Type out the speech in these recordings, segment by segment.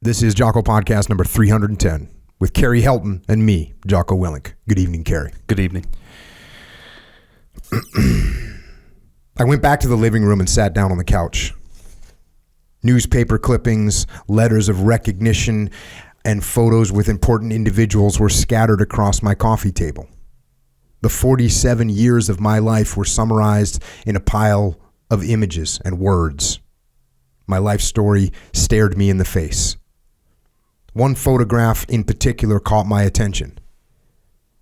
This is Jocko podcast number 310 with Carrie Helton and me, Jocko Willink. Good evening, Carrie. Good evening. I went back to the living room and sat down on the couch. Newspaper clippings, letters of recognition, and photos with important individuals were scattered across my coffee table. The 47 years of my life were summarized in a pile of images and words. My life story stared me in the face. One photograph in particular caught my attention.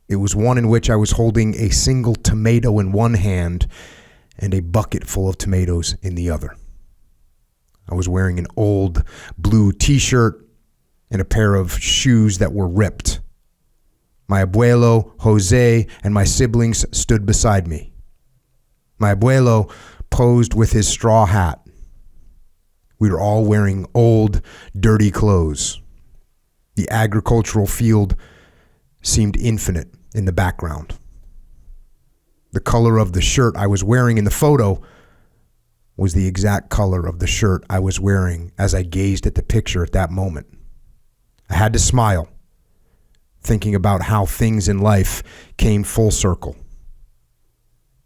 It was one in which I was holding a single tomato in one hand and a bucket full of tomatoes in the other. I was wearing an old blue t-shirt and a pair of shoes that were ripped. My abuelo, Jose, and my siblings stood beside me. My abuelo posed with his straw hat. We were all wearing old, dirty clothes. The agricultural field seemed infinite in the background. The color of the shirt I was wearing in the photo was the exact color of the shirt I was wearing as I gazed at the picture at that moment. I had to smile, thinking about how things in life came full circle.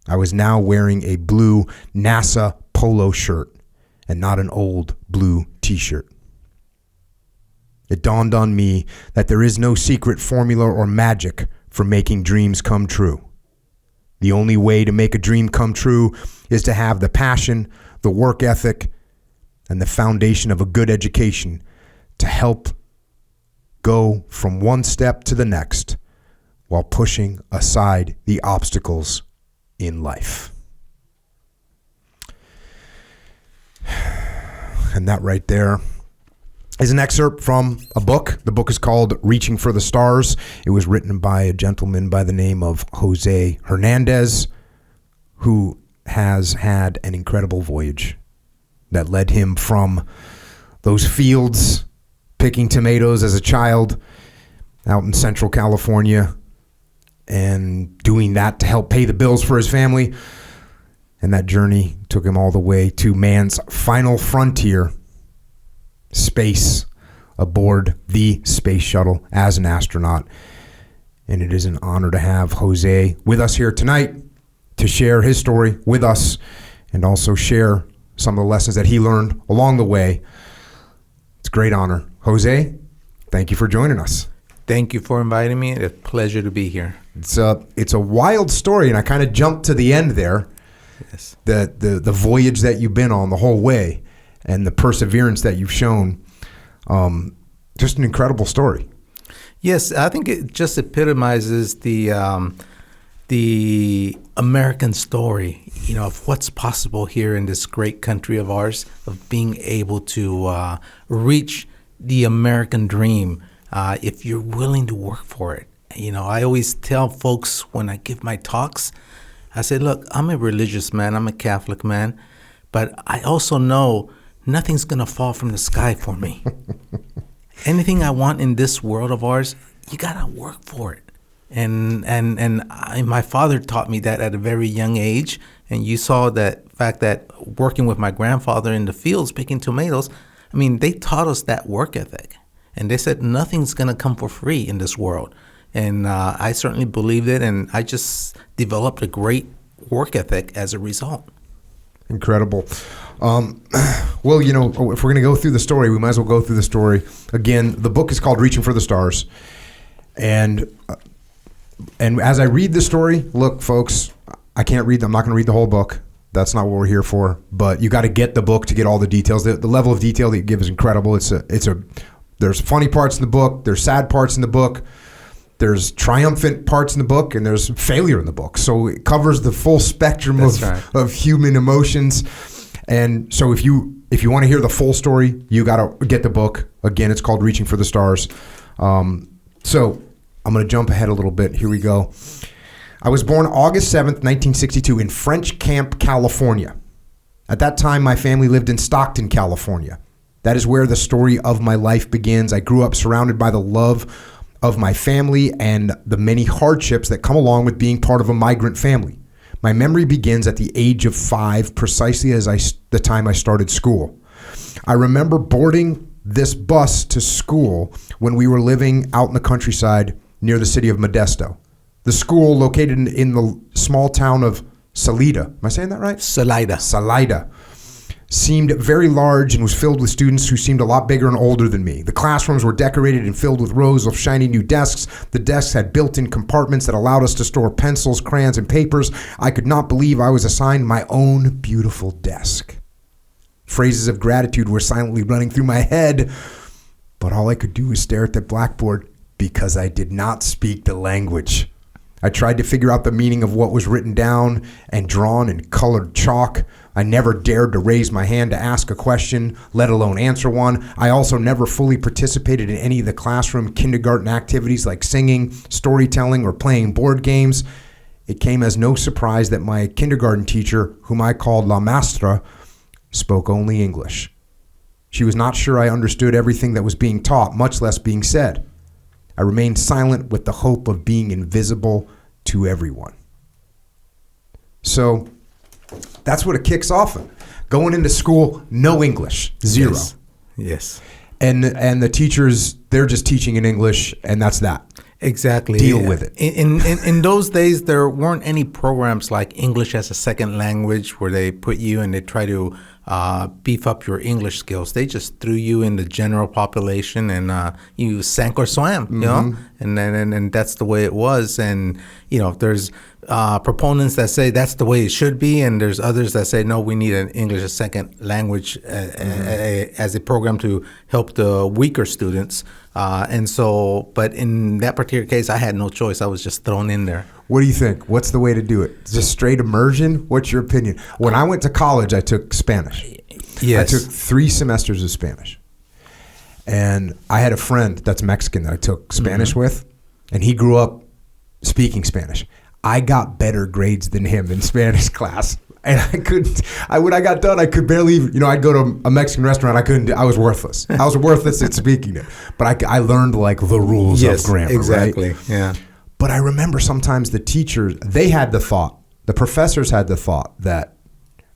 I was now wearing a blue NASA polo shirt and not an old blue t-shirt. It dawned on me that there is no secret formula or magic for making dreams come true. The only way to make a dream come true is to have the passion, the work ethic, and the foundation of a good education to help go from one step to the next while pushing aside the obstacles in life. And that right there is an excerpt from a book. The book is called Reaching for the Stars. It was written by a gentleman by the name of Jose Hernandez, who has had an incredible voyage that led him from those fields picking tomatoes as a child out in Central California and doing that to help pay the bills for his family. And that journey took him all the way to man's final frontier, space, aboard the space shuttle as an astronaut. And it is an honor to have Jose with us here tonight to share his story with us and also share some of the lessons that he learned along the way. It's a great honor. Jose, thank you for joining us. Thank you for inviting me. It's a pleasure to be here. It's a wild story, and I kind of jumped to the end there. Yes. The voyage that you've been on the whole way and the perseverance that you've shown. Just an incredible story. Yes, I think it just epitomizes the American story, of what's possible here in this great country of ours, of being able to reach the American dream if you're willing to work for it. I always tell folks when I give my talks, I say, look, I'm a religious man, I'm a Catholic man, but I also know nothing's going to fall from the sky for me. Anything I want in this world of ours, you got to work for it. And my father taught me that at a very young age. And you saw that fact that working with my grandfather in the fields picking tomatoes, they taught us that work ethic. And they said nothing's going to come for free in this world. And I certainly believed it, and I just developed a great work ethic as a result. Incredible. Well, if we're going to go through the story, we might as well go through the story. Again, the book is called Reaching for the Stars. And as I read the story, look, folks, I'm not going to read the whole book. That's not what we're here for. But you got to get the book to get all the details. The level of detail that you give is incredible. There's funny parts in the book. There's sad parts in the book. There's triumphant parts in the book, and there's failure in the book. So it covers the full spectrum of human emotions. And so if you want to hear the full story, you got to get the book. Again, it's called Reaching for the Stars. So I'm going to jump ahead a little bit. Here we go. I was born August 7th, 1962 in French Camp, California. At that time, my family lived in Stockton, California. That is where the story of my life begins. I grew up surrounded by the love of my family and the many hardships that come along with being part of a migrant family. My memory begins at the age of 5, precisely as the time I started school. I remember boarding this bus to school when we were living out in the countryside near the city of Modesto. The school located in the small town of Salida. Am I saying that right? Salida. Seemed very large and was filled with students who seemed a lot bigger and older than me. The classrooms were decorated and filled with rows of shiny new desks. The desks had built-in compartments that allowed us to store pencils, crayons, and papers. I could not believe I was assigned my own beautiful desk. Phrases of gratitude were silently running through my head, but all I could do was stare at the blackboard because I did not speak the language. I tried to figure out the meaning of what was written down and drawn in colored chalk. I never dared to raise my hand to ask a question, let alone answer one. I also never fully participated in any of the classroom kindergarten activities like singing, storytelling, or playing board games. It came as no surprise that my kindergarten teacher, whom I called La Maestra, spoke only English. She was not sure I understood everything that was being taught, much less being said. I remained silent with the hope of being invisible to everyone. So that's what it kicks off in. Going into school, no English, zero. Yes. And the teachers, they're just teaching in English, and that's that. Exactly. Deal with it. In those days, there weren't any programs like English as a second language where they put you and they try to beef up your English skills. They just threw you in the general population and you sank or swam, you know, and that's the way it was. And, you know, there's proponents that say that's the way it should be, and there's others that say, no, we need an English as second language as a program to help the weaker students. And so, but in that particular case, I had no choice. I was just thrown in there. What do you think? What's the way to do it? Just straight immersion? What's your opinion? When I went to college, I took Spanish. Yes. I took 3 semesters of Spanish. And I had a friend that's Mexican that I took Spanish with, and he grew up speaking Spanish. I got better grades than him in Spanish class. And when I got done, I could barely, you know, I'd go to a Mexican restaurant. I was worthless. I was worthless at speaking it. But I learned like the rules of grammar, exactly. Right? Yeah. But I remember sometimes the teachers, they had the thought, the professors had the thought that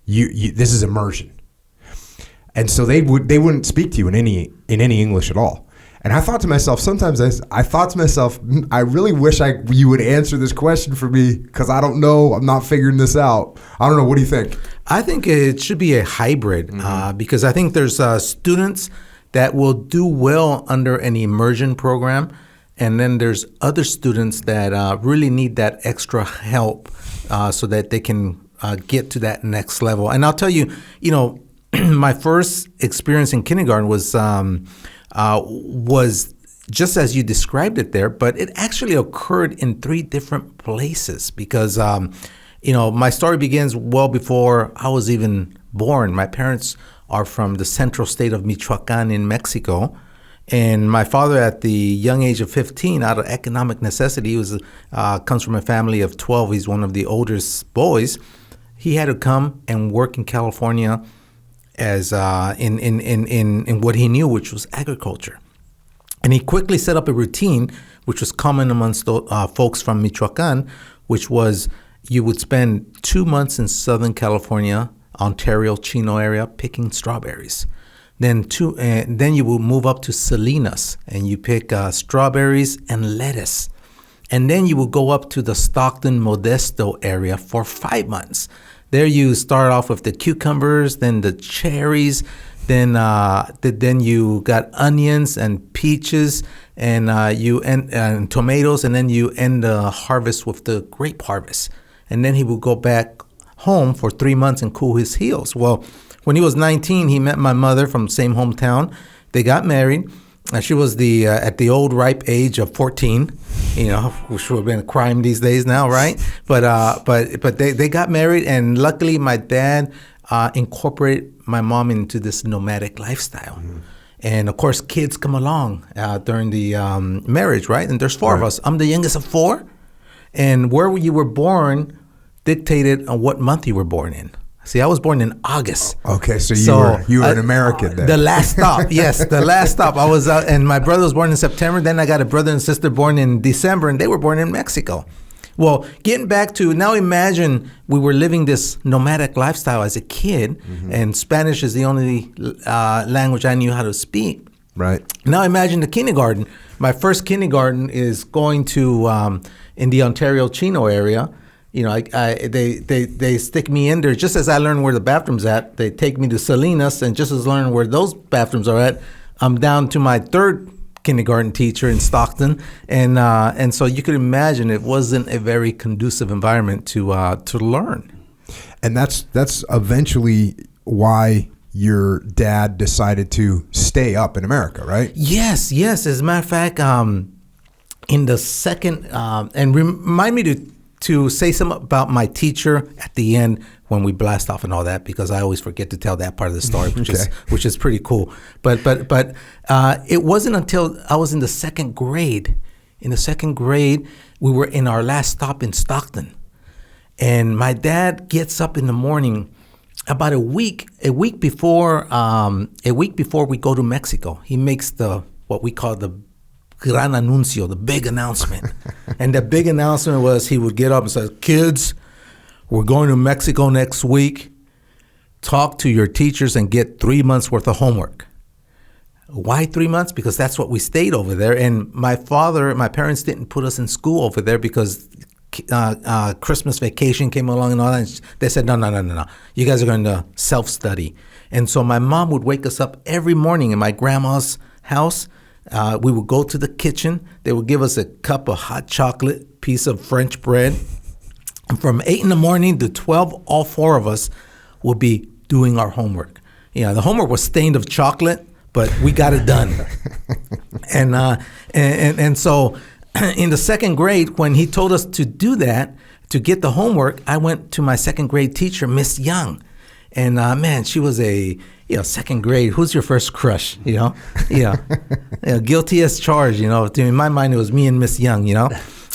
this is immersion. And so they wouldn't speak to you in any English at all. And I thought to myself, sometimes I thought to myself, I really wish you would answer this question for me because I don't know. I'm not figuring this out. I don't know. What do you think? I think it should be a hybrid because I think there's students that will do well under an immersion program. And then there's other students that really need that extra help so that they can get to that next level. And I'll tell you, you know, my first experience in kindergarten was just as you described it there, but it actually occurred in 3 different places because, you know, my story begins well before I was even born. My parents are from the central state of Michoacan in Mexico. And my father, at the young age of 15, out of economic necessity, he comes from a family of 12. He's one of the oldest boys. He had to come and work in California as in what he knew, which was agriculture. And he quickly set up a routine, which was common amongst folks from Michoacan, which was you would spend 2 months in Southern California, Ontario, Chino area, picking strawberries. Then you will move up to Salinas and you pick strawberries and lettuce. And then you will go up to the Stockton, Modesto area for 5 months. There you start off with the cucumbers, then the cherries, then you got onions and peaches, and and tomatoes, and then you end the harvest with the grape harvest. And then he will go back home for 3 months and cool his heels. Well, when he was 19, he met my mother from the same hometown. They got married. She was at the old ripe age of 14, you know, which would have been a crime these days now, right? But they got married, and luckily my dad incorporated my mom into this nomadic lifestyle. Mm-hmm. And of course, kids come along during the marriage, right? And there's 4 of us. I'm the youngest of 4, and where you were born dictated on what month you were born in. See, I was born in August. Okay, so you were an American then. The last stop, yes, the last stop. I was out, and my brother was born in September. Then I got a brother and sister born in December, and they were born in Mexico. Well, getting back to now, imagine we were living this nomadic lifestyle as a kid, and Spanish is the only language I knew how to speak. Right. Now imagine the kindergarten. My first kindergarten is going to in the Ontario Chino area. You know, they stick me in there just as I learn where the bathroom's at. They take me to Salinas, and just as I learn where those bathrooms are at, I'm down to my third kindergarten teacher in Stockton, and so you could imagine it wasn't a very conducive environment to learn. And that's eventually why your dad decided to stay up in America, right? Yes. As a matter of fact, in the second, and remind me to say something about my teacher at the end when we blast off and all that, because I always forget to tell that part of the story, which is pretty cool. But it wasn't until I was in the second grade. In the second grade, we were in our last stop in Stockton, and my dad gets up in the morning about a week before we go to Mexico. He makes what we call the gran anuncio, the big announcement. And the big announcement was he would get up and say, "Kids, we're going to Mexico next week. Talk to your teachers and get 3 months worth of homework." Why 3 months? Because that's what we stayed over there. And my parents didn't put us in school over there because Christmas vacation came along and all that. And they said, no. You guys are going to self-study. And so my mom would wake us up every morning in my grandma's house. We would go to the kitchen. They would give us a cup of hot chocolate, piece of French bread. And from 8 in the morning to 12, all four of us would be doing our homework. You know, the homework was stained of chocolate, but we got it done. And so in the second grade, when he told us to do that, to get the homework, I went to my second grade teacher, Miss Young. And man, she was second grade. Who's your first crush? Guilty as charged. In my mind, it was me and Miss Young.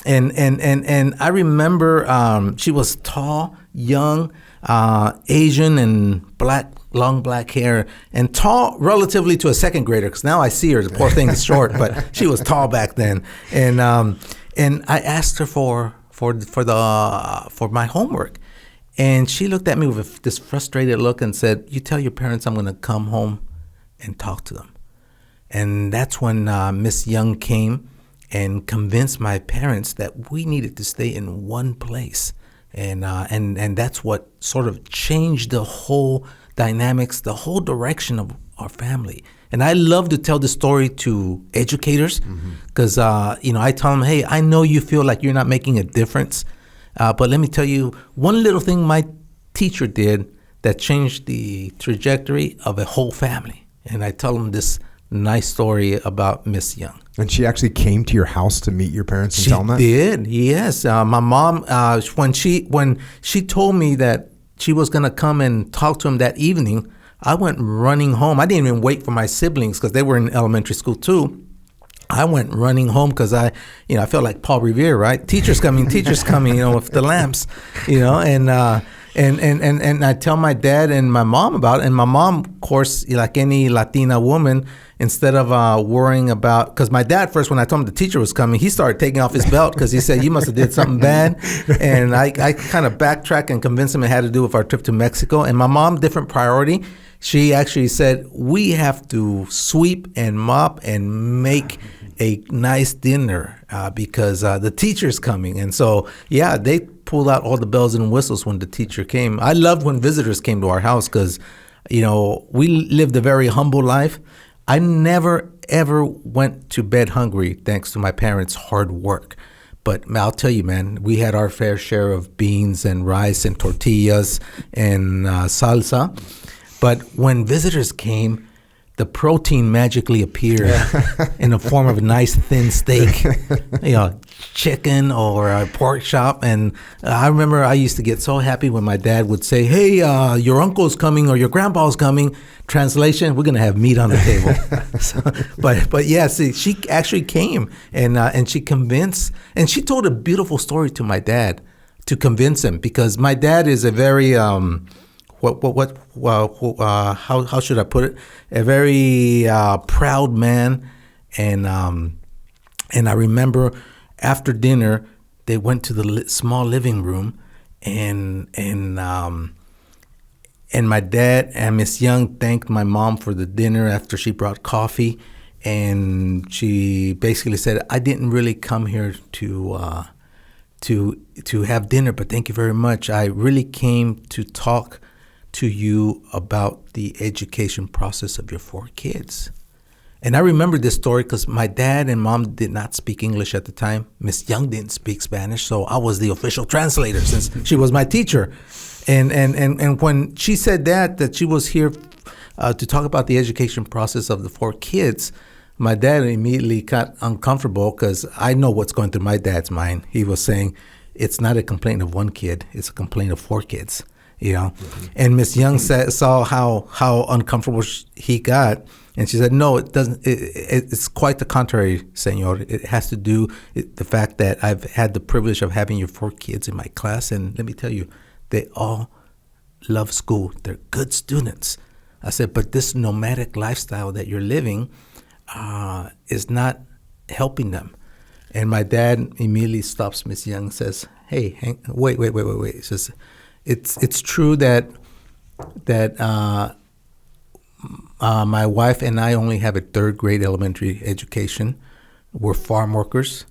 And I remember she was tall, young, Asian, and long black hair, and tall relatively to a second grader. Because now I see her, the poor thing is short, but she was tall back then. And I asked her for my homework. And she looked at me with this frustrated look and said, "You tell your parents I'm going to come home and talk to them." And that's when Miss Young came and convinced my parents that we needed to stay in one place. And that's what sort of changed the whole dynamics, the whole direction of our family. And I love to tell the story to educators because, I tell them, hey, I know you feel like you're not making a difference. But let me tell you one little thing my teacher did that changed the trajectory of a whole family. And I tell them this nice story about Miss Young. And she actually came to your house to meet your parents and tell them that? She did, yes. My mom, when she told me that she was going to come and talk to him that evening, I went running home. I didn't even wait for my siblings because they were in elementary school too. I went running home because I felt like Paul Revere, right? Teachers coming, with the lamps, and I tell my dad and my mom about it. And my mom, of course, like any Latina woman, instead of worrying about, because my dad first, when I told him the teacher was coming, he started taking off his belt because he said, "You must have did something bad." And I kind of backtracked and convinced him it had to do with our trip to Mexico. And my mom, different priority. She actually said, "We have to sweep and mop and make a nice dinner because the teacher's coming." And so, yeah, they pulled out all the bells and whistles when the teacher came. I loved when visitors came to our house because, we lived a very humble life. I never, ever went to bed hungry thanks to my parents' hard work. But I'll tell you, man, we had our fair share of beans and rice and tortillas and salsa. But when visitors came, the protein magically appeared in the form of a nice thin steak, chicken or a pork chop. And I remember I used to get so happy when my dad would say, "Hey, your uncle's coming or your grandpa's coming." Translation: we're gonna have meat on the table. But yeah, see, she actually came and she convinced, and she told a beautiful story to my dad to convince him, because my dad is a very how should I put it? A very proud man, and I remember after dinner they went to the small living room, and my dad and Miss Young thanked my mom for the dinner after she brought coffee, and she basically said, "I didn't really come here to have dinner, but thank you very much. I really came to talk to you about the education process of your 4 kids." And I remember this story because my dad and mom did not speak English at the time. Miss Young didn't speak Spanish, so I was the official translator since she was my teacher. And when she said that she was here to talk about the education process of the 4 kids, my dad immediately got uncomfortable because I know what's going through my dad's mind. He was saying, it's not a complaint of 1 kid, it's a complaint of 4 kids, you know. And Miss Young saw how uncomfortable he got, and she said, "No, it doesn't. It's quite the contrary, senor. It has to do the fact that I've had the privilege of having your 4 kids in my class, and let me tell you, they all love school. They're good students." I said, "But this nomadic lifestyle that you're living is not helping them." And my dad immediately stops Miss Young and says, "Hey, wait. He says, it's true that my wife and I only have a 3rd grade elementary education. We're farm workers,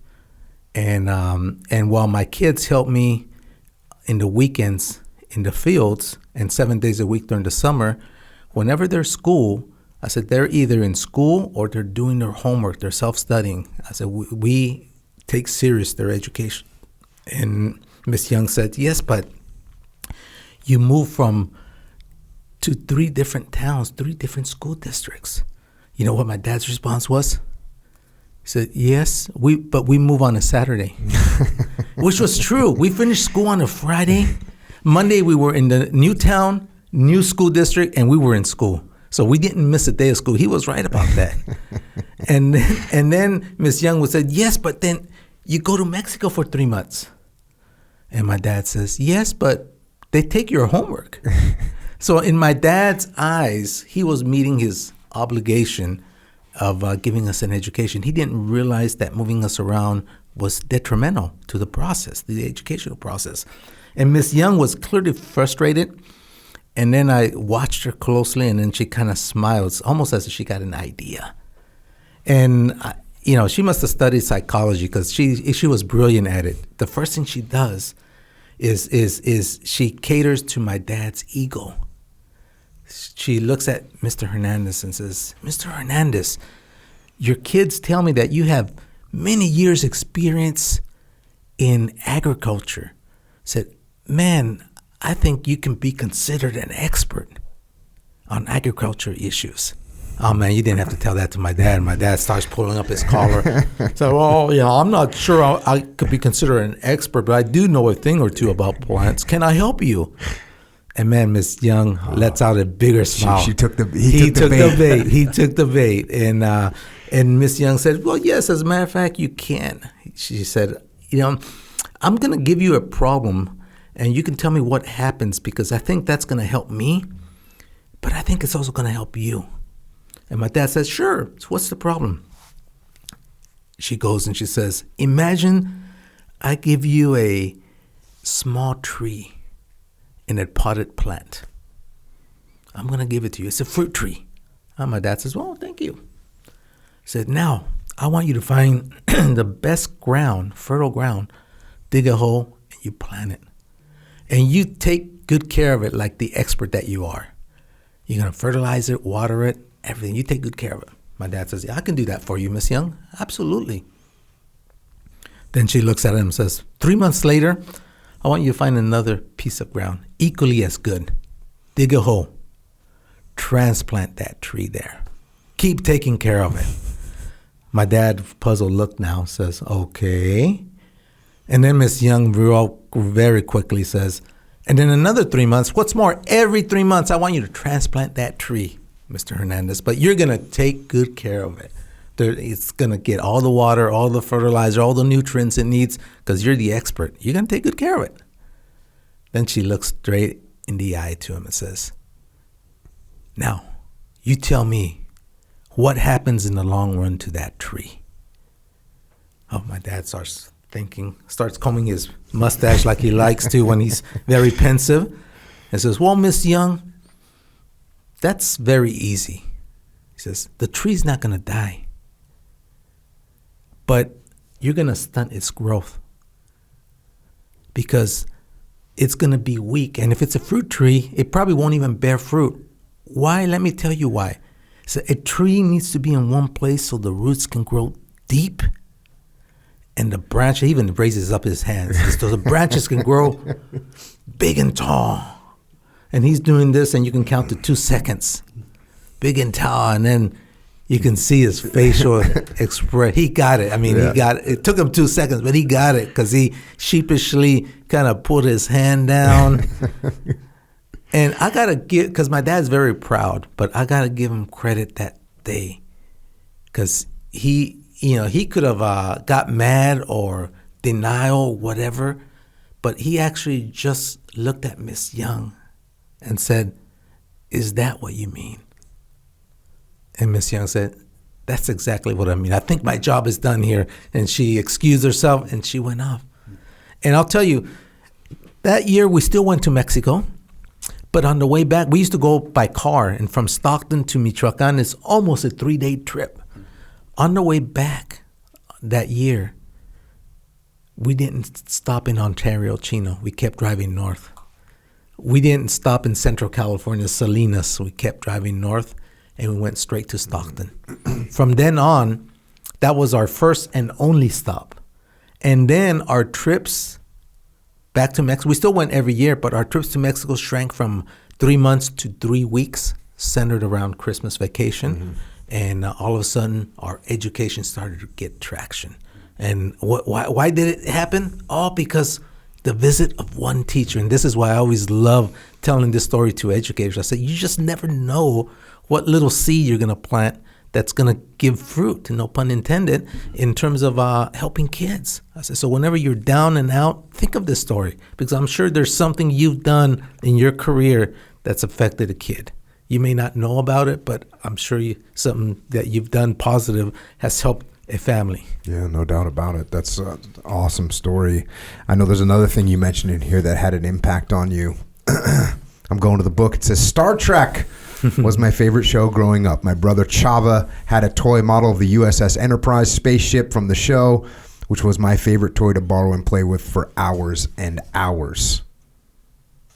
and while my kids help me in the weekends in the fields and 7 days a week during the summer, whenever they're school," I said, "they're either in school or they're doing their homework, they're self-studying." I said, we take serious their education." And Miss Young said, "Yes, but you move to 3 different towns, 3 different school districts." You know what my dad's response was? He said, "Yes, but we move on a Saturday," which was true. We finished school on a Friday. Monday, we were in the new town, new school district, and we were in school. So we didn't miss a day of school. He was right about that. and then Miss Young would say, "Yes, but then you go to Mexico for 3 months." And my dad says, "Yes, but they take your homework." So in my dad's eyes, he was meeting his obligation of giving us an education. He didn't realize that moving us around was detrimental to the process, the educational process. And Miss Young was clearly frustrated. And then I watched her closely, and then she kind of smiles, almost as if she got an idea. And she must have studied psychology because she was brilliant at it. The first thing she does is she caters to my dad's ego. She looks at Mr. Hernandez and says, "Mr. Hernandez, your kids tell me that you have many years experience in agriculture." Said, "Man, I think you can be considered an expert on agriculture issues." Oh, man, you didn't have to tell that to my dad. My dad starts pulling up his collar. So, I'm not sure I could be considered an expert, but I do know a thing or two about plants. Can I help you? And, man, Miss Young lets out a bigger smile. He took the bait. He took the bait. And Miss Young said, "Well, yes, as a matter of fact, you can." She said, "I'm going to give you a problem, and you can tell me what happens because I think that's going to help me, but I think it's also going to help you." And my dad says, "Sure, so what's the problem?" She goes and she says, "Imagine I give you a small tree in a potted plant. I'm going to give it to you. It's a fruit tree." And my dad says, "Well, thank you." He said, "Now, I want you to find the best ground, fertile ground, dig a hole, and you plant it. And you take good care of it like the expert that you are. You're going to fertilize it, water it, everything. You take good care of it." My dad says, "Yeah, I can do that for you, Miss Young. Absolutely." Then she looks at him and says, 3 months later, I want you to find another piece of ground, equally as good. Dig a hole. Transplant that tree there. Keep taking care of it." My dad, puzzled look now, says, "Okay." And then Miss Young very quickly says, "And then another 3 months. What's more, every 3 months, I want you to transplant that tree, Mr. Hernandez. But you're going to take good care of it. It's going to get all the water, all the fertilizer, all the nutrients it needs because you're the expert. You're going to take good care of it." Then she looks straight in the eye to him and says, "Now, you tell me what happens in the long run to that tree." Oh, my dad starts combing his mustache like he likes to when he's very pensive, and says, "Well, Miss Young, that's very easy." He says, "The tree's not going to die. but you're going to stunt its growth because it's going to be weak. And if it's a fruit tree, it probably won't even bear fruit. Why? Let me tell you why. So a tree needs to be in one place so the roots can grow deep. And the branch, he even raises up his hands so the branches can grow big and tall. And he's doing this, and you can count to 2 seconds. Big and tall, and then you can see his facial expression. He got it. I mean, he got it. It took him 2 seconds, but he got it because he sheepishly kind of put his hand down. And I got to give, because my dad's very proud, but I got to give him credit that day because he could have got mad or denial, whatever, but he actually just looked at Miss Young and said, "Is that what you mean?" And Miss Young said, "That's exactly what I mean. I think my job is done here." And she excused herself and she went off. And I'll tell you, that year we still went to Mexico. But on the way back, we used to go by car. And from Stockton to Michoacan is almost a 3-day trip. On the way back that year, we didn't stop in Ontario, Chino. We kept driving north. We didn't stop in Central California, Salinas. We kept driving north. And we went straight to Stockton. From then on, that was our first and only stop. And then our trips back to Mexico, we still went every year, but our trips to Mexico shrank from 3 months to 3 weeks, centered around Christmas vacation. And all of a sudden, our education started to get traction. And why did it happen? All because the visit of one teacher. And this is why I always love telling this story to educators. I say, you just never know what little seed you're going to plant that's going to give fruit, no pun intended, in terms of helping kids. I said, so whenever you're down and out, think of this story, because I'm sure there's something you've done in your career that's affected a kid. You may not know about it, but I'm sure something that you've done positive has helped a family. Yeah, no doubt about it. That's an awesome story. I know there's another thing you mentioned in here that had an impact on you. I'm going to the book. It says Star Trek was my favorite show growing up. My brother Chava had a toy model of the USS Enterprise spaceship from the show, which was my favorite toy to borrow and play with for hours and hours.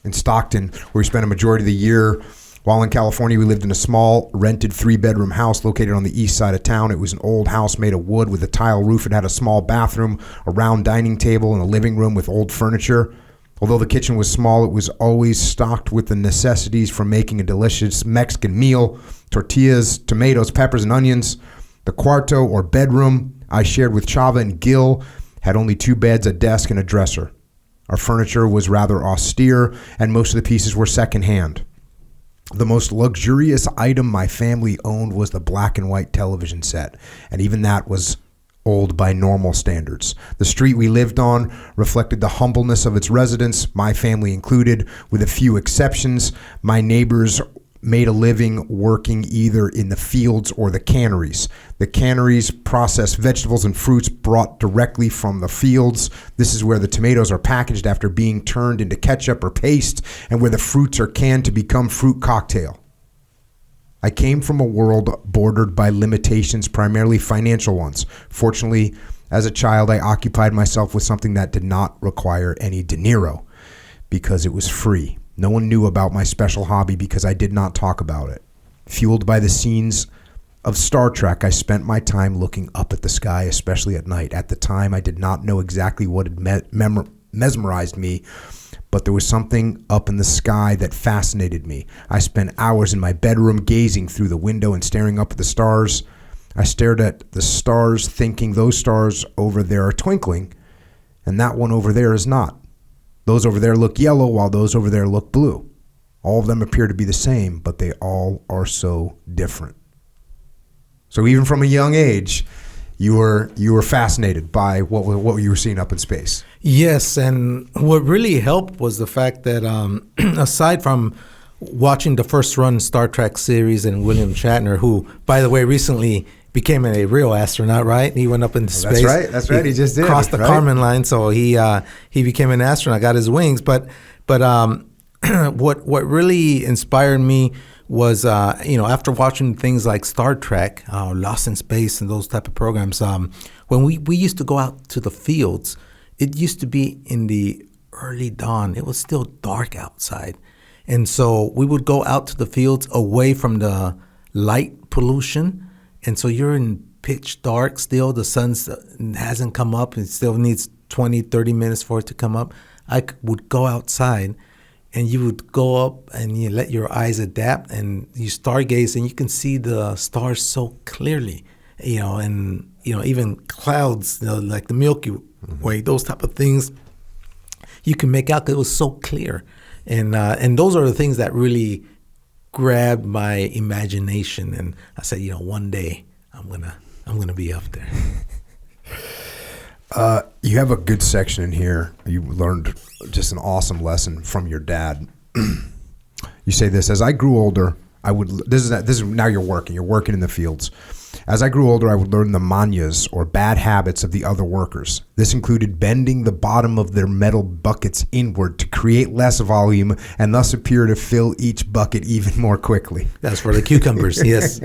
In Stockton, where we spent a majority of the year, while in California, we lived in a small, rented 3-bedroom house located on the east side of town. It was an old house made of wood with a tile roof. It had a small bathroom, a round dining table, and a living room with old furniture. Although the kitchen was small, it was always stocked with the necessities for making a delicious Mexican meal: tortillas, tomatoes, peppers, and onions. The cuarto, or bedroom, I shared with Chava and Gil, had only 2 beds, a desk, and a dresser. Our furniture was rather austere, and most of the pieces were secondhand. The most luxurious item my family owned was the black and white television set, and even that was old by normal standards. The street we lived on reflected the humbleness of its residents, my family included, with a few exceptions. My neighbors made a living working either in the fields or the canneries. The canneries process vegetables and fruits brought directly from the fields. This is where the tomatoes are packaged after being turned into ketchup or paste, and where the fruits are canned to become fruit cocktail. I came from a world bordered by limitations, primarily financial ones. Fortunately, as a child, I occupied myself with something that did not require any dinero because it was free. No one knew about my special hobby because I did not talk about it. Fueled by the scenes of Star Trek, I spent my time looking up at the sky, especially at night. At the time, I did not know exactly what had mesmerized me, but there was something up in the sky that fascinated me. I spent hours in my bedroom gazing through the window and staring up at the stars. I stared at the stars thinking those stars over there are twinkling, and that one over there is not. Those over there look yellow while those over there look blue. All of them appear to be the same, but they all are so different. So even from a young age, you were fascinated by what you were seeing up in space. Yes, and what really helped was the fact that aside from watching the first run Star Trek series and William Shatner, who, by the way, recently became a real astronaut, right? He went up into space. That's right. He just did. Crossed the Kármán line, so he became an astronaut, got his wings. But what really inspired me was, after watching things like Star Trek, Lost in Space, and those type of programs, when we used to go out to the fields, it used to be in the early dawn. It was still dark outside. And so we would go out to the fields away from the light pollution. And so you're in pitch dark still. The sun hasn't come up. It still needs 20, 30 minutes for it to come up. I would go outside, and you would go up and you let your eyes adapt, and you stargaze, and you can see the stars so clearly, and even clouds, like the Milky Way, those type of things, you can make out 'cause it was so clear, and those are the things that really grabbed my imagination, and I said, one day I'm gonna be up there. You have a good section in here. You learned just an awesome lesson from your dad. You say this: as I grew older, this is now you're working in the fields. As I grew older, I would learn the manyas, or bad habits, of the other workers. This included bending the bottom of their metal buckets inward to create less volume and thus appear to fill each bucket even more quickly. That's for the cucumbers, yes.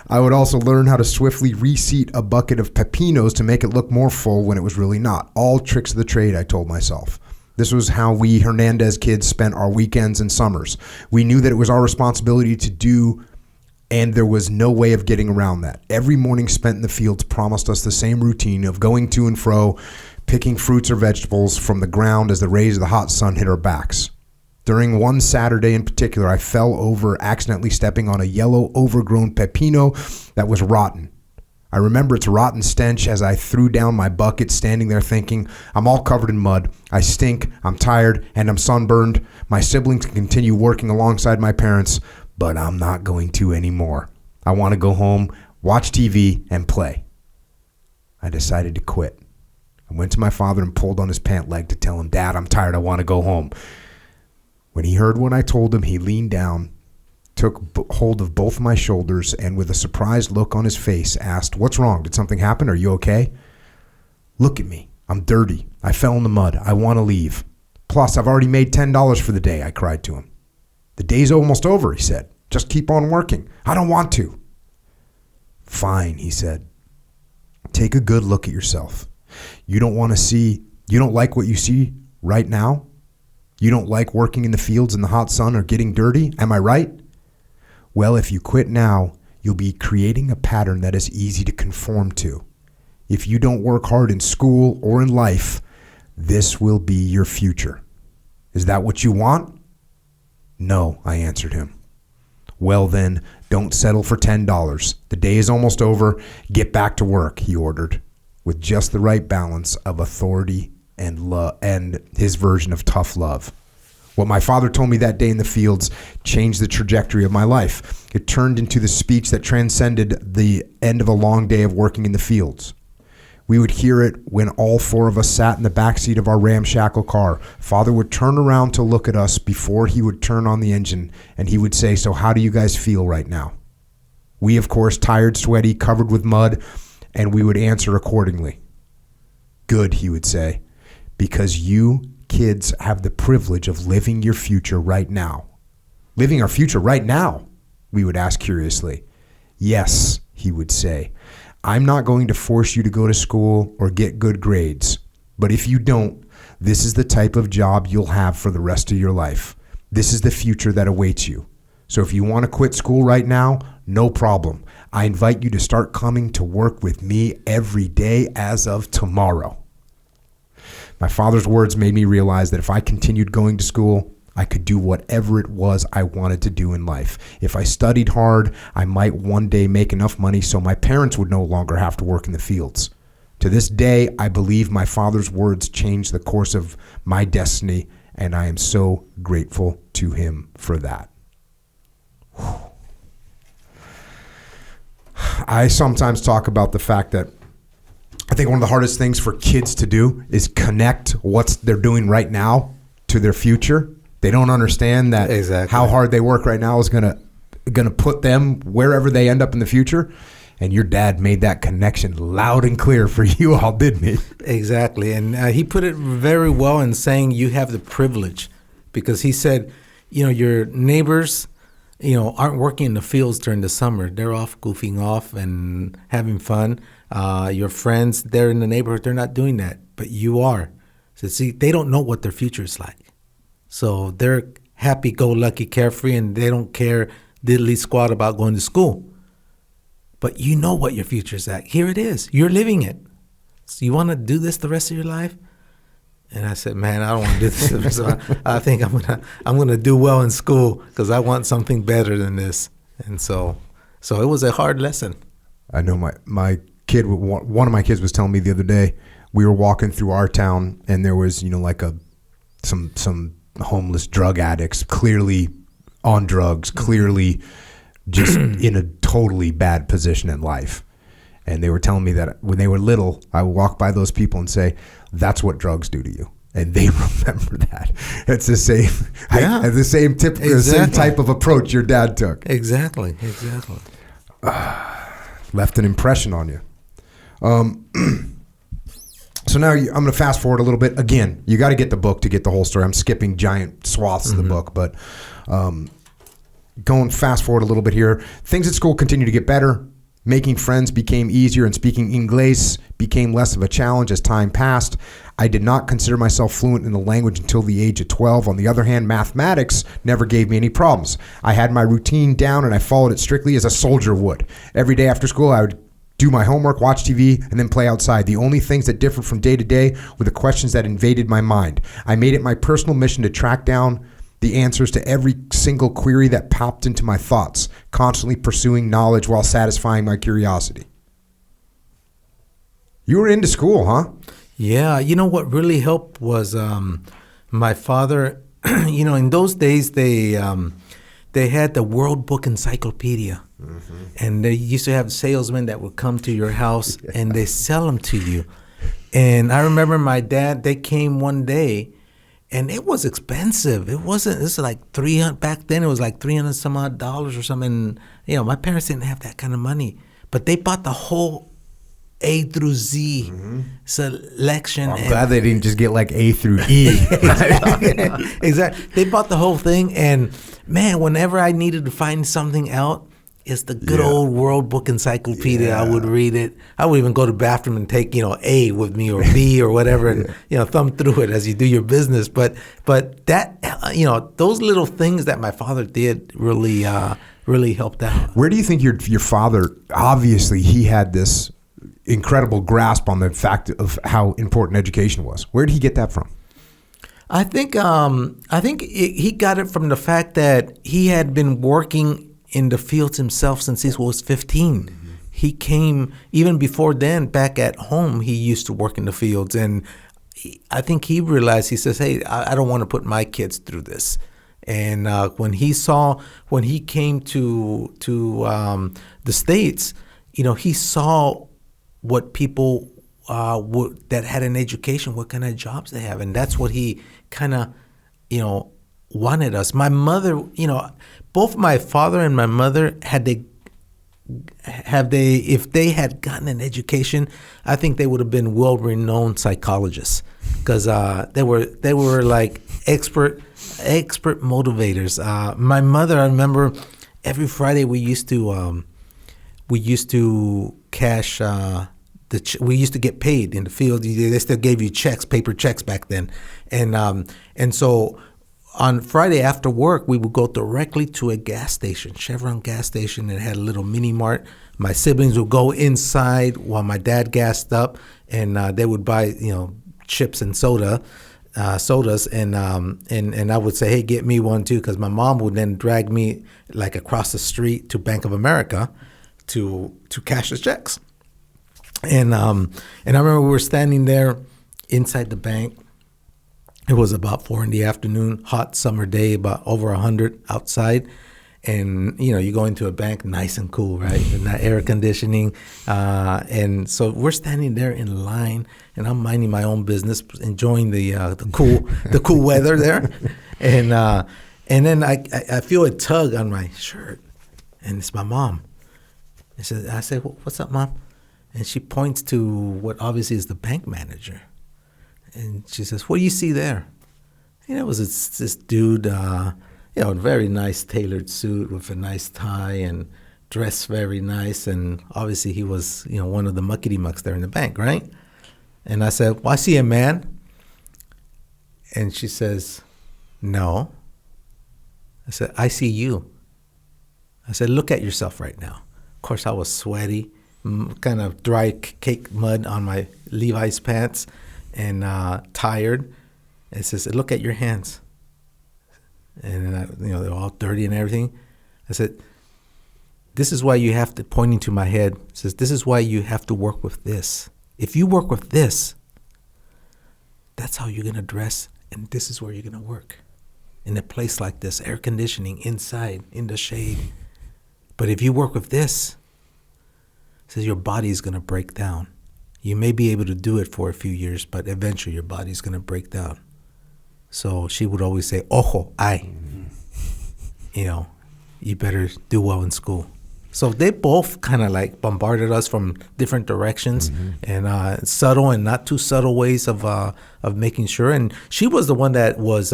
I would also learn how to swiftly reseat a bucket of pepinos to make it look more full when it was really not. All tricks of the trade, I told myself. This was how we Hernandez kids spent our weekends and summers. We knew that it was our responsibility to do, and there was no way of getting around that. Every morning spent in the fields promised us the same routine of going to and fro, picking fruits or vegetables from the ground as the rays of the hot sun hit our backs. During one Saturday in particular, I fell over accidentally stepping on a yellow overgrown pepino that was rotten. I remember its rotten stench as I threw down my bucket, standing there thinking, I'm all covered in mud, I stink, I'm tired, and I'm sunburned. My siblings can continue working alongside my parents, but I'm not going to anymore. I want to go home, watch TV, and play. I decided to quit. I went to my father and pulled on his pant leg to tell him, Dad, I'm tired, I want to go home. When he heard what I told him, he leaned down, took hold of both my shoulders, and with a surprised look on his face, asked, What's wrong? Did something happen? Are you okay? Look at me. I'm dirty. I fell in the mud. I want to leave. Plus, I've already made $10 for the day, I cried to him. The day's almost over, he said. Just keep on working. I don't want to. Fine, he said. Take a good look at yourself. You don't like what you see right now? You don't like working in the fields in the hot sun or getting dirty? Am I right? Well, if you quit now, you'll be creating a pattern that is easy to conform to. If you don't work hard in school or in life, this will be your future. Is that what you want? No, I answered him. Well then, don't settle for $10. The day is almost over. Get back to work, he ordered, with just the right balance of authority and his version of tough love. What my father told me that day in the fields changed the trajectory of my life. It turned into the speech that transcended the end of a long day of working in the fields. We would hear it when all four of us sat in the backseat of our ramshackle car. Father would turn around to look at us before he would turn on the engine, and he would say, So how do you guys feel right now? We, of course, tired, sweaty, covered with mud, and we would answer accordingly. Good, he would say, because you kids have the privilege of living your future right now. Living our future right now? We would ask curiously. Yes, he would say. I'm not going to force you to go to school or get good grades. But if you don't, this is the type of job you'll have for the rest of your life. This is the future that awaits you. So if you want to quit school right now, no problem. I invite you to start coming to work with me every day as of tomorrow. My father's words made me realize that if I continued going to school, I could do whatever it was I wanted to do in life. If I studied hard, I might one day make enough money so my parents would no longer have to work in the fields. To this day, I believe my father's words changed the course of my destiny, and I am so grateful to him for that. Whew. I sometimes talk about the fact that I think one of the hardest things for kids to do is connect what they're doing right now to their future. They don't understand that exactly how hard they work right now is gonna put them wherever they end up in the future. And your dad made that connection loud and clear for you all, didn't he? Exactly. And he put it very well in saying you have the privilege, because he said, your neighbors, aren't working in the fields during the summer. They're off goofing off and having fun. Your friends, they're in the neighborhood, they're not doing that, but you are. So see, they don't know what their future is like. So they're happy-go-lucky, carefree, and they don't care diddly squat about going to school. But you know what your future is like. Here it is. You're living it. So you want to do this the rest of your life? And I said, man, I don't want to do this the rest of my life. I think I'm gonna do well in school because I want something better than this. And so it was a hard lesson. I know my kid, one of my kids was telling me the other day, we were walking through our town and there was, like some homeless drug addicts, clearly on drugs, clearly just in a totally bad position in life. And they were telling me that when they were little, I would walk by those people and say, that's what drugs do to you. And they remember that. It's the same, the same type of approach your dad took. Exactly. Left an impression on you. So now I'm going to fast forward a little bit. Again, you got to get the book to get the whole story. I'm skipping giant swaths of the book, but going fast forward a little bit here. Things at school continue to get better. Making friends became easier and speaking Inglés became less of a challenge as time passed. I did not consider myself fluent in the language until the age of 12. On the other hand, mathematics never gave me any problems. I had my routine down and I followed it strictly as a soldier would. Every day after school, I would do my homework, watch TV, and then play outside. The only things that differed from day to day were the questions that invaded my mind. I made it my personal mission to track down the answers to every single query that popped into my thoughts, constantly pursuing knowledge while satisfying my curiosity. You were into school, huh? Yeah, what really helped was my father. In those days they had the World Book Encyclopedia, and they used to have salesmen that would come to your house and they sell them to you. And I remember my dad. They came one day. And it was expensive. This is like $300 back then. It was like $300 some odd dollars or something. My parents didn't have that kind of money, but they bought the whole A through Z selection. Well, I'm glad they didn't just get like A through E. Exactly. They bought the whole thing, and man, whenever I needed to find something out, it's the good old World Book Encyclopedia. Yeah. I would read it. I would even go to the bathroom and take, A with me or B or whatever, and thumb through it as you do your business. But that, those little things that my father did really helped out. Where do you think your father? Obviously, he had this incredible grasp on the fact of how important education was. Where did he get that from? I think he got it from the fact that he had been working in the fields himself since he was 15. He came, even before then, back at home, he used to work in the fields. And I think he realized, he says, hey, I don't want to put my kids through this. And when he came to the States, he saw what people that had an education, what kind of jobs they have. And that's what he kind of, wanted us. My mother, both my father and my mother, if they had gotten an education, I think they would have been well-renowned psychologists, because they were like expert motivators. My mother, I remember every Friday we used to cash we used to get paid in the field. They still gave you checks, paper checks back then, and so on Friday after work, we would go directly to a gas station, Chevron gas station, and it had a little mini mart. My siblings would go inside while my dad gassed up, and they would buy, chips and sodas, and I would say, hey, get me one too, because my mom would then drag me like across the street to Bank of America to cash the checks. And I remember we were standing there inside the bank. It was about 4 p.m, hot summer day, about over 100 outside. And, you go into a bank nice and cool, right? And that air conditioning. And so we're standing there in line, and I'm minding my own business, enjoying the cool weather there. And then I feel a tug on my shirt, and it's my mom. I say, what's up, Mom? And she points to what obviously is the bank manager. And she says, what do you see there? And it was this dude, a very nice tailored suit with a nice tie and dressed very nice. And obviously he was, one of the muckety mucks there in the bank, right? And I said, well, I see a man. And she says, no. I said, I see you. I said, look at yourself right now. Of course, I was sweaty, kind of dry cake mud on my Levi's pants and tired. And it says, look at your hands. And, they're all dirty and everything. I said, this is why you have to, pointing to my head, says, this is why you have to work with this. If you work with this, that's how you're going to dress, and this is where you're going to work. In a place like this, air conditioning, inside, in the shade. But if you work with this, says your body is going to break down. You may be able to do it for a few years, but eventually your body's going to break down. So she would always say, ojo, ay. You better do well in school. So they both kind of like bombarded us from different directions and subtle and not too subtle ways of making sure. And she was the one that was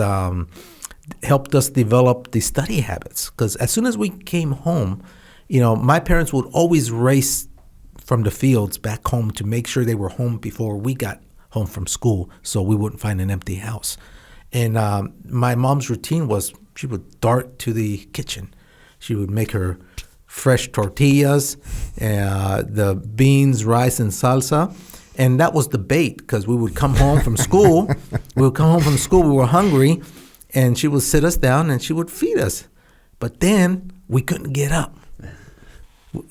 helped us develop the study habits. Because as soon as we came home, my parents would always race from the fields back home to make sure they were home before we got home from school so we wouldn't find an empty house. And my mom's routine was she would dart to the kitchen. She would make her fresh tortillas, the beans, rice, and salsa. And that was the bait because we would come home from school. We were hungry, and she would sit us down and she would feed us. But then we couldn't get up.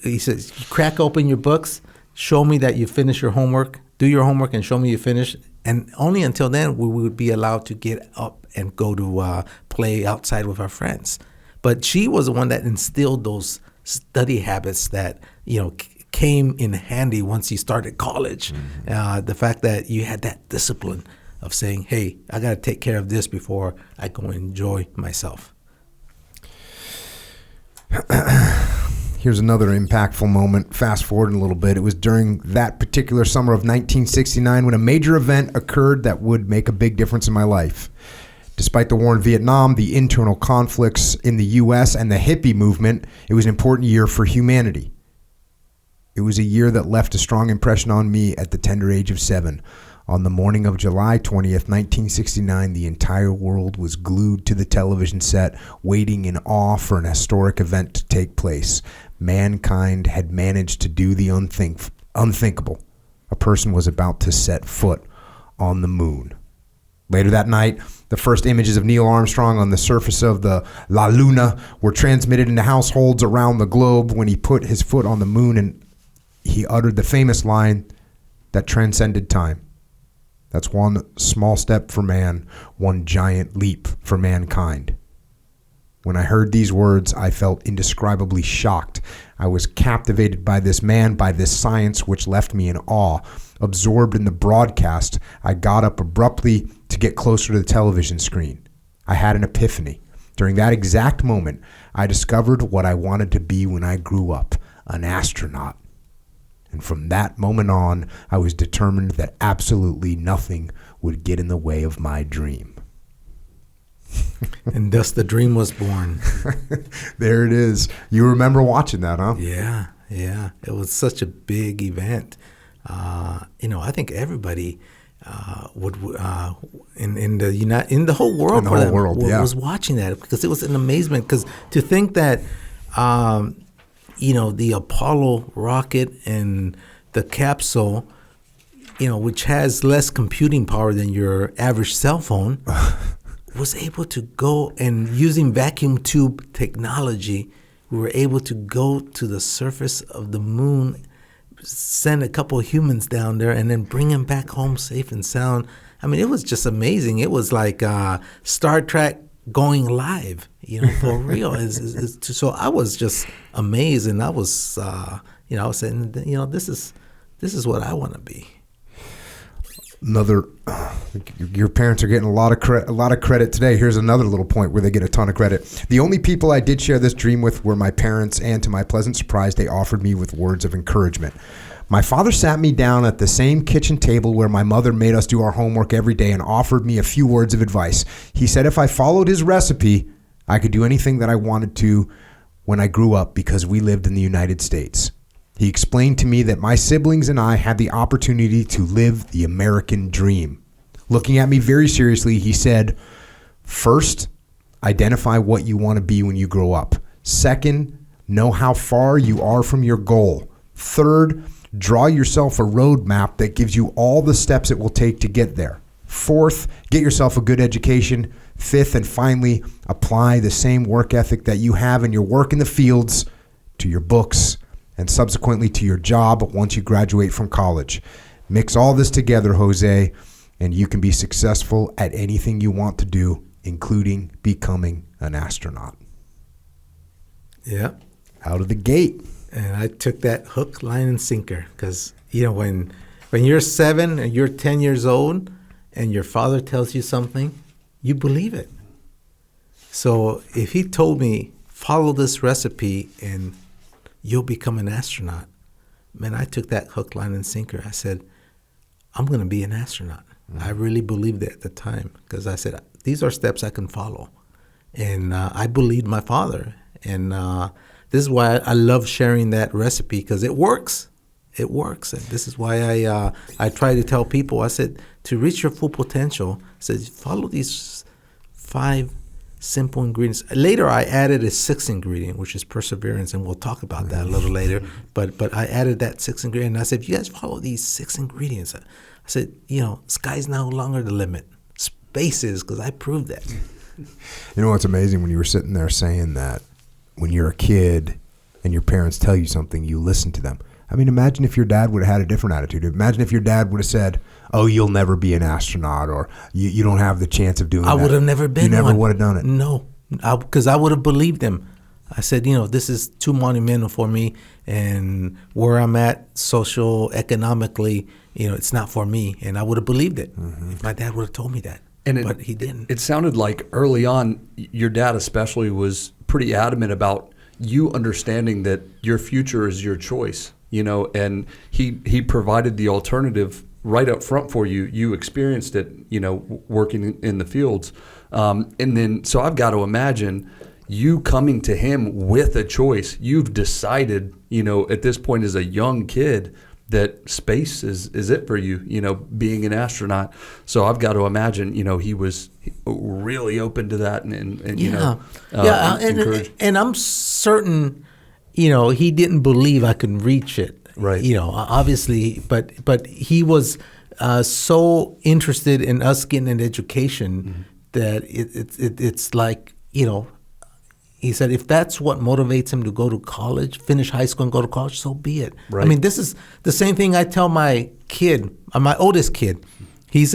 He says, crack open your books, show me that you finished your homework, do your homework and show me you finished. And only until then we would be allowed to get up and go to play outside with our friends. But she was the one that instilled those study habits that, came in handy once you started college. The fact that you had that discipline of saying, hey, I got to take care of this before I go enjoy myself. Here's another impactful moment. Fast forward a little bit. It was during that particular summer of 1969 when a major event occurred that would make a big difference in my life. Despite the war in Vietnam, the internal conflicts in the U.S., and the hippie movement, it was an important year for humanity. It was a year that left a strong impression on me at the tender age of 7. On the morning of July 20th, 1969, the entire world was glued to the television set, waiting in awe for an historic event to take place. Mankind had managed to do the unthinkable. A person was about to set foot on the moon. Later that night, the first images of Neil Armstrong on the surface of the La Luna were transmitted into households around the globe when he put his foot on the moon and he uttered the famous line that transcended time. That's one small step for man, one giant leap for mankind. When I heard these words, I felt indescribably shocked. I was captivated by this man, by this science, which left me in awe. Absorbed in the broadcast, I got up abruptly to get closer to the television screen. I had an epiphany. During that exact moment, I discovered what I wanted to be when I grew up, an astronaut. And from that moment on, I was determined that absolutely nothing would get in the way of my dream. And thus the dream was born. There it is. You remember watching that, huh? Yeah. It was such a big event. I think everybody would in the whole world, was watching that because it was an amazement. Because to think that the Apollo rocket and the capsule, which has less computing power than your average cell phone, was able to go, and using vacuum tube technology, we were able to go to the surface of the moon, send a couple of humans down there, and then bring them back home safe and sound. I mean, it was just amazing. It was like Star Trek going live, for real. So I was just amazed, and I was, I was saying, this is what I want to be. Your parents are getting a lot of credit today. Here's another little point where they get a ton of credit. The only people I did share this dream with were my parents, and to my pleasant surprise, they offered me with words of encouragement. My father sat me down at the same kitchen table where my mother made us do our homework every day and offered me a few words of advice. He said if I followed his recipe, I could do anything that I wanted to when I grew up because we lived in the United States. He explained to me that my siblings and I had the opportunity to live the American dream. Looking at me very seriously, he said, first, identify what you want to be when you grow up. Second, know how far you are from your goal. Third, draw yourself a roadmap that gives you all the steps it will take to get there. Fourth, get yourself a good education. Fifth, and finally, apply the same work ethic that you have in your work in the fields to your books and subsequently to your job once you graduate from college. Mix all this together, Jose, and you can be successful at anything you want to do, including becoming an astronaut. Yeah. Out of the gate. And I took that hook, line, and sinker because, when you're 7 and you're 10 years old and your father tells you something, you believe it. So if he told me, follow this recipe and you'll become an astronaut, man, I took that hook, line, and sinker. I said, I'm going to be an astronaut. I really believed it at the time because I said, these are steps I can follow. And I believed my father. And this is why I love sharing that recipe because it works. It works. And this is why I try to tell people, I said, to reach your full potential, I said, follow these 5 simple ingredients. Later, I added a 6th ingredient, which is perseverance, and we'll talk about that a little later. But I added that 6th ingredient, and I said, if you guys follow these 6 ingredients, I said, sky's no longer the limit. Space is, because I proved that. You know what's amazing when you were sitting there saying that, when you're a kid and your parents tell you something, you listen to them. I mean, imagine if your dad would have had a different attitude. Imagine if your dad would have said, oh, you'll never be an astronaut, or you don't have the chance of doing that. I would have never been You never one. would have done it. No, because I would have believed him. I said, this is too monumental for me, and where I'm at economically, it's not for me. And I would have believed it if my dad would have told me that. But he didn't. It sounded like early on, your dad especially was pretty adamant about you understanding that your future is your choice, and he provided the alternative right up front for you. You experienced it, working in the fields. And then, so I've got to imagine you coming to him with a choice. You've decided, at this point as a young kid, that space is it for you, being an astronaut. So I've got to imagine, he was really open to that and encouraged. And I'm certain, he didn't believe I could reach it. Right. Obviously, but he was so interested in us getting an education that it's like, he said, if that's what motivates him to go to college, finish high school and go to college, so be it. Right. I mean, this is the same thing I tell my kid, my oldest kid. He's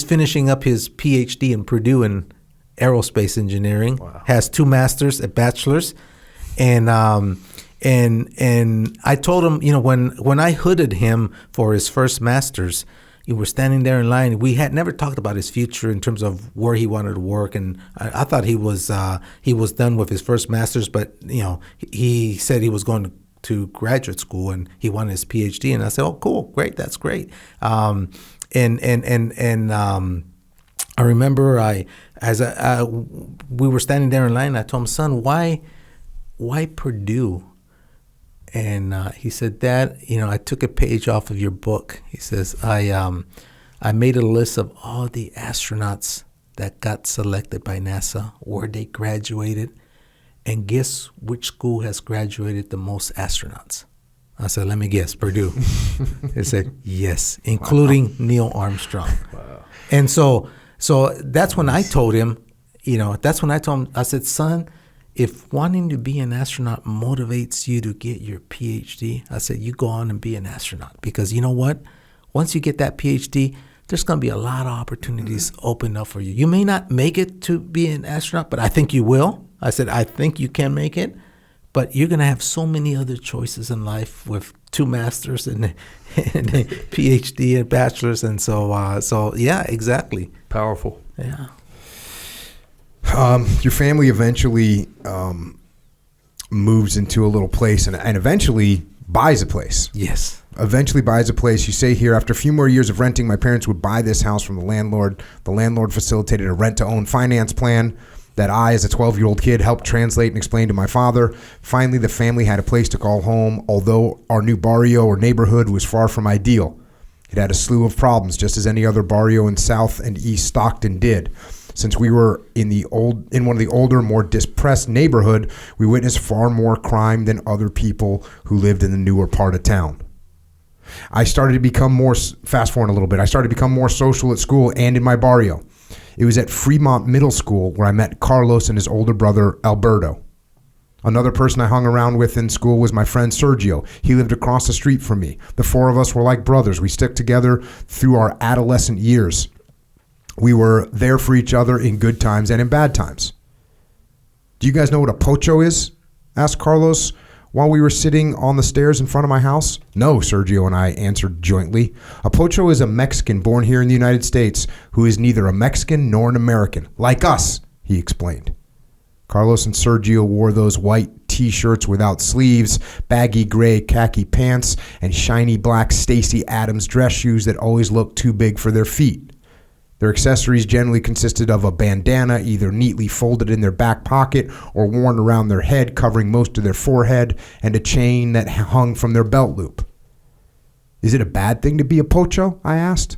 finishing up his PhD in Purdue in aerospace engineering. Wow. Has 2 masters, a bachelor's, and I told him, when I hooded him for his first master's, we were standing there in line. We had never talked about his future in terms of where he wanted to work, and I thought he was done with his first master's. But he said he was going to graduate school and he wanted his PhD. And I said, "Oh, cool, great, that's great." I remember we were standing there in line. And I told him, "Son, why Purdue?" And he said, "Dad, I took a page off of your book." He says, I made a list of all the astronauts that got selected by NASA, where they graduated, and guess which school has graduated the most astronauts?" I said, "Let me guess, Purdue." He said, "Yes, including Neil Armstrong." Wow. And so that's when I told him, I said, "Son, if wanting to be an astronaut motivates you to get your PhD," I said, "you go on and be an astronaut. Because you know what? Once you get that PhD, there's going to be a lot of opportunities open up for you. You may not make it to be an astronaut, but I think you will." I said, "I think you can make it, but you're going to have so many other choices in life with 2 masters and a PhD and bachelor's." And so yeah, exactly. Powerful. Yeah. Your family eventually moves into a little place and eventually buys a place. Yes. Eventually buys a place. You say here, after a few more years of renting, my parents would buy this house from the landlord. The landlord facilitated a rent-to-own finance plan. that I, as a 12-year-old kid, helped translate and explain to my father. Finally, the family had a place to call home, although our new barrio or neighborhood was far from ideal. It had a slew of problems, just as any other barrio in South and East Stockton did. Since we were in one of the older, more depressed neighborhood, we witnessed far more crime than other people who lived in the newer part of town. I started to become more, fast forward a little bit, I started to become more social at school and in my barrio. It was at Fremont Middle School where I met Carlos and his older brother, Alberto. Another person I hung around with in school was my friend Sergio. He lived across the street from me. The four of us were like brothers. We stuck together through our adolescent years. We were there for each other in good times and in bad times. Do you guys know what a pocho is? Asked Carlos while we were sitting on the stairs in front of my house. No, Sergio and I answered jointly. A pocho is a Mexican born here in the United States who is neither a Mexican nor an American. Like us, he explained. Carlos and Sergio wore those white t-shirts without sleeves, baggy gray khaki pants, and shiny black Stacey Adams dress shoes that always looked too big for their feet. Their accessories generally consisted of a bandana either neatly folded in their back pocket or worn around their head, covering most of their forehead, and a chain that hung from their belt loop. Is it a bad thing to be a pocho? I asked.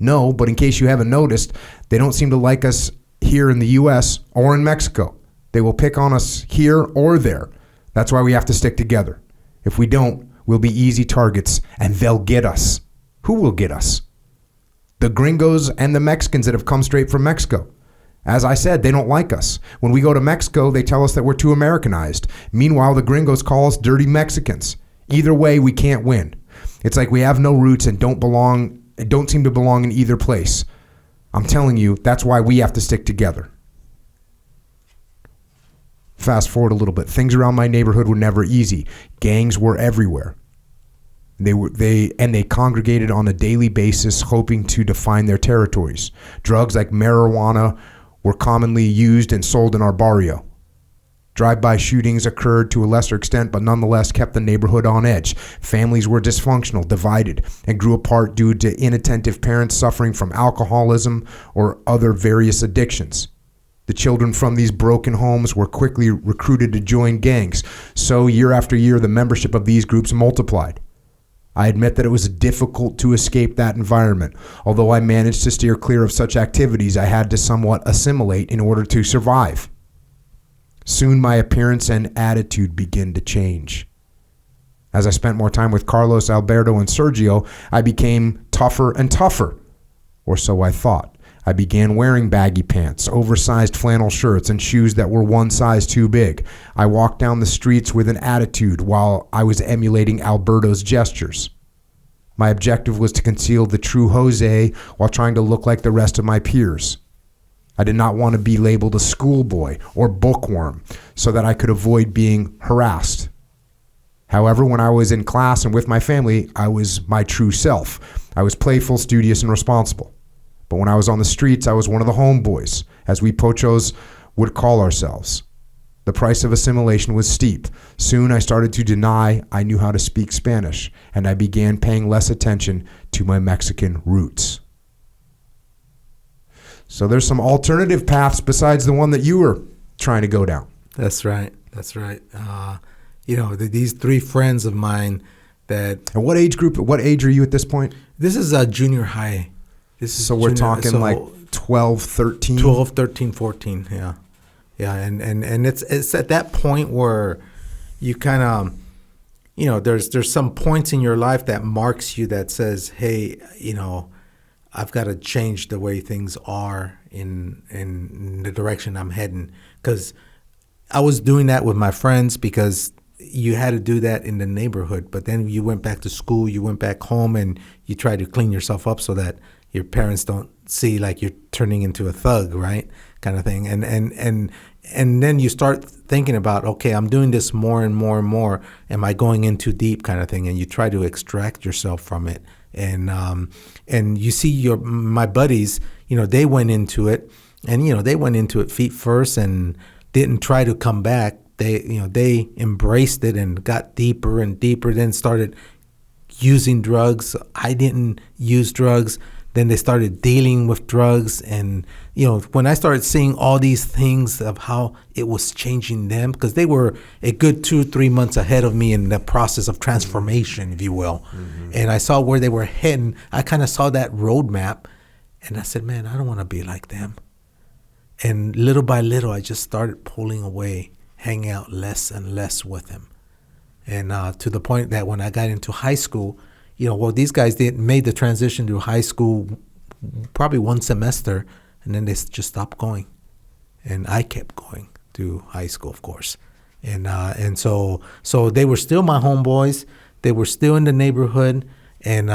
No, but in case you haven't noticed, they don't seem to like us here in the U.S. or in Mexico. They will pick on us here or there. That's why we have to stick together. If we don't, we'll be easy targets, and they'll get us. Who will get us? The gringos and the Mexicans that have come straight from Mexico. As I said, they don't like us. When we go to Mexico, they tell us that we're too Americanized. Meanwhile, the gringos call us dirty Mexicans. Either way, we can't win. It's like we have no roots and don't seem to belong in either place. I'm telling you, that's why we have to stick together. Fast forward a little bit. Things around my neighborhood were never easy. Gangs were everywhere. They congregated on a daily basis, hoping to define their territories. Drugs like marijuana were commonly used and sold in our barrio. Drive-by shootings occurred to a lesser extent, but nonetheless kept the neighborhood on edge. Families were dysfunctional, divided, and grew apart due to inattentive parents suffering from alcoholism or other various addictions. The children from these broken homes were quickly recruited to join gangs. So year after year, the membership of these groups multiplied. I admit that it was difficult to escape that environment. Although I managed to steer clear of such activities, I had to somewhat assimilate in order to survive. Soon my appearance and attitude began to change. As I spent more time with Carlos, Alberto, and Sergio, I became tougher and tougher, or so I thought. I began wearing baggy pants, oversized flannel shirts, and shoes that were one size too big. I walked down the streets with an attitude while I was emulating Alberto's gestures. My objective was to conceal the true Jose while trying to look like the rest of my peers. I did not want to be labeled a schoolboy or bookworm so that I could avoid being harassed. However, when I was in class and with my family, I was my true self. I was playful, studious, and responsible. But when I was on the streets, I was one of the homeboys, as we pochos would call ourselves. The price of assimilation was steep. Soon I started to deny I knew how to speak Spanish, and I began paying less attention to my Mexican roots. So there's some alternative paths besides the one that you were trying to go down. That's right. That's right. These three friends of mine that... And what age are you at this point? This is a junior high. So we're talking like 12, 13? 12, 13, 14, yeah. Yeah, and it's at that point where you kind of, there's some points in your life that marks you that says, hey, I've got to change the way things are in the direction I'm heading. Because I was doing that with my friends because you had to do that in the neighborhood. But then you went back to school, you went back home, and you tried to clean yourself up so that your parents don't see like you're turning into a thug, right? Kind of thing. And then you start thinking about, okay, I'm doing this more and more and more. Am I going in too deep, kind of thing? And you try to extract yourself from it. And you see my buddies, they went into it, and they went into it feet first and didn't try to come back. They embraced it and got deeper and deeper. Then started using drugs. I didn't use drugs. then they started dealing with drugs. And, when I started seeing all these things of how it was changing them, because they were a good 2-3 months ahead of me in the process of transformation, if you will. Mm-hmm. And I saw where they were heading. I kind of saw that roadmap, and I said, man, I don't want to be like them. And little by little, I just started pulling away, hanging out less and less with them. And to the point that when I got into high school, these guys made the transition to high school probably one semester, and then they just stopped going. And I kept going to high school, of course. And so they were still my homeboys. They were still in the neighborhood. And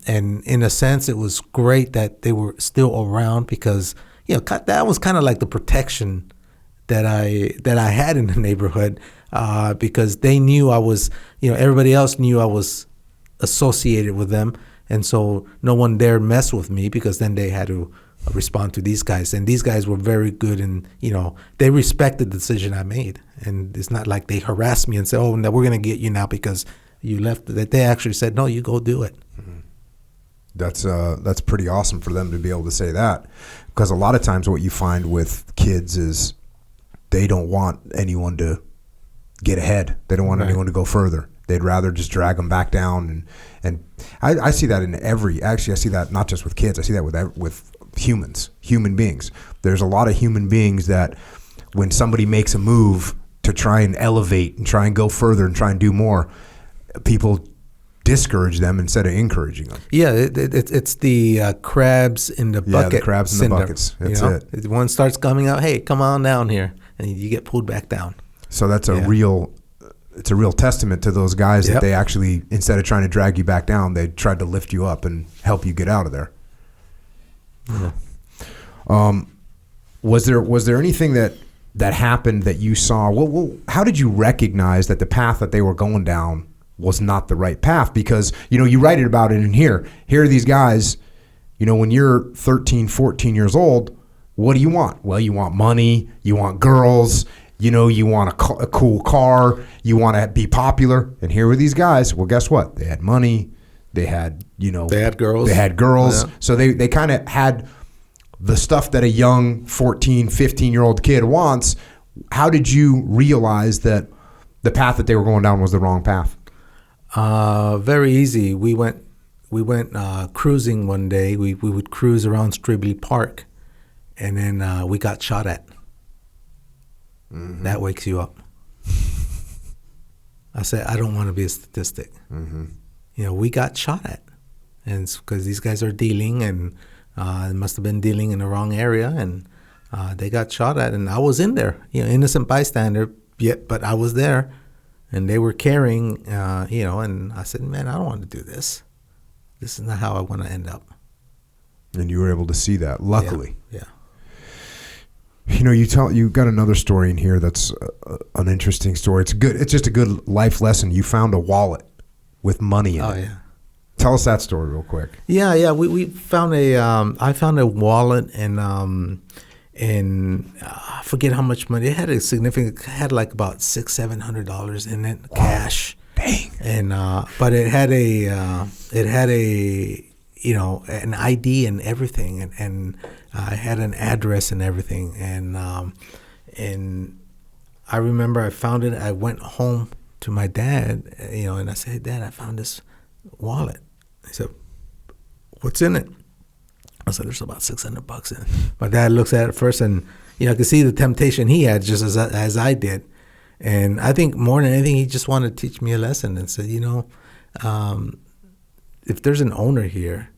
in a sense, it was great that they were still around because, that was kind of like the protection that I had in the neighborhood because they knew I was, everybody else knew I was associated with them. And so no one dared mess with me because then they had to respond to these guys. And these guys were very good and, they respected the decision I made. And it's not like they harassed me and said, oh, no, we're going to get you now because you left. That they actually said, no, you go do it. Mm-hmm. That's pretty awesome for them to be able to say that, because a lot of times what you find with kids is they don't want anyone to get ahead. They don't want anyone to go further. They'd rather just drag them back down. And I see that I see that not just with kids. I see that with human beings. There's a lot of human beings that when somebody makes a move to try and elevate and try and go further and try and do more, people discourage them instead of encouraging them. Yeah, it's the crabs in the bucket. Yeah, the crabs in the buckets. That's it. One starts coming out, hey, come on down here, and you get pulled back down. So that's a real testament to those guys that they actually, instead of trying to drag you back down, they tried to lift you up and help you get out of there. Yeah. Was there anything that happened that you saw? Well, how did you recognize that the path that they were going down was not the right path? Because, you write it about it in here. Here are these guys, when you're 13, 14 years old, what do you want? Well, you want money, you want girls, you want a cool car, you want to be popular. And here were these guys. Well, guess what? They had money, they had, they had girls. They had girls. Yeah. So they kind of had the stuff that a young 14, 15-year-old kid wants. How did you realize that the path that they were going down was the wrong path? Very easy. We went cruising one day. We would cruise around Stribley Park, and then we got shot at. Mm-hmm. That wakes you up. I said, I don't want to be a statistic. Mm-hmm. We got shot at, and it's because these guys are dealing, and they must have been dealing in the wrong area, and they got shot at, and I was in there, innocent bystander, but I was there. And they were carrying, and I said, man, I don't want to do this. This is not how I want to end up. And you were able to see that, luckily. Yeah. You got another story in here that's an interesting story. It's just a good life lesson. You found a wallet with money in it. Oh, yeah. Tell us that story real quick. Yeah. We found I found a wallet and I forget how much money. It had like about $600-700 in it, cash. Dang. And but it had an ID and everything, and I had an address and everything, and I remember I found it. I went home to my dad, and I said, hey, Dad, I found this wallet. He said, what's in it? I said, there's about $600 in it. My dad looks at it first, and I could see the temptation he had just as I did. And I think more than anything, he just wanted to teach me a lesson and said, if there's an owner here,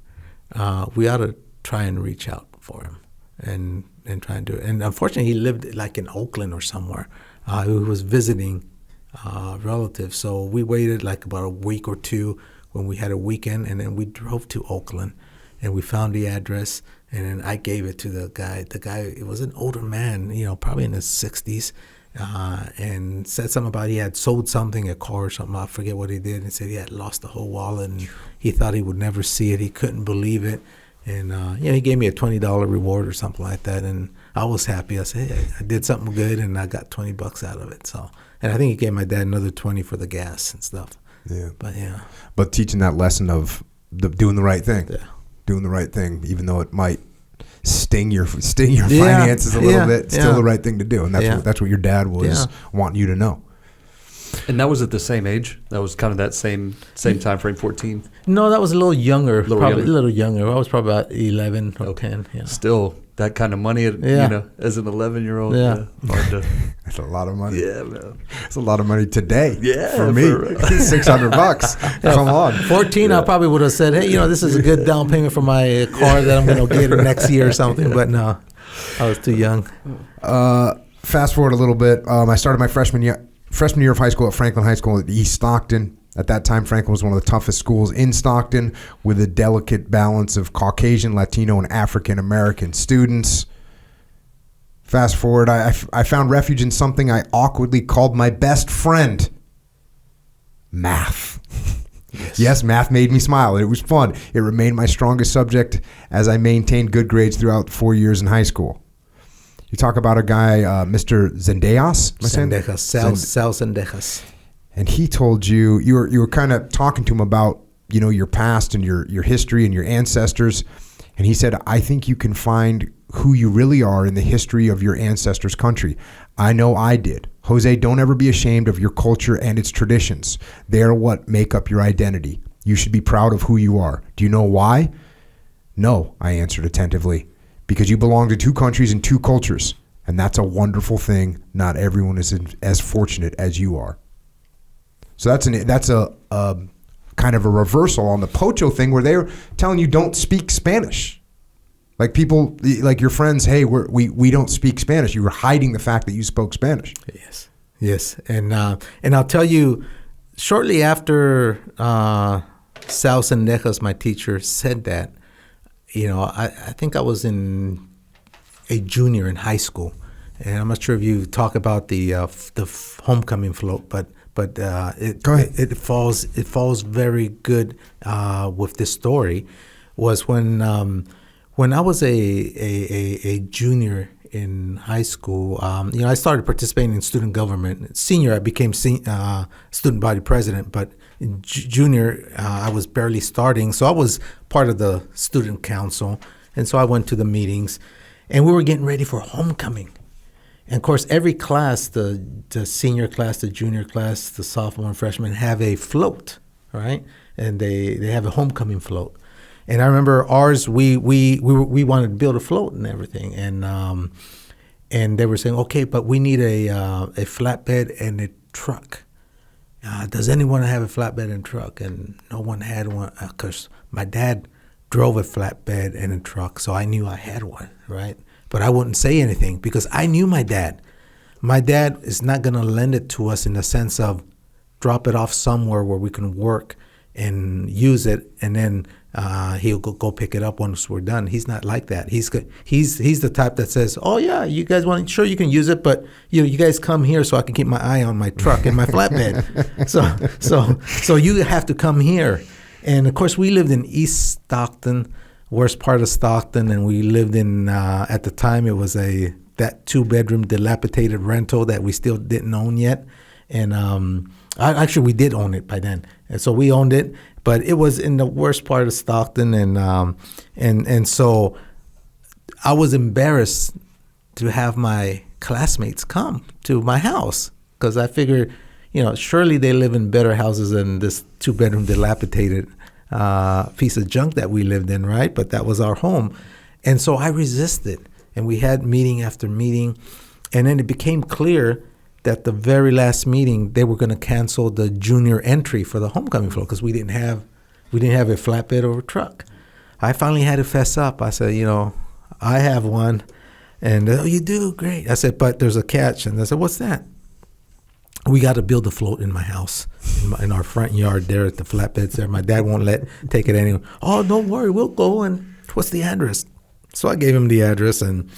we ought to try and reach out for him and try and do it. And unfortunately, he lived like in Oakland or somewhere. He was visiting relatives. So we waited like about a week or two when we had a weekend, and then we drove to Oakland. And we found the address, and then I gave it to the guy. The guy, it was an older man, probably in his 60s, and said something about he had sold something, a car or something. I forget what he did. And said he had lost the whole wallet, and he thought he would never see it. He couldn't believe it. And, he gave me a $20 reward or something like that. And I was happy. I said, hey, I did something good, and I got $20 out of it. So, and I think he gave my dad another $20 for the gas and stuff. Yeah. But, yeah. But teaching that lesson of doing the right thing. Yeah. doing the right thing, even though it might sting your finances a little bit. It's still the right thing to do, and that's what your dad was wanting you to know. And that was at the same age? That was kind of that same time frame, 14? No, that was a little younger. A little younger. I was probably about 11 or 10. Yeah. Still, that kind of money, as an 11-year-old. Yeah. Hard to... That's a lot of money. Yeah, man. It's a lot of money today. Yeah, for me. $600. Come on. 14, I probably would have said, hey, this is a good down payment for my car that I'm going to get next year or something. But no, I was too young. Fast forward a little bit. I started my freshman year of high school at Franklin High School at East Stockton. At that time, Franklin was one of the toughest schools in Stockton, with a delicate balance of Caucasian, Latino, and African American students. Fast forward, I found refuge in something I awkwardly called my best friend: math. Yes, math made me smile. It was fun. It remained my strongest subject as I maintained good grades throughout 4 years in high school. You talk about a guy, Mr. Zendejas? Sal Zendejas. And he told you were kind of talking to him about, your past and your history and your ancestors. And he said, I think you can find who you really are in the history of your ancestors' country. I know I did. Jose, don't ever be ashamed of your culture and its traditions. They are what make up your identity. You should be proud of who you are. Do you know why? No, I answered attentively. Because you belong to two countries and two cultures. And that's a wonderful thing. Not everyone is as fortunate as you are. So that's a kind of a reversal on the Pocho thing, where they're telling you don't speak Spanish. Like people, like your friends, hey, we don't speak Spanish. You were hiding the fact that you spoke Spanish. Yes, and I'll tell you, shortly after Sal Zendejas, my teacher, said that, I think I was a junior in high school, and I'm not sure if you talk about the homecoming float, but it falls very good with this story. Was when I was a junior in high school, I started participating in student government. Senior, I became student body president, but junior, I was barely starting. So I was part of the student council, and so I went to the meetings, and we were getting ready for homecoming. And of course, every class, the senior class, the junior class, the sophomore and freshman, have a float, right? And they have a homecoming float. And I remember ours, we wanted to build a float and everything, and they were saying, okay, but we need a flatbed and a truck. Does anyone have a flatbed and truck? And no one had one, because my dad drove a flatbed and a truck, so I knew I had one, right? But I wouldn't say anything because I knew my dad. My dad is not going to lend it to us in the sense of drop it off somewhere where we can work and use it, and then he'll go pick it up once we're done. He's not like that. He's the type that says, "Oh yeah, you guys want? Sure, you can use it, but you guys come here so I can keep my eye on my truck and my flatbed. So you have to come here." And of course, we lived in East Stockton, worst part of Stockton, and we lived in at the time it was that 2-bedroom dilapidated rental that we still didn't own yet, and actually we did own it by then, and so we owned it, but it was in the worst part of Stockton, and so I was embarrassed to have my classmates come to my house because I figured, surely they live in better houses than this 2-bedroom dilapidated piece of junk that we lived in, right? But that was our home. And so I resisted, and we had meeting after meeting, and then it became clear that the very last meeting they were going to cancel the junior entry for the homecoming float because we didn't have a flatbed or a truck. I finally had to fess up. I said, I have one, and oh, you do? Great. I said, but there's a catch, and they said, what's that? We got to build a float in my house, in our front yard there at the flatbeds there. My dad won't take it anywhere. Oh, don't worry, we'll go, and what's the address? So I gave him the address, and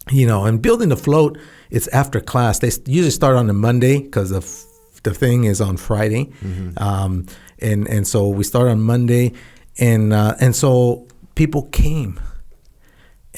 and building the float, it's after class. They usually start on a Monday because the thing is on Friday, and so we start on Monday, and so people came.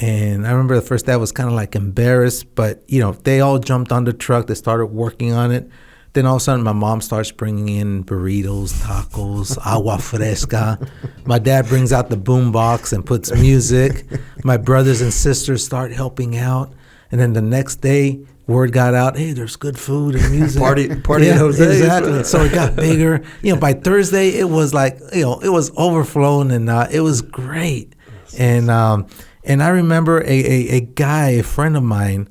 And I remember the first day I was kind of like embarrassed, but they all jumped on the truck. They started working on it. Then all of a sudden, my mom starts bringing in burritos, tacos, agua fresca. My dad brings out the boom box and puts music. My brothers and sisters start helping out. And then the next day, word got out, hey, there's good food and music. Party at Jose's. Exactly. So it got bigger. By Thursday, it was like, it was overflowing, and it was great. And I remember a guy, a friend of mine,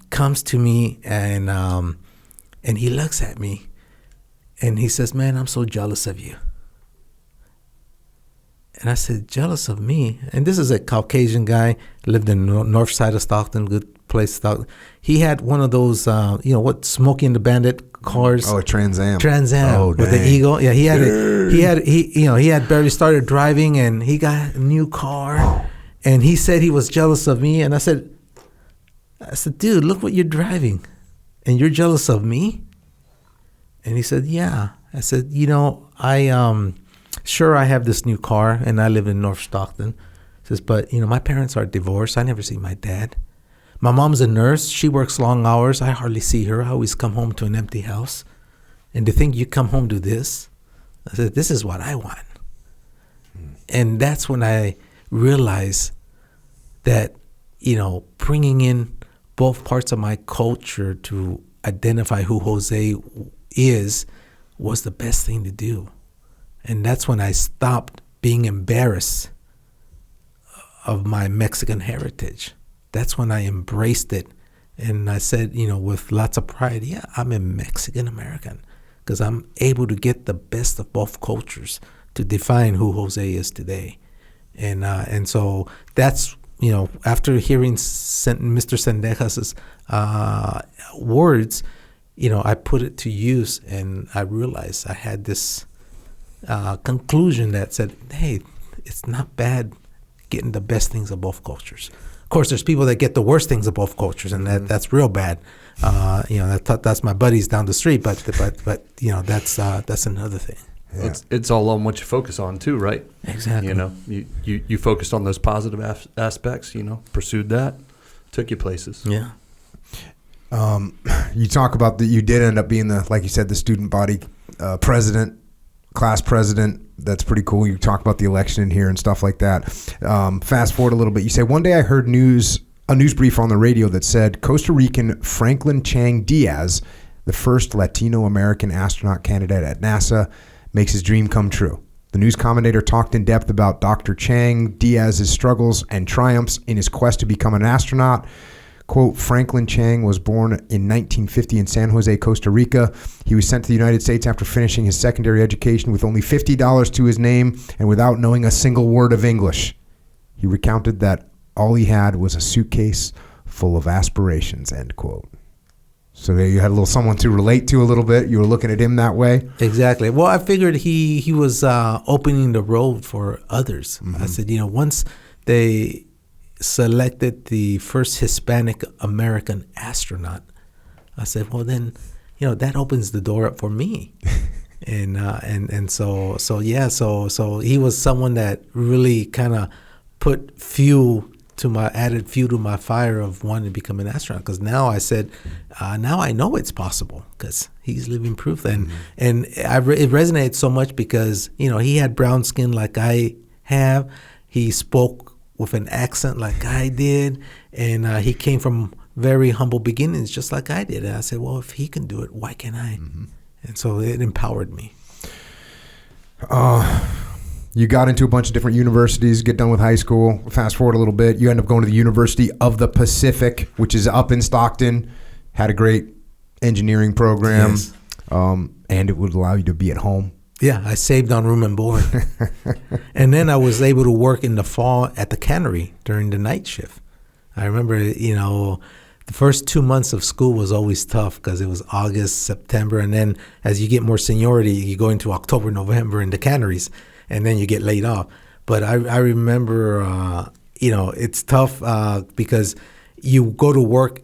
comes to me, and he looks at me, and he says, man, I'm so jealous of you. And I said, jealous of me? And this is a Caucasian guy, lived in the north side of Stockton, good place, Stockton. He had one of those, Smokey and the Bandit cars. Oh, a Trans Am. With the Eagle. Yeah, he had barely started driving, and he got a new car, and he said he was jealous of me. And I said, dude, look what you're driving, and you're jealous of me? And he said, yeah. I said, sure, I have this new car, and I live in North Stockton. He says, but, my parents are divorced. I never see my dad. My mom's a nurse. She works long hours. I hardly see her. I always come home to an empty house. And to think you come home to this? I said, this is what I want. And that's when I realized that, bringing in both parts of my culture to identify who Jose is was the best thing to do. And that's when I stopped being embarrassed of my Mexican heritage. That's when I embraced it. And I said, with lots of pride, yeah, I'm a Mexican American, because I'm able to get the best of both cultures to define who Jose is today. And so that's, after hearing Mr. Sendejas' words, I put it to use, and I realized I had this conclusion that said, hey, it's not bad getting the best things of both cultures. Of course, there's people that get the worst things of both cultures, and that's real bad. That's my buddies down the street, but that's another thing. Yeah. It's all on what you focus on too, right? Exactly. You focused on those positive aspects. Pursued that, took you places. Yeah. You talk about that. You did end up being like you said, the student body president, class president. That's pretty cool. You talk about the election in here and stuff like that. Fast forward a little bit. You say, one day I heard a news brief on the radio that said Costa Rican Franklin Chang Diaz, the first Latino American astronaut candidate at NASA, makes his dream come true. The news commentator talked in depth about Dr. Chang Diaz's struggles and triumphs in his quest to become an astronaut. Quote, Franklin Chang was born in 1950 in San Jose, Costa Rica. He was sent to the United States after finishing his secondary education with only $50 to his name and without knowing a single word of English. He recounted that all he had was a suitcase full of aspirations, end quote. So there you had a little someone to relate to a little bit. You were looking at him that way. Exactly. Well, I figured he was opening the road for others. Mm-hmm. I said, once they selected the first Hispanic American astronaut, I said, well, then, that opens the door up for me. So he was someone that really kind of put added fuel to my fire of wanting to become an astronaut. Because now I said, now I know it's possible, because he's living proof. And it resonated so much because, he had brown skin like I have. He spoke with an accent like I did, and he came from very humble beginnings just like I did. And I said, well, if he can do it, why can't I? Mm-hmm. And so it empowered me. You got into a bunch of different universities, get done with high school, fast forward a little bit, you end up going to the University of the Pacific, which is up in Stockton, had a great engineering program, yes. And it would allow you to be at home. Yeah, I saved on room and board. And then I was able to work in the fall at the cannery during the night shift. I remember, the first 2 months of school was always tough because it was August, September, and then as you get more seniority, you go into October, November in the canneries, and then you get laid off. But I remember, it's tough because you go to work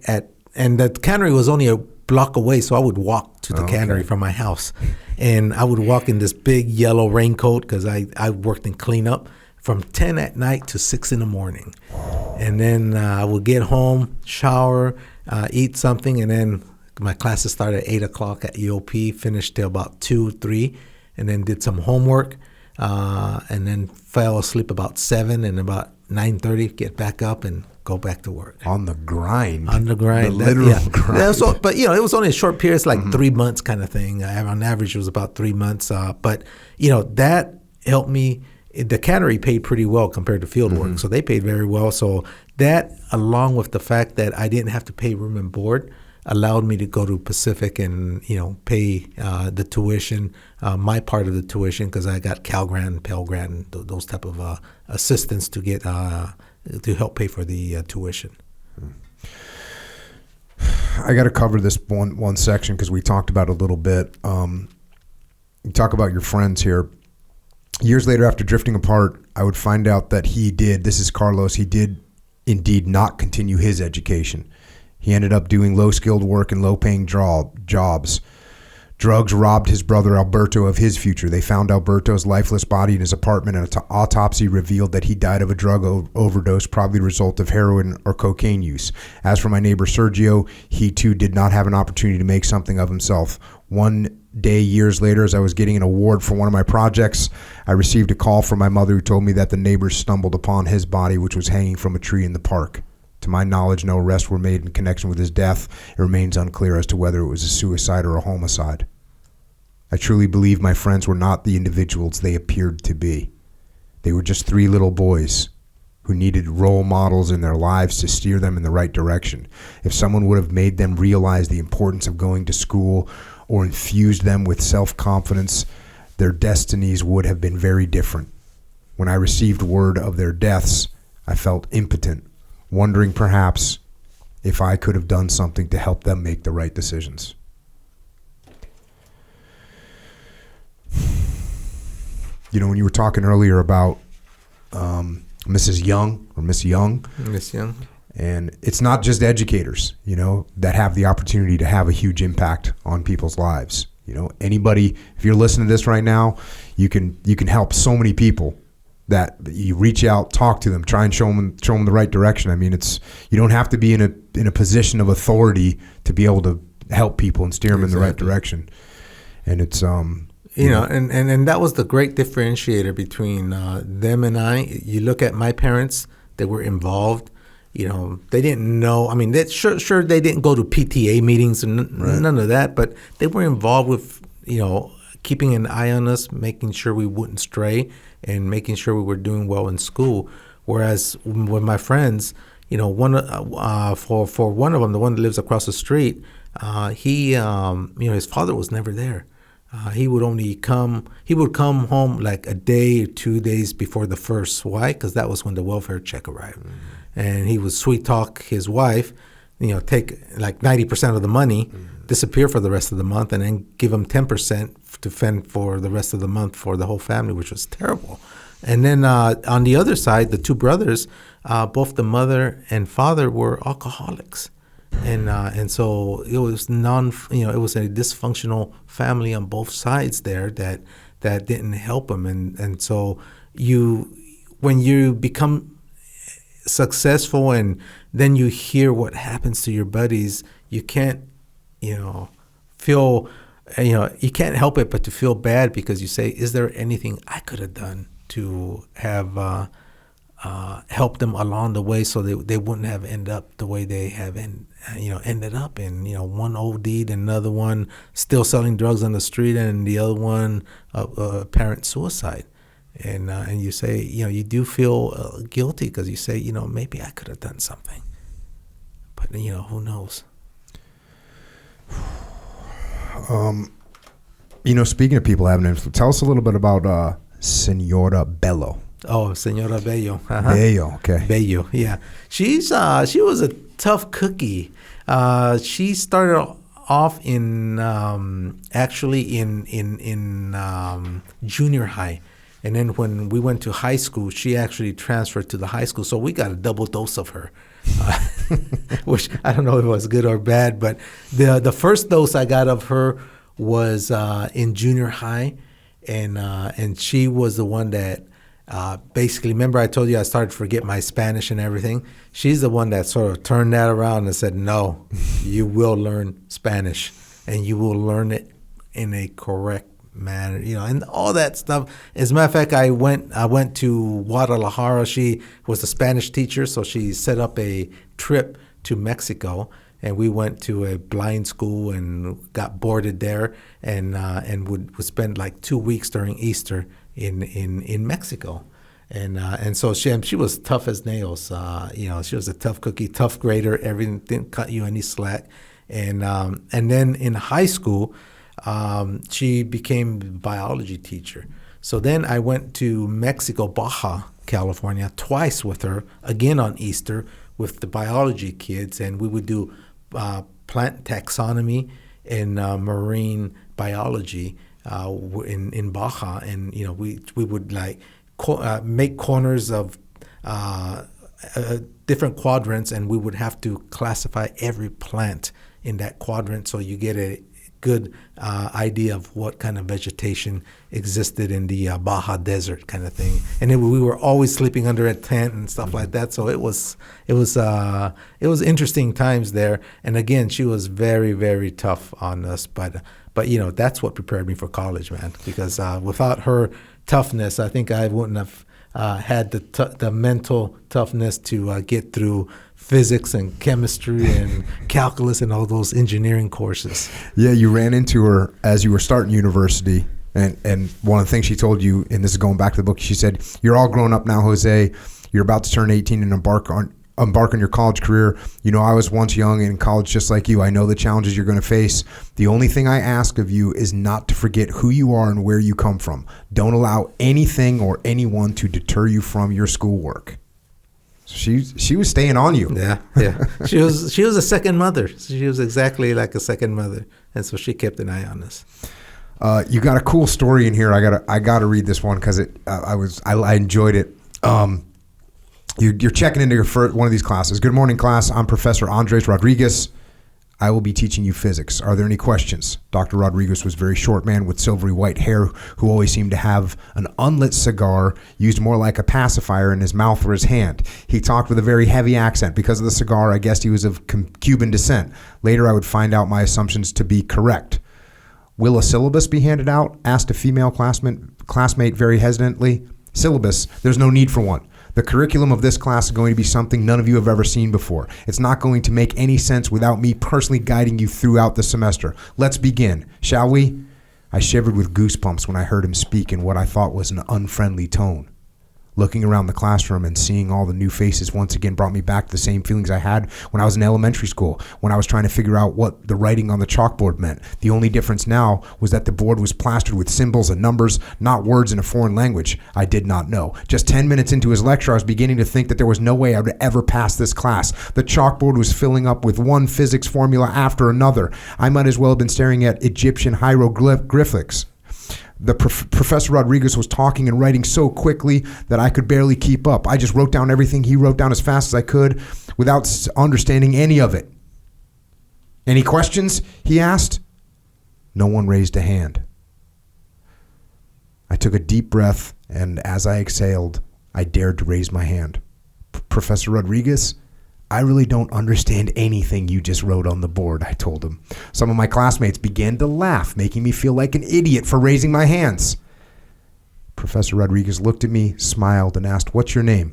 and the cannery was only a block away, so I would walk to the cannery from my house. And I would walk in this big yellow raincoat because I worked in cleanup from 10 at night to 6 in the morning. And then I would get home, shower, eat something, and then my classes started at 8 o'clock at EOP, finished till about 2, 3, and then did some homework, and then fell asleep about 7, and about 9:30 get back up and go back to work. On the grind. The literal grind. Yeah, so, but, it was only a short period. It's like 3 months kind of thing. On average, it was about 3 months. But, that helped me. The cannery paid pretty well compared to field work. So they paid very well. So that, along with the fact that I didn't have to pay room and board, allowed me to go to Pacific and, pay the tuition, my part of the tuition, because I got Cal Grant, Pell Grant, and those type of assistance to get to help pay for the tuition. I got to cover this one section because we talked about it a little bit. You talk about your friends here. Years later, after drifting apart, I would find out that this is Carlos, he did indeed not continue his education. He ended up doing low-skilled work and low-paying jobs. Drugs robbed his brother Alberto of his future. They found Alberto's lifeless body in his apartment, and an autopsy revealed that he died of a drug overdose, probably the result of heroin or cocaine use. As for my neighbor Sergio, he too did not have an opportunity to make something of himself. One day, years later, as I was getting an award for one of my projects, I received a call from my mother who told me that the neighbors stumbled upon his body, which was hanging from a tree in the park. To my knowledge, no arrests were made in connection with his death. It remains unclear as to whether it was a suicide or a homicide. I truly believe my friends were not the individuals they appeared to be. They were just 3 little boys who needed role models in their lives to steer them in the right direction. If someone would have made them realize the importance of going to school or infused them with self-confidence, their destinies would have been very different. When I received word of their deaths, I felt impotent, wondering perhaps if I could have done something to help them make the right decisions. When you were talking earlier about Mrs. Young or Miss Young. Miss Young. And it's not just educators, that have the opportunity to have a huge impact on people's lives. Anybody, if you're listening to this right now, you can help so many people that you reach out, talk to them, try and show them the right direction. I mean, you don't have to be in a position of authority to be able to help people and steer them in the right direction. And it's and that was the great differentiator between them and I. You look at my parents; they were involved. They didn't know. I mean, sure they didn't go to PTA meetings and none of that, but they were involved with keeping an eye on us, making sure we wouldn't stray, and making sure we were doing well in school. Whereas with my friends, one for one of them, the one that lives across the street, his father was never there. He would come home like a day or 2 days before the first. Why? Because that was when the welfare check arrived. And he would sweet talk his wife, take like 90% of the money, disappear for the rest of the month, and then give him 10% to fend for the rest of the month for the whole family, which was terrible. And then on the other side, the 2 brothers, both the mother and father were alcoholics. And so it was it was a dysfunctional family on both sides there that didn't help them. And so when you become successful and then you hear what happens to your buddies, you can't, feel, you can't help it but to feel bad, because you say, is there anything I could have done to have helped them along the way so they wouldn't have ended up the way they have ended up. And one OD'd, another one still selling drugs on the street, and the other one apparent suicide. And you say, you do feel guilty, because you say, maybe I could have done something, but who knows. Speaking of people having influence, tell us a little bit about Senora Bello. Oh, Senora Bello. Uh-huh. Bello, okay. Bello, yeah. She was a tough cookie. She started off in junior high. And then when we went to high school, she actually transferred to the high school. So we got a double dose of her, which I don't know if it was good or bad. But the first dose I got of her was in junior high. And she was the one that basically, remember I told you I started to forget my Spanish and everything? She's the one that sort of turned that around and said, no, you will learn Spanish, and you will learn it in a correct manner, and all that stuff. As a matter of fact, I went to Guadalajara. She was a Spanish teacher, so she set up a trip to Mexico, and we went to a blind school and got boarded there, and would spend like 2 weeks during Easter in Mexico. And so she was tough as nails. She was a tough cookie, tough grader. Everything didn't cut you any slack. And then in high school, she became a biology teacher. So then I went to Mexico, Baja California, twice with her, again on Easter with the biology kids, and we would do plant taxonomy and marine biology in Baja, and we would like make corners of different quadrants, and we would have to classify every plant in that quadrant so you get a good idea of what kind of vegetation existed in the Baja Desert kind of thing. And we were always sleeping under a tent and stuff like that. So it was interesting times there. And again, she was very, very tough on us. But that's what prepared me for college, man. Because without her toughness, I think I wouldn't have had the mental toughness to get through physics and chemistry and calculus and all those engineering courses. Yeah, you ran into her as you were starting university, and one of the things she told you, and this is going back to the book, she said, "You're all grown up now, Jose. You're about to turn 18 and embark on your college career. I was once young and in college just like you. I know the challenges you're going to face. The only thing I ask of you is not to forget who you are and where you come from. Don't allow anything or anyone to deter you from your schoolwork." She was staying on you. Yeah. She was a second mother. She was exactly like a second mother, and so she kept an eye on us. You got a cool story in here. I gotta read this one because I enjoyed it. You're checking into one of these classes. "Good morning, class. I'm Professor Andres Rodriguez. I will be teaching you physics. Are there any questions?" Dr. Rodriguez was a very short man with silvery white hair who always seemed to have an unlit cigar used more like a pacifier in his mouth or his hand. He talked with a very heavy accent. Because of the cigar, I guessed he was of Cuban descent. Later, I would find out my assumptions to be correct. "Will a syllabus be handed out?" asked a female classmate very hesitantly. "Syllabus? There's no need for one. The curriculum of this class is going to be something none of you have ever seen before. It's not going to make any sense without me personally guiding you throughout the semester. Let's begin, shall we?" I shivered with goosebumps when I heard him speak in what I thought was an unfriendly tone. Looking around the classroom and seeing all the new faces once again brought me back to the same feelings I had when I was in elementary school, when I was trying to figure out what the writing on the chalkboard meant. The only difference now was that the board was plastered with symbols and numbers, not words in a foreign language I did not know. Just 10 minutes into his lecture, I was beginning to think that there was no way I would ever pass this class. The chalkboard was filling up with one physics formula after another. I might as well have been staring at Egyptian hieroglyphics. Professor Rodriguez was talking and writing so quickly that I could barely keep up. I just wrote down everything he wrote down as fast as I could without understanding any of it. "Any questions?" he asked. No one raised a hand. I took a deep breath, and as I exhaled, I dared to raise my hand. "Professor Rodriguez, I really don't understand anything you just wrote on the board," I told him. Some of my classmates began to laugh, making me feel like an idiot for raising my hands. Professor Rodriguez looked at me, smiled, and asked, "What's your name?"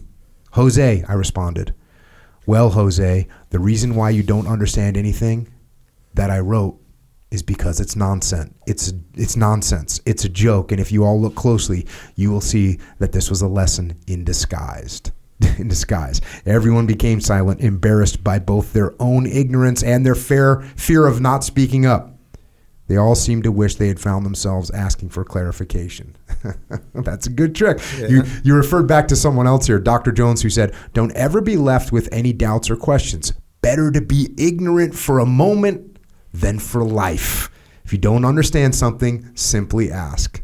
"Jose," I responded. "Well, Jose, the reason why you don't understand anything that I wrote is because it's nonsense. It's nonsense. It's a joke, and if you all look closely, you will see that this was a lesson in disguise." Everyone became silent, embarrassed by both their own ignorance and their fear of not speaking up. They all seemed to wish they had found themselves asking for clarification. That's a good trick. Yeah. You referred back to someone else here, Dr. Jones, who said, "Don't ever be left with any doubts or questions. Better to be ignorant for a moment than for life. If you don't understand something, simply ask."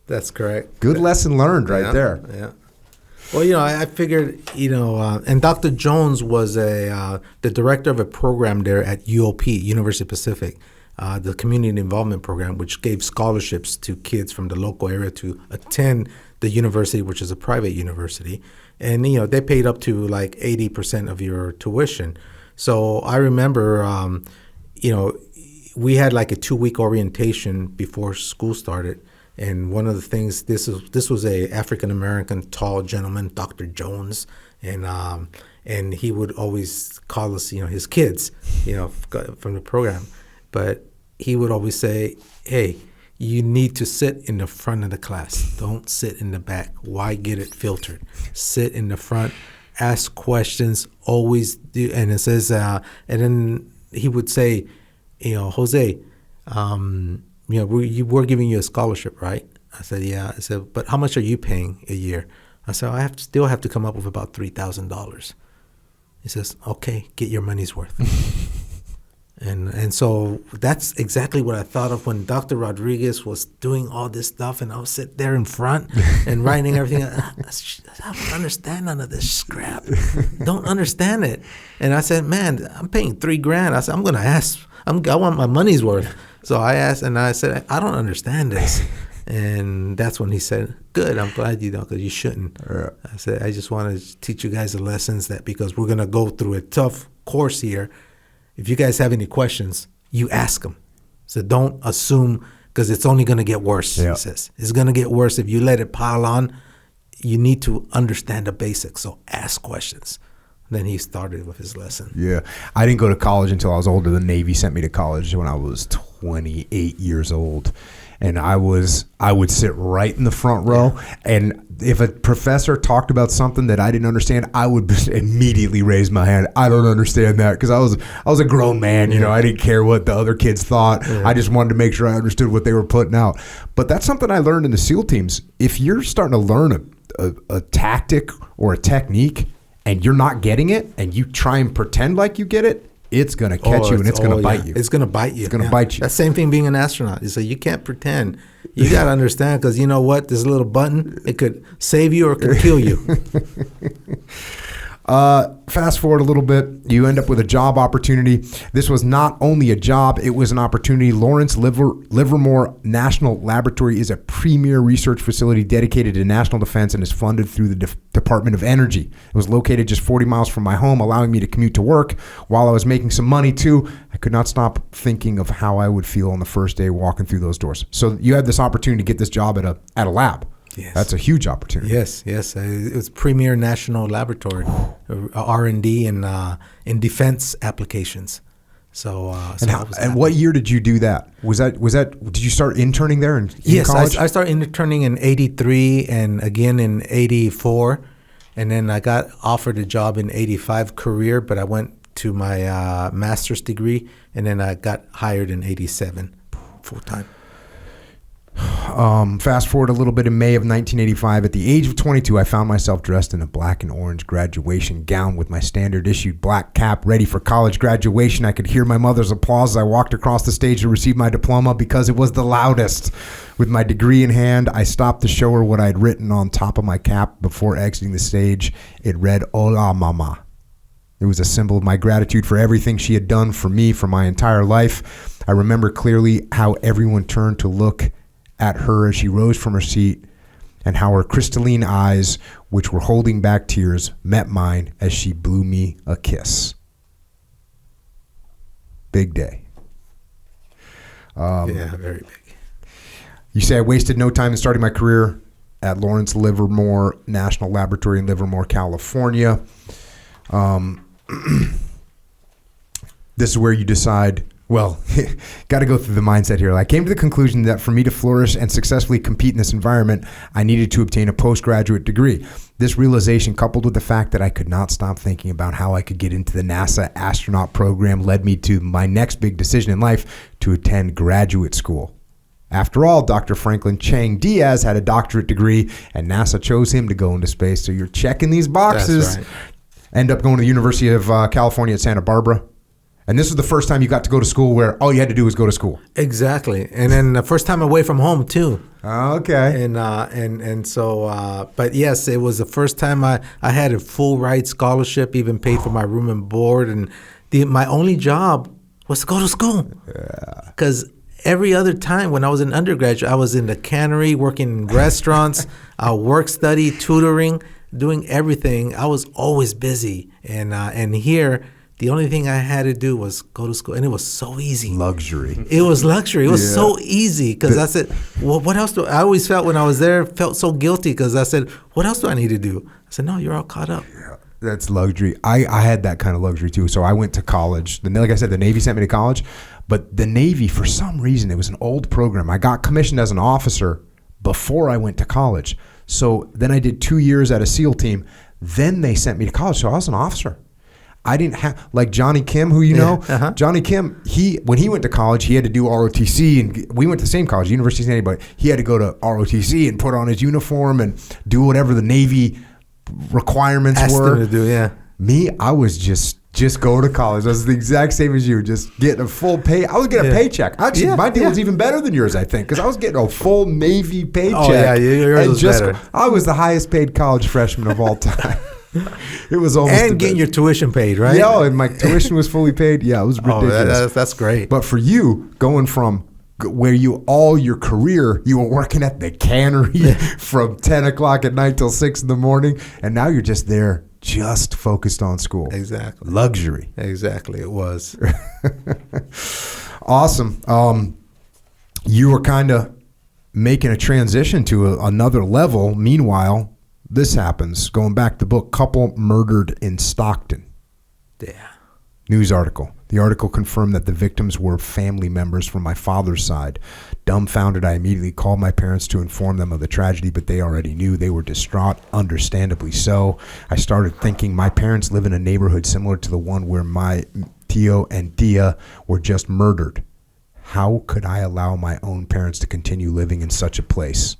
That's correct. Good lesson learned right there. Yeah. Well, I figured, and Dr. Jones was the director of a program there at UOP, University Pacific, the Community Involvement Program, which gave scholarships to kids from the local area to attend the university, which is a private university, and they paid up to like 80% of your tuition. So I remember, we had like a 2-week orientation before school started, and one of the things, this was a African American tall gentleman, Dr. Jones, and he would always call us, his kids, from the program, but he would always say, "Hey, you need to sit in the front of the class. Don't sit in the back. Why get it filtered? Sit in the front, ask questions, always do." And it says, and then he would say, "Jose, we're giving you a scholarship, right?" I said, "Yeah." I said, "But how much are you paying a year?" I said, "I still have to come up with about $3,000. He says, "Okay, get your money's worth." And so that's exactly what I thought of when Dr. Rodriguez was doing all this stuff, and I would sit there in front and writing everything. I don't understand none of this scrap. Don't understand it. And I said, "Man, I'm paying $3,000. I said, I'm going to ask. I want my money's worth." So I asked, and I said, "I don't understand this." And that's when he said, "Good, I'm glad you don't, because you shouldn't." I said, "I just want to teach you guys the lessons that because we're going to go through a tough course here. If you guys have any questions, you ask them. So don't assume, because it's only going to get worse," he says. "It's going to get worse if you let it pile on. You need to understand the basics, so ask questions." Then he started with his lesson. Yeah. I didn't go to college until I was older. The Navy sent me to college when I was 28 years old. And I would sit right in the front row. And if a professor talked about something that I didn't understand, I would immediately raise my hand. "I don't understand that," because I was a grown man. I didn't care what the other kids thought. I just wanted to make sure I understood what they were putting out. But that's something I learned in the SEAL teams. If you're starting to learn a tactic or a technique and you're not getting it, and you try and pretend like you get it, it's going to catch you, and it's going to bite you. It's going to bite you. It's going to bite you. That same thing being an astronaut. You say you can't pretend. You got to understand, because you know what? This little button, it could save you or it could kill you. Fast forward a little bit, you end up with a job opportunity. This was not only a job, it was an opportunity. Lawrence Livermore National Laboratory is a premier research facility dedicated to national defense and is funded through the Department of Energy. It was located just 40 miles from my home, allowing me to commute to work while I was making some money too. I could not stop thinking of how I would feel on the first day walking through those doors. So you had this opportunity to get this job at a lab. Yes. That's a huge opportunity. Yes. It was premier national laboratory, R&D in defense applications. So, what year did you do that? Was that? Did you start interning there in college? Yes, I started interning in '83 and again in '84, and then I got offered a job in '85 career, but I went to my master's degree, and then I got hired in '87 full time. Fast forward a little bit, in May of 1985, at the age of 22, I found myself dressed in a black and orange graduation gown with my standard issued black cap, ready for college graduation. I could hear my mother's applause as I walked across the stage to receive my diploma because it was the loudest. With my degree in hand, I stopped to show her what I had written on top of my cap before exiting the stage. It read, "Hola, Mama." It was a symbol of my gratitude for everything she had done for me for my entire life. I remember clearly how everyone turned to look at her as she rose from her seat, and how her crystalline eyes, which were holding back tears, met mine as she blew me a kiss. Big day. Very big. You say I wasted no time in starting my career at Lawrence Livermore National Laboratory in Livermore, California. This is where you decide, well, got to go through the mindset here. I came to the conclusion that for me to flourish and successfully compete in this environment, I needed to obtain a postgraduate degree. This realization, coupled with the fact that I could not stop thinking about how I could get into the NASA astronaut program, led me to my next big decision in life, to attend graduate school. After all, Dr. Franklin Chang Diaz had a doctorate degree, and NASA chose him to go into space. So you're checking these boxes. That's right. End up going to the University of California at Santa Barbara. And this was the first time you got to go to school where all you had to do was go to school. Exactly. And then the first time away from home too. Okay. And so, but yes, it was the first time I had a full ride scholarship, even paid for my room and board. And my only job was to go to school. Yeah. Because every other time when I was an undergraduate, I was in the cannery, working in restaurants, work study, tutoring, doing everything. I was always busy. And here, the only thing I had to do was go to school, and it was so easy. Luxury. It was luxury. It was so easy because I said, well, what else I always felt when I was there, felt so guilty because I said, what else do I need to do? I said, no, you're all caught up. Yeah, that's luxury. I had that kind of luxury too. So I went to college. Like I said, the Navy sent me to college, but the Navy, for some reason, it was an old program. I got commissioned as an officer before I went to college. So then I did 2 years at a SEAL team. Then they sent me to college. So I was an officer. I didn't have, like Johnny Kim, who you know, Johnny Kim, when he went to college, he had to do ROTC, and we went to the same college, University of Cincinnati, but he had to go to ROTC and put on his uniform and do whatever the Navy requirements were. To do, yeah. Me, I was just go to college. I was the exact same as you, just getting a full pay. I was getting a paycheck. Actually, my deal was even better than yours, I think, because I was getting a full Navy paycheck. Oh, yeah, yours was better. I was the highest paid college freshman of all time. It was almost and getting your tuition paid, right? Yeah, and my tuition was fully paid. Yeah, it was ridiculous. Oh, that's great. But for you, going from where all your career, you were working at the cannery from 10 o'clock at night till 6 in the morning, and now you're just there, just focused on school. Exactly. Luxury. Exactly, it was. Awesome. You were kind of making a transition to another level. Meanwhile, this happens. Going back to the book, couple murdered in Stockton. Yeah. News article. The article confirmed that the victims were family members from my father's side. Dumbfounded, I immediately called my parents to inform them of the tragedy, but they already knew. They were distraught, understandably so. I started thinking my parents live in a neighborhood similar to the one where my Tio and Tia were just murdered. How could I allow my own parents to continue living in such a place?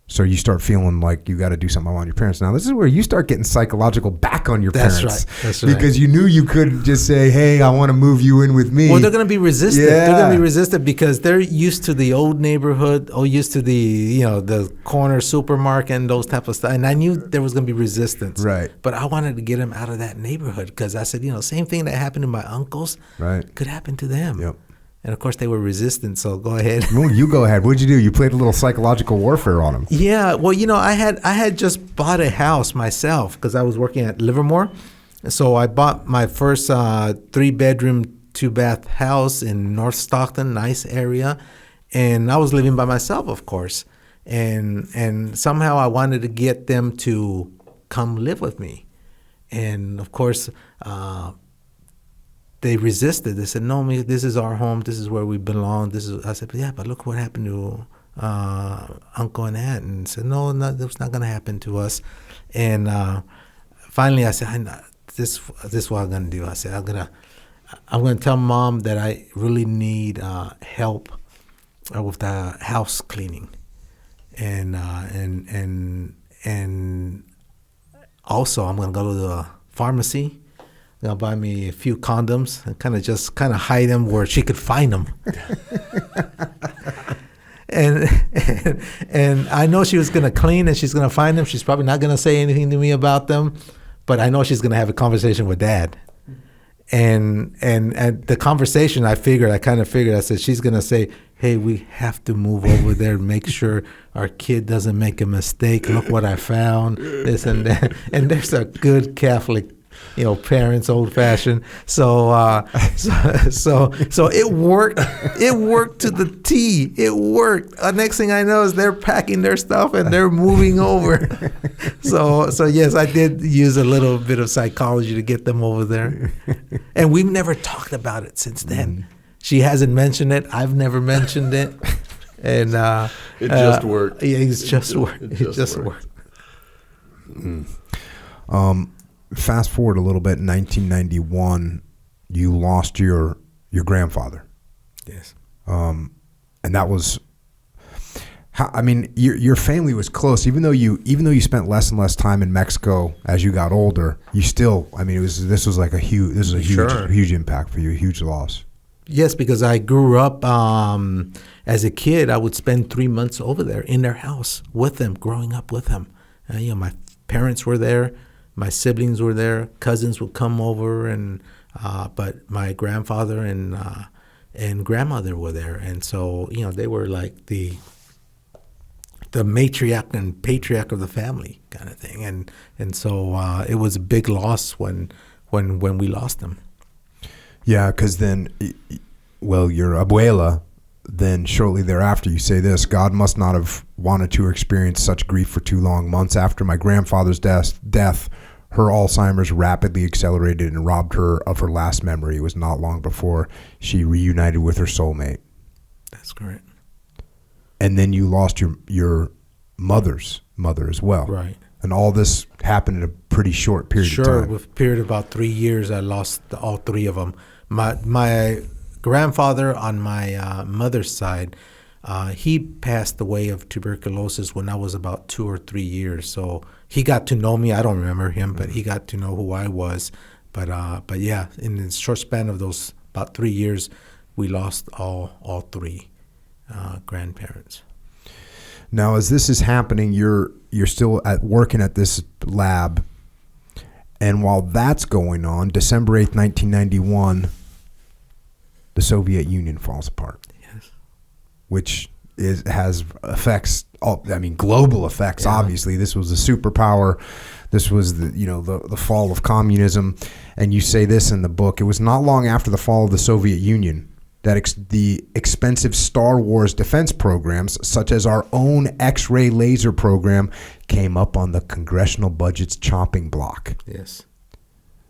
So you start feeling like you got to do something on your parents. Now, this is where you start getting psychological back on your parents. That's right. Because you knew you couldn't just say, hey, I want to move you in with me. Well, they're going to be resistant. Yeah. They're going to be resistant because they're used to the old neighborhood, used to the corner supermarket and those type of stuff. And I knew there was going to be resistance. Right. But I wanted to get them out of that neighborhood because I said, same thing that happened to my uncles could happen to them. Yep. And of course, they were resistant. So go ahead. Well, you go ahead. What'd you do? You played a little psychological warfare on them. Yeah. Well, I had just bought a house myself because I was working at Livermore. So I bought my first 3-bedroom, 2-bath house in North Stockton, nice area, and I was living by myself, of course. And somehow I wanted to get them to come live with me, and of course. They resisted. They said, "No, this is our home. This is where we belong. I said, but look what happened to Uncle and Aunt." And said, "No, that's not going to happen to us." And finally, I said, "This is what I'm going to do." I said, "I'm going to tell Mom that I really need help with the house cleaning, and also I'm going to go to the pharmacy. I'll buy me a few condoms and kind of hide them where she could find them." and I know she was going to clean and she's going to find them. She's probably not going to say anything to me about them, but I know she's going to have a conversation with Dad. And the conversation, I said, she's going to say, "Hey, we have to move over there and make sure our kid doesn't make a mistake. Look what I found, this and that." And there's a good Catholic parents, old fashioned. So it worked. It worked to the T. It worked. Next thing I know is they're packing their stuff and they're moving over. So yes, I did use a little bit of psychology to get them over there. And we've never talked about it since then. She hasn't mentioned it. I've never mentioned it. And it just worked. Yeah, it just worked. It just worked. Fast forward a little bit, in 1991, you lost your grandfather. Yes. And that was, your family was close. Even though you spent less and less time in Mexico as you got older, you still, this was a huge impact for you, a huge loss. Yes, because I grew up as a kid. I would spend 3 months over there in their house with them, growing up with them. My parents were there. My siblings were there. Cousins would come over, but my grandfather and and grandmother were there, and so they were like the matriarch and patriarch of the family kind of thing, and so it was a big loss when we lost them. Yeah, because then, well, your abuela, then shortly thereafter, you say this: God must not have wanted to experience such grief for too long. Months after my grandfather's death, her Alzheimer's rapidly accelerated and robbed her of her last memory. It was not long before she reunited with her soulmate. That's correct. And then you lost your mother's mother as well. Right. And all this happened in a pretty short period of time. Sure, with a period of about 3 years, I lost all three of them. My grandfather on my mother's side, he passed away of tuberculosis when I was about 2 or 3 years. So he got to know me. I don't remember him, but he got to know who I was. But yeah, in the short span of those about 3 years, we lost all three grandparents. Now, as this is happening, you're still working at this lab, and while that's going on, December 8th, 1991, the Soviet Union falls apart. Yes. Which has effects. Global effects. Yeah. Obviously, this was a superpower. This was the fall of communism, and you say this in the book. It was not long after the fall of the Soviet Union that the expensive Star Wars defense programs, such as our own X-ray laser program, came up on the congressional budget's chopping block. Yes.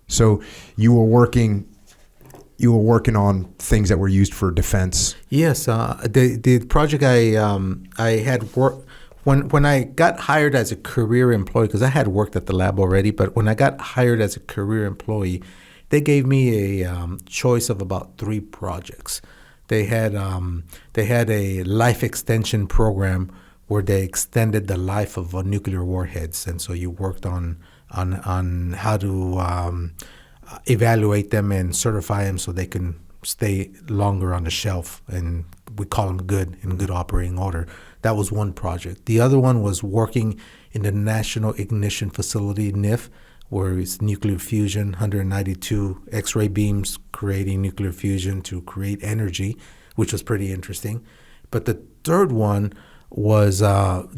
So you were working on things that were used for defense. Yes, the project I had worked when I got hired as a career employee, because I had worked at the lab already, but when I got hired as a career employee, they gave me a choice of about 3 projects. They had a life extension program where they extended the life of nuclear warheads, and so you worked on how to evaluate them and certify them so they can stay longer on the shelf, and we call them in good operating order. That was one project. The other one was working in the National Ignition Facility, NIF, where it's nuclear fusion, 192 X-ray beams creating nuclear fusion to create energy, which was pretty interesting. But the third one was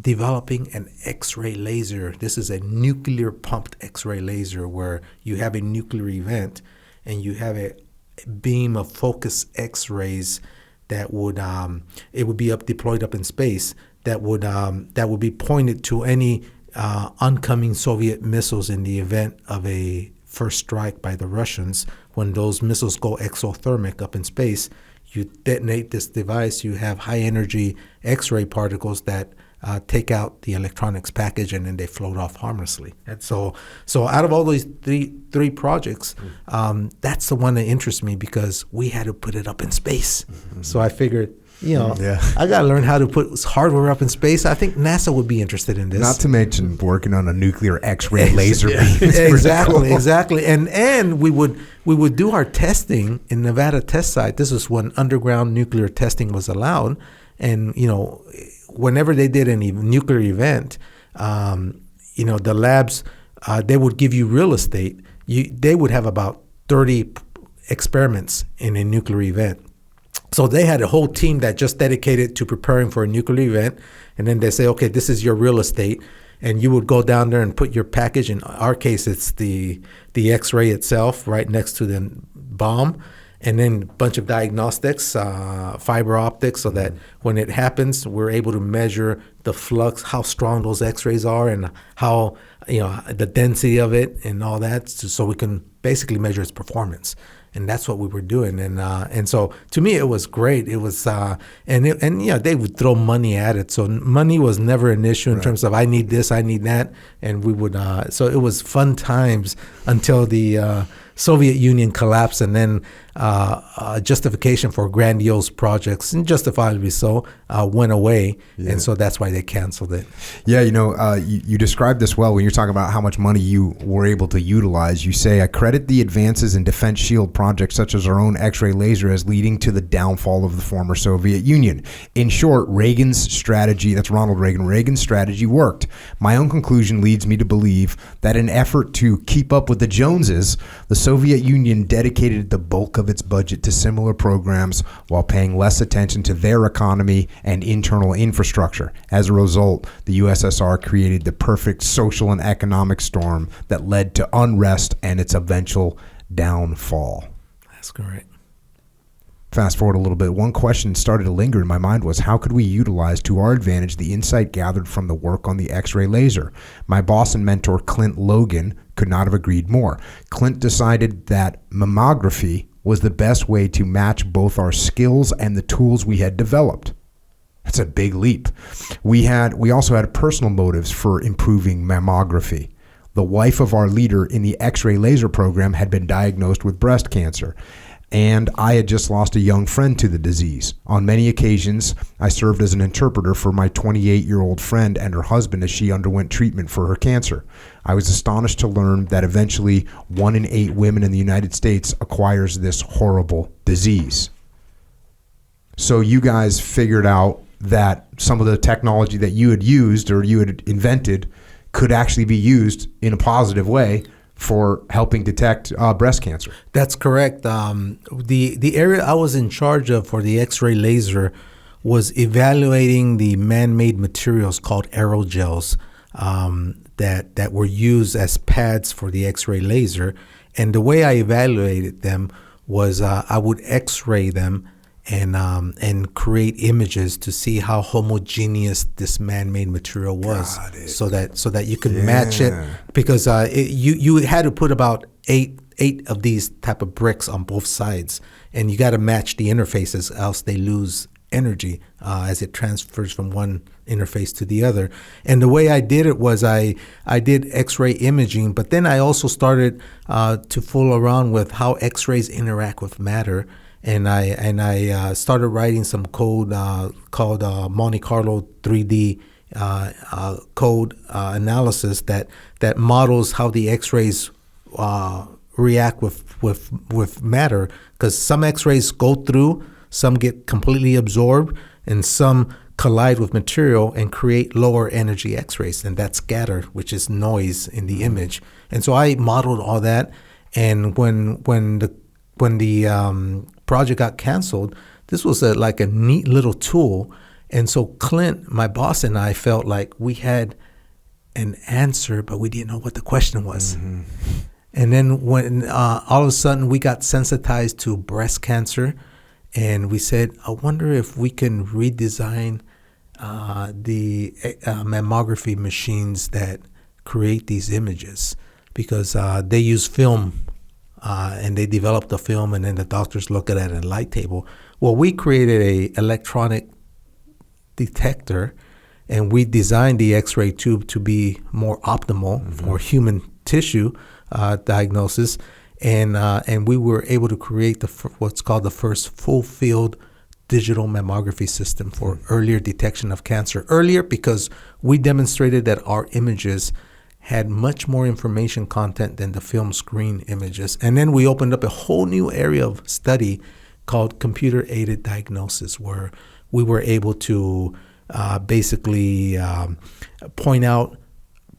developing an X-ray laser. This is a nuclear pumped X-ray laser where you have a nuclear event and you have a beam of focused X-rays that would it would be deployed up in space that would be pointed to any oncoming Soviet missiles in the event of a first strike by the Russians. When those missiles go exothermic up in space, you detonate this device, you have high energy X-ray particles that take out the electronics package, and then they float off harmlessly. And so out of all these three projects, that's the one that interests me because we had to put it up in space. Mm-hmm. So I figured, I got to learn how to put hardware up in space. I think NASA would be interested in this. Not to mention working on a nuclear X-ray laser beam. Exactly. And we would do our testing in Nevada test site. This is when underground nuclear testing was allowed. And, whenever they did any nuclear event, the labs, they would give you real estate. They would have about 30 experiments in a nuclear event. So they had a whole team that just dedicated to preparing for a nuclear event. And then they say, okay, this is your real estate. And you would go down there and put your package. In our case, it's the X-ray itself right next to the bomb. And then a bunch of diagnostics, fiber optics, so that when it happens, we're able to measure the flux, how strong those X-rays are, and how, the density of it and all that, so we can basically measure its performance. And that's what we were doing. And so to me, it was great. It was, they would throw money at it. So money was never an issue in terms of I need this, I need that. And we would, so it was fun times until the Soviet Union collapsed, and then justification for grandiose projects, and justifiably so, went away. Yeah. And so that's why they canceled it. Yeah, you described this well when you're talking about how much money you were able to utilize. You say, I credit the advances in defense shield projects such as our own X-ray laser as leading to the downfall of the former Soviet Union. In short, Reagan's strategy, that's Ronald Reagan, Reagan's strategy worked. My own conclusion leads me to believe that in an effort to keep up with the Joneses, the Soviet Union dedicated the bulk of of its budget to similar programs while paying less attention to their economy and internal infrastructure. As a result, the USSR created the perfect social and economic storm that led to unrest and its eventual downfall. That's correct. Fast forward a little bit, one question started to linger in my mind was, how could we utilize to our advantage the insight gathered from the work on the X-ray laser? My boss and mentor, Clint Logan, could not have agreed more. Clint decided that mammography was the best way to match both our skills and the tools we had developed. That's a big leap. We also had personal motives for improving mammography. The wife of our leader in the X-ray laser program had been diagnosed with breast cancer, and I had just lost a young friend to the disease. On many occasions, I served as an interpreter for my 28-year-old friend and her husband as she underwent treatment for her cancer. I was astonished to learn that eventually 1 in 8 women in the United States acquires this horrible disease. So you guys figured out that some of the technology that you had used or you had invented could actually be used in a positive way for helping detect breast cancer. That's correct. The area I was in charge of for the X-ray laser was evaluating the man-made materials called aerogels that were used as pads for the X-ray laser. And the way I evaluated them was I would X-ray them and create images to see how homogeneous this man-made material was, so that you could match it, because you had to put about eight of these type of bricks on both sides, and you got to match the interfaces, else they lose energy as it transfers from one interface to the other. And the way I did it was I did X-ray imaging, but then I also started to fool around with how X-rays interact with matter. And I started writing some code called Monte Carlo 3D code analysis that models how the X-rays react with matter. Because some X-rays go through, some get completely absorbed, and some collide with material and create lower energy X-rays, and that's scatter, which is noise in the image. And so I modeled all that, and when the project got canceled, this was like a neat little tool. And so Clint, my boss, and I felt like we had an answer, but we didn't know what the question was. Mm-hmm. And then when all of a sudden we got sensitized to breast cancer, and we said, I wonder if we can redesign the mammography machines that create these images, because they use film. And they developed the film, and then the doctors look at it at a light table. Well, we created a electronic detector, and we designed the X-ray tube to be more optimal for human tissue diagnosis, and we were able to create what's called the first full-field digital mammography system for earlier detection of cancer. Earlier because we demonstrated that our images had much more information content than the film screen images. And then we opened up a whole new area of study called computer-aided diagnosis, where we were able to basically point out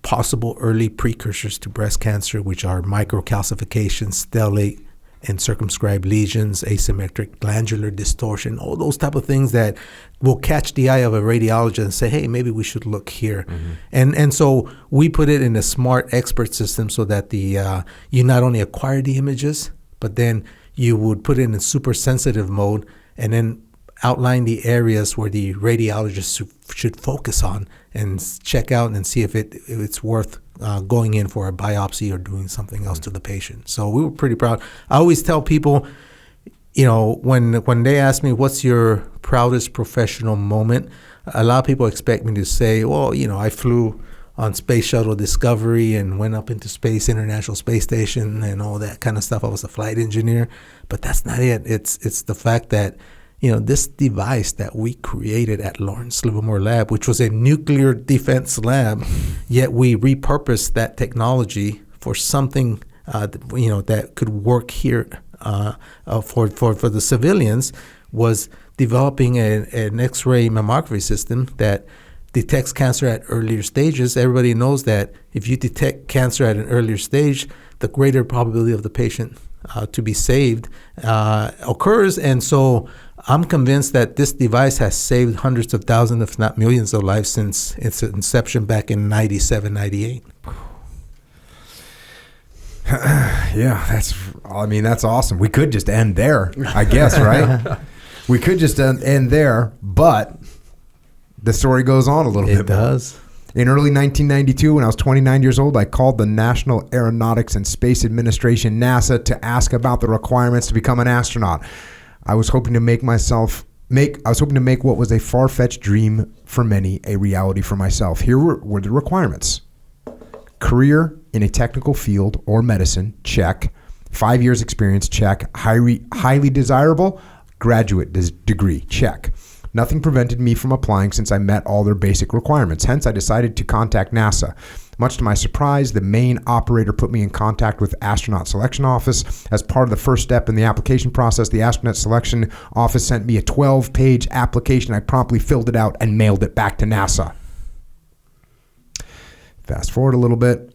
possible early precursors to breast cancer, which are microcalcifications, stellate and circumscribed lesions, asymmetric glandular distortion, all those type of things that will catch the eye of a radiologist and say, hey, maybe we should look here. Mm-hmm. And so we put it in a smart expert system so that you not only acquire the images, but then you would put it in a super sensitive mode and then outline the areas where the radiologist should focus on and check out and see if it's worth going in for a biopsy or doing something else to the patient. So we were pretty proud. I always tell people, when they ask me, what's your proudest professional moment? A lot of people expect me to say, well, I flew on Space Shuttle Discovery and went up into space, International Space Station, and all that kind of stuff. I was a flight engineer, but that's not it. It's the fact that this device that we created at Lawrence Livermore Lab, which was a nuclear defense lab, yet we repurposed that technology for something that could work here for the civilians, was developing an X-ray mammography system that detects cancer at earlier stages. Everybody knows that if you detect cancer at an earlier stage, the greater probability of the patient to be saved occurs. And so I'm convinced that this device has saved hundreds of thousands, if not millions of lives since its inception back in 97, 98. Yeah, that's awesome. We could just end there, I guess, right? We could just end there, but the story goes on a little bit. It does. In early 1992, when I was 29 years old, I called the National Aeronautics and Space Administration, NASA, to ask about the requirements to become an astronaut. I was hoping to make what was a far-fetched dream for many a reality for myself. Here were the requirements. Career in a technical field or medicine, check. 5 years experience, check. Highly desirable, graduate degree, check. Nothing prevented me from applying since I met all their basic requirements. Hence, I decided to contact NASA. Much to my surprise, the main operator put me in contact with Astronaut Selection Office. As part of the first step in the application process, the Astronaut Selection Office sent me a 12-page application. I promptly filled it out and mailed it back to NASA. Fast forward a little bit.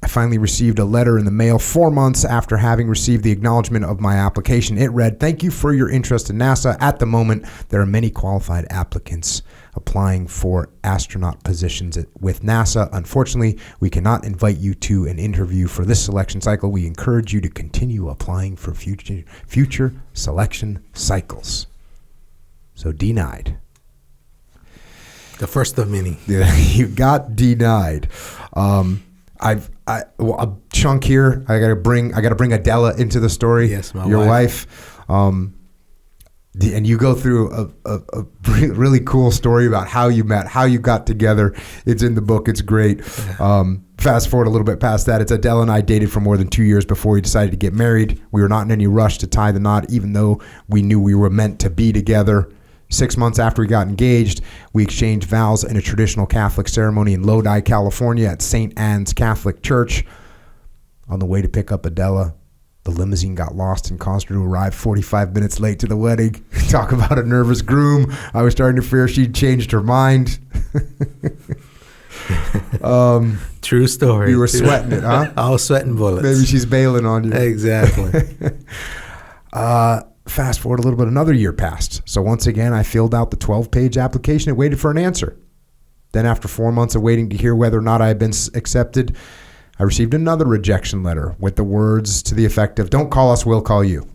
I finally received a letter in the mail 4 months after having received the acknowledgement of my application. It read, "Thank you for your interest in NASA. At the moment, there are many qualified applicants applying for astronaut positions with NASA. Unfortunately, we cannot invite you to an interview for this selection cycle. We encourage you to continue applying for future selection cycles." So denied. The first of many. You got denied. A chunk here. I gotta bring Adela into the story. Yes, my your wife. And you go through a really cool story about how you met, how you got together. It's in the book. It's great. Yeah. Fast forward a little bit past that. It's Adela and I dated for more than 2 years before we decided to get married. We were not in any rush to tie the knot, even though we knew we were meant to be together. 6 months after we got engaged, we exchanged vows in a traditional Catholic ceremony in Lodi, California at St. Anne's Catholic Church. On the way to pick up Adela, the limousine got lost and caused her to arrive 45 minutes late to the wedding. Talk about a nervous groom. I was starting to fear she'd changed her mind. True story. You were sweating it, huh? I was sweating bullets. Maybe she's bailing on you. Exactly. Fast forward a little bit, another year passed. So once again, I filled out the 12-page application and waited for an answer. Then after 4 months of waiting to hear whether or not I had been accepted, I received another rejection letter with the words to the effect of, "Don't call us, we'll call you."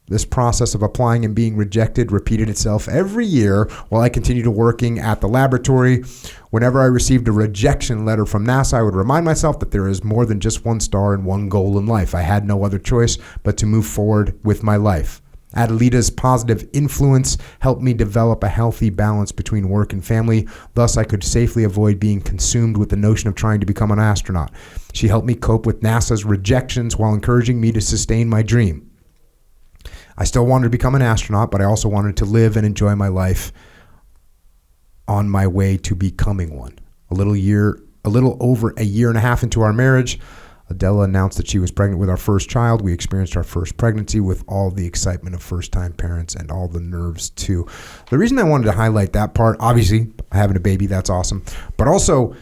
This process of applying and being rejected repeated itself every year while I continued working at the laboratory. Whenever I received a rejection letter from NASA, I would remind myself that there is more than just one star and one goal in life. I had no other choice but to move forward with my life. Adelita's positive influence helped me develop a healthy balance between work and family. Thus, I could safely avoid being consumed with the notion of trying to become an astronaut. She helped me cope with NASA's rejections while encouraging me to sustain my dream. I still wanted to become an astronaut, but I also wanted to live and enjoy my life on my way to becoming one. A little over a year and a half into our marriage, Adela announced that she was pregnant with our first child. We experienced our first pregnancy with all the excitement of first-time parents and all the nerves too. The reason I wanted to highlight that part, obviously, having a baby, that's awesome. But also,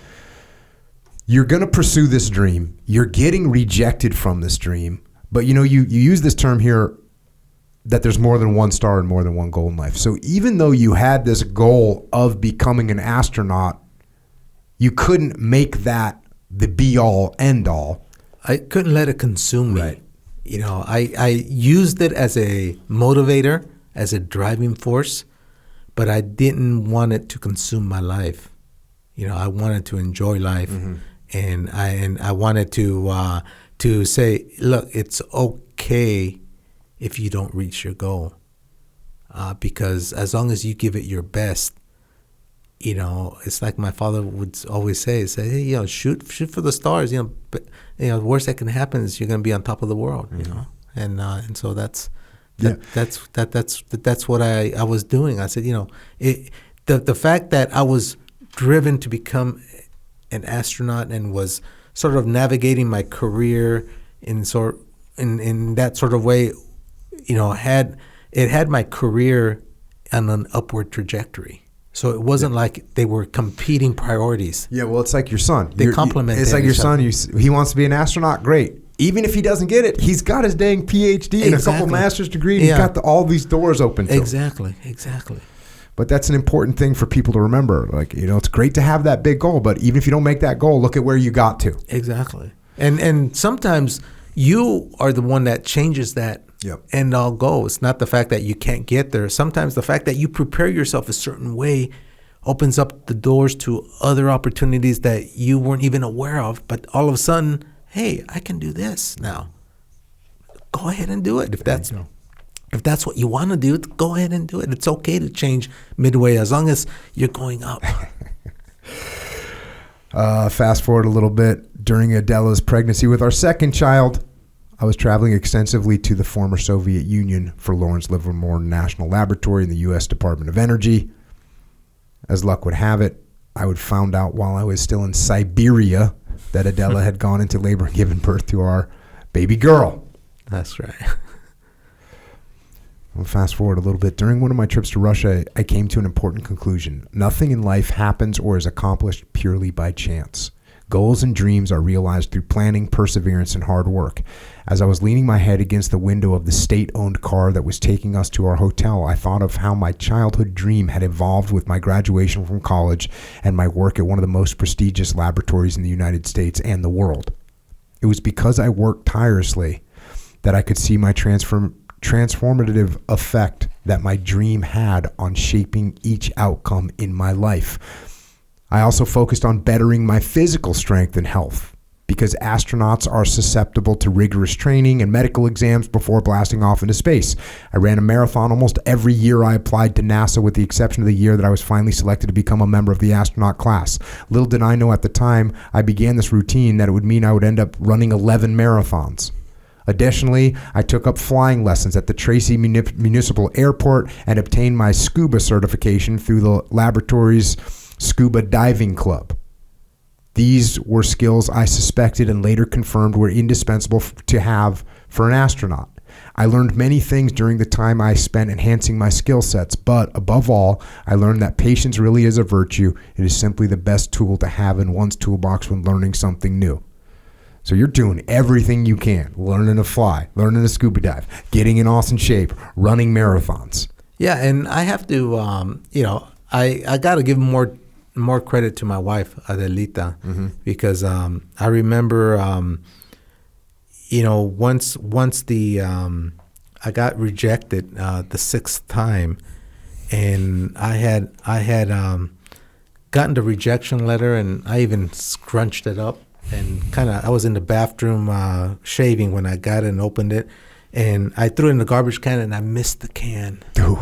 you're going to pursue this dream. You're getting rejected from this dream. But you use this term here, that there's more than one star and more than one goal in life. So even though you had this goal of becoming an astronaut, you couldn't make that the be-all, end-all. I couldn't let it consume me. Right. I used it as a motivator, as a driving force, but I didn't want it to consume my life. I wanted to enjoy life, mm-hmm. and I wanted to say, look, it's okay if you don't reach your goal, because as long as you give it your best, it's like my father would always say, hey, shoot for the stars, but the worst that can happen is you're going to be on top of the world, mm-hmm. and so that's what I was doing. I said, the fact that I was driven to become an astronaut and was sort of navigating my career in that sort of way, had my career on an upward trajectory. So it wasn't like they were competing priorities. Yeah, well, it's like your son. They complemented. It's like your son. He wants to be an astronaut. Great. Even if he doesn't get it, he's got his dang PhD and a couple master's degrees. He's got all these doors open to him. Exactly. But that's an important thing for people to remember. Like, it's great to have that big goal, but even if you don't make that goal, look at where you got to. Exactly. And sometimes you are the one that changes that end all goal. It's not the fact that you can't get there. Sometimes the fact that you prepare yourself a certain way opens up the doors to other opportunities that you weren't even aware of. But all of a sudden, hey, I can do this now. Go ahead and do it. If that's what you want to do, go ahead and do it. It's okay to change midway as long as you're going up. Fast forward a little bit. During Adela's pregnancy with our second child, I was traveling extensively to the former Soviet Union for Lawrence Livermore National Laboratory in the U.S. Department of Energy. As luck would have it, I would found out while I was still in Siberia that Adela had gone into labor and given birth to our baby girl. That's right. Well, fast forward a little bit. During one of my trips to Russia, I came to an important conclusion. Nothing in life happens or is accomplished purely by chance. Goals and dreams are realized through planning, perseverance, and hard work. As I was leaning my head against the window of the state-owned car that was taking us to our hotel, I thought of how my childhood dream had evolved with my graduation from college and my work at one of the most prestigious laboratories in the United States and the world. It was because I worked tirelessly that I could see my transformative effect that my dream had on shaping each outcome in my life. I also focused on bettering my physical strength and health because astronauts are susceptible to rigorous training and medical exams before blasting off into space. I ran a marathon almost every year I applied to NASA, with the exception of the year that I was finally selected to become a member of the astronaut class. Little did I know at the time I began this routine that it would mean I would end up running 11 marathons. Additionally, I took up flying lessons at the Tracy Municipal Airport and obtained my scuba certification through the laboratory's Scuba Diving Club. These were skills I suspected and later confirmed were indispensable to have for an astronaut. I learned many things during the time I spent enhancing my skill sets, but above all, I learned that patience really is a virtue. It is simply the best tool to have in one's toolbox when learning something new. So you're doing everything you can, learning to fly, learning to scuba dive, getting in awesome shape, running marathons. Yeah, and I have to, I got to give more credit to my wife, Adelita, because I remember, once I got rejected the sixth time, and I had gotten the rejection letter, and I even scrunched it up. And I was in the bathroom shaving when I got it and opened it. And I threw it in the garbage can and I missed the can. Ooh.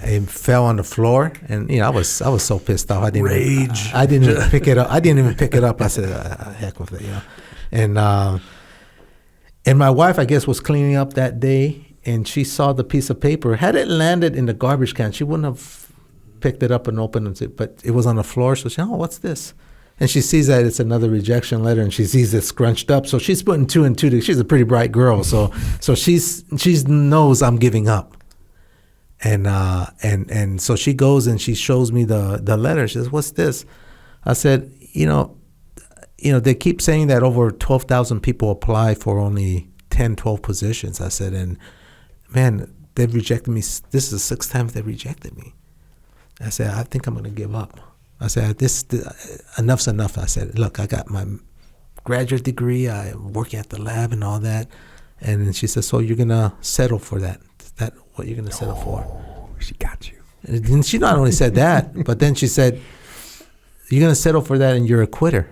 It fell on the floor. And, I was so pissed off. I didn't even pick it up. I didn't even pick it up. I said, heck with it, And my wife, I guess, was cleaning up that day. And she saw the piece of paper. Had it landed in the garbage can, she wouldn't have picked it up and opened it. But it was on the floor. So she said, what's this? And she sees that it's another rejection letter, and she sees it scrunched up. So she's putting two and two together. She's a pretty bright girl, so she knows I'm giving up. And so she goes and she shows me the letter. She says, "What's this?" I said, they keep saying that over 12,000 people apply for only 10, 12 positions. I said, and man, they've rejected me. This is the sixth time they've rejected me. I said, I think I'm going to give up. I said, enough's enough. I said, look, I got my graduate degree. I'm working at the lab and all that. And then she said, so you're going to settle for that? Is that what you're going to settle for? She got you. And she not only said that, but then she said, you're going to settle for that and you're a quitter.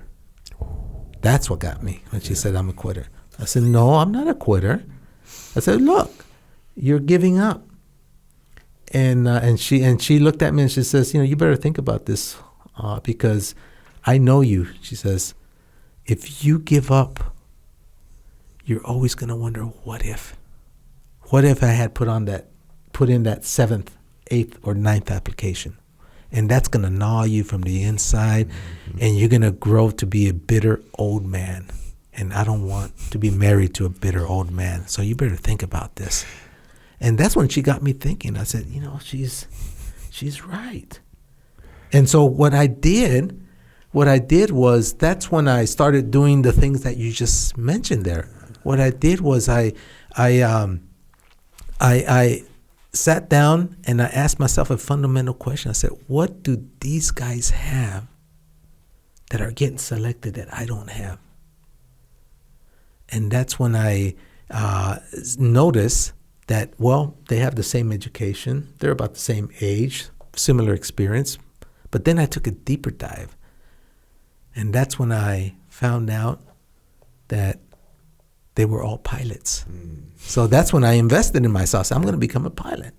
That's what got me when she said I'm a quitter. I said, no, I'm not a quitter. I said, look, you're giving up. And she looked at me and she says, you better think about this because I know you. She says, if you give up, you're always going to wonder, what if? What if I had put in that 7th, 8th, or 9th application? And that's going to gnaw you from the inside, and you're going to grow to be a bitter old man. And I don't want to be married to a bitter old man. So you better think about this. And that's when she got me thinking. I said, she's right. And so what I did was, that's when I started doing the things that you just mentioned there. what I did was I sat down and I asked myself a fundamental question. I said, what do these guys have that are getting selected that I don't have? And that's when I noticed that, well, they have the same education. They're about the same age, similar experience. But then I took a deeper dive. And that's when I found out that they were all pilots. So that's when I invested in myself. So I'm going to become a pilot.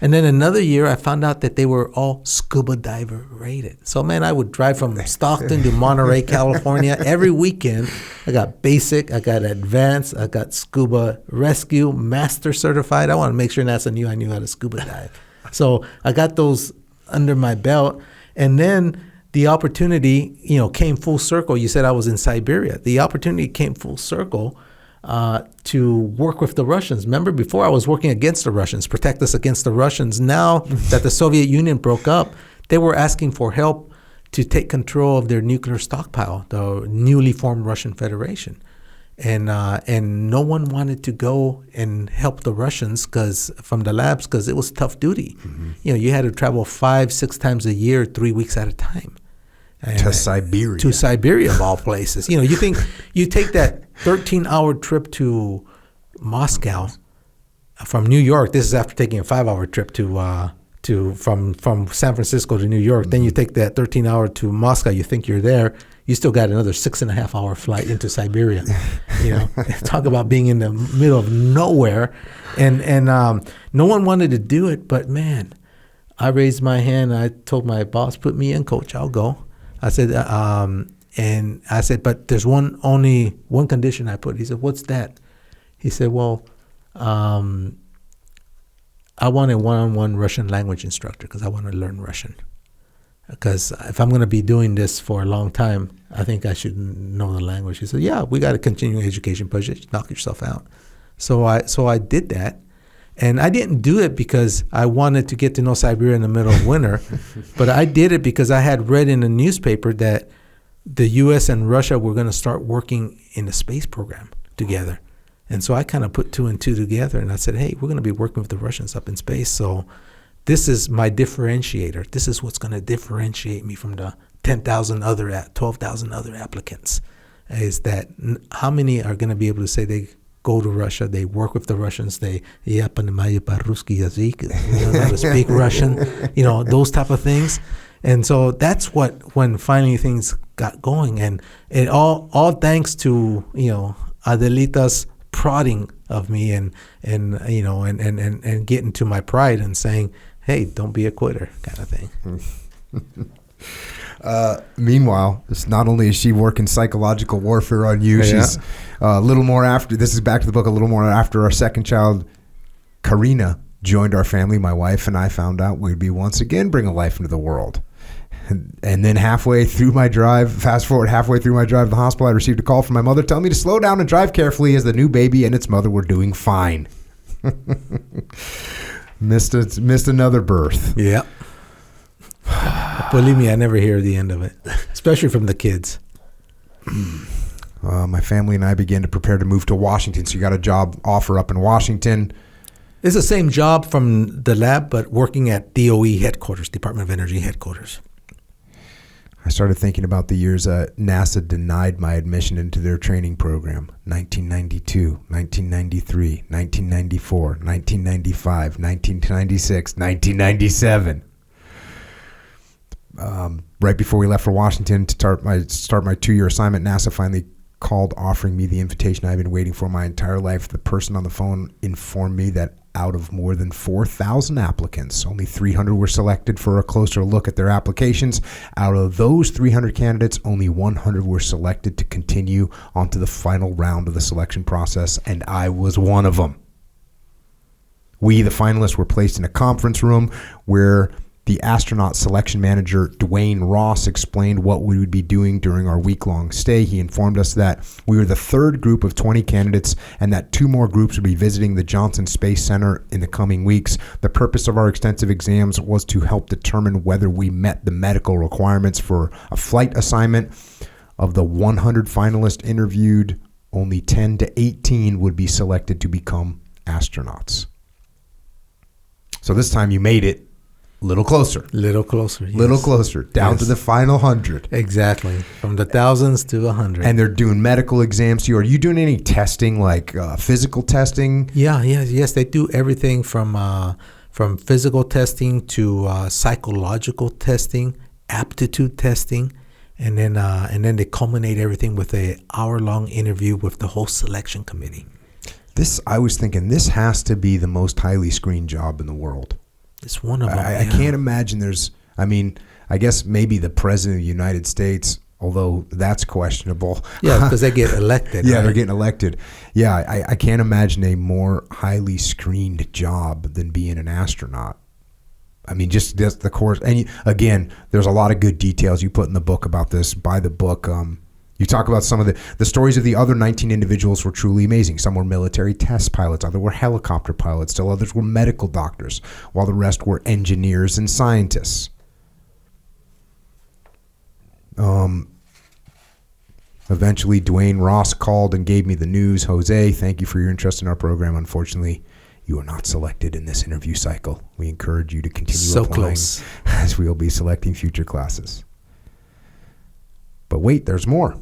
And then another year, I found out that they were all scuba diver rated. So, man, I would drive from Stockton to Monterey, California every weekend. I got basic, I got advanced, I got scuba rescue, master certified. I want to make sure NASA knew I knew how to scuba dive. So I got those under my belt. And then the opportunity, came full circle. You said I was in Siberia. The opportunity came full circle to work with the Russians. Remember, before I was working against the Russians, protect us against the Russians. Now that the Soviet Union broke up, they were asking for help to take control of their nuclear stockpile, the newly formed Russian Federation. And no one wanted to go and help the Russians from the labs because it was tough duty. Mm-hmm. You had to travel 5-6 times a year, 3 weeks at a time. To Siberia. To Siberia, of all places. You think you take that 13-hour trip to Moscow from New York. This is after taking a 5-hour trip from San Francisco to New York. Mm-hmm. Then you take that 13-hour to Moscow. You think you're there. You still got another 6.5-hour flight into Siberia. Talk about being in the middle of nowhere, and no one wanted to do it. But man, I raised my hand. I told my boss, "Put me in, coach. I'll go." I said, but there's only one condition I put. He said, "What's that?" He said, "Well, I want a one-on-one Russian language instructor because I want to learn Russian. Because if I'm going to be doing this for a long time, I think I should know the language." He said, "Yeah, we got a continuing education budget. Knock yourself out." So I did that. And I didn't do it because I wanted to get to know Siberia in the middle of winter, but I did it because I had read in the newspaper that the U.S. and Russia were going to start working in the space program together. And so I kind of put 2 and 2 together, and I said, hey, we're going to be working with the Russians up in space. So this is my differentiator. This is what's going to differentiate me from the 12,000 other applicants, is that how many are going to be able to say they go to Russia, they work with the Russians, they know how to speak Russian, those type of things. And so that's when finally things got going, and it all thanks to Adelita's prodding of me and getting to my pride and saying, hey, don't be a quitter, kind of thing. Meanwhile, it's not only is she working psychological warfare on you, she's a little more after, this is back to the book, a little more after our second child, Karina, joined our family. My wife and I found out we'd be once again bringing life into the world. And then fast forward halfway through my drive to the hospital, I received a call from my mother telling me to slow down and drive carefully as the new baby and its mother were doing fine. Missed another birth. Yeah. Believe me, I never hear the end of it, especially from the kids. My family and I began to prepare to move to Washington. So you got a job offer up in Washington. It's the same job from the lab, but working at DOE headquarters, Department of Energy headquarters. I started thinking about the years NASA denied my admission into their training program. 1992, 1993, 1994, 1995, 1996, 1997. Right before we left for Washington to start my 2-year assignment, NASA finally called offering me the invitation I've been waiting for my entire life. The person on the phone informed me that out of more than 4,000 applicants, only 300 were selected for a closer look at their applications. Out of those 300 candidates, only 100 were selected to continue onto the final round of the selection process, and I was one of them. We, the finalists, were placed in a conference room where the astronaut selection manager, Dwayne Ross, explained what we would be doing during our week-long stay. He informed us that we were the third group of 20 candidates and that 2 more groups would be visiting the Johnson Space Center in the coming weeks. The purpose of our extensive exams was to help determine whether we met the medical requirements for a flight assignment. Of the 100 finalists interviewed, only 10 to 18 would be selected to become astronauts. So this time you made it a little closer. Little closer. Yes. Little closer, down to the final 100. Exactly. From the thousands to 100. And they're doing medical exams to you. Are you doing any testing, like physical testing? Yes. They do everything from physical testing to psychological testing, aptitude testing, and then they culminate everything with an hour-long interview with the whole selection committee. I was thinking this has to be the most highly screened job in the world. It's one of them. I can't imagine I guess maybe the president of the United States, although that's questionable. Yeah, because they get elected. Yeah, right? they're getting elected. Yeah, I can't imagine a more highly screened job than being an astronaut. I mean, just the course. And again, there's a lot of good details you put in the book about this. Buy the book. You talk about some of the stories of the other 19 individuals were truly amazing. Some were military test pilots, others were helicopter pilots, still others were medical doctors, while the rest were engineers and scientists. Eventually, Dwayne Ross called and gave me the news. Jose, thank you for your interest in our program. Unfortunately, you are not selected in this interview cycle. We encourage you to continue applying as we will be selecting future classes. But wait, there's more.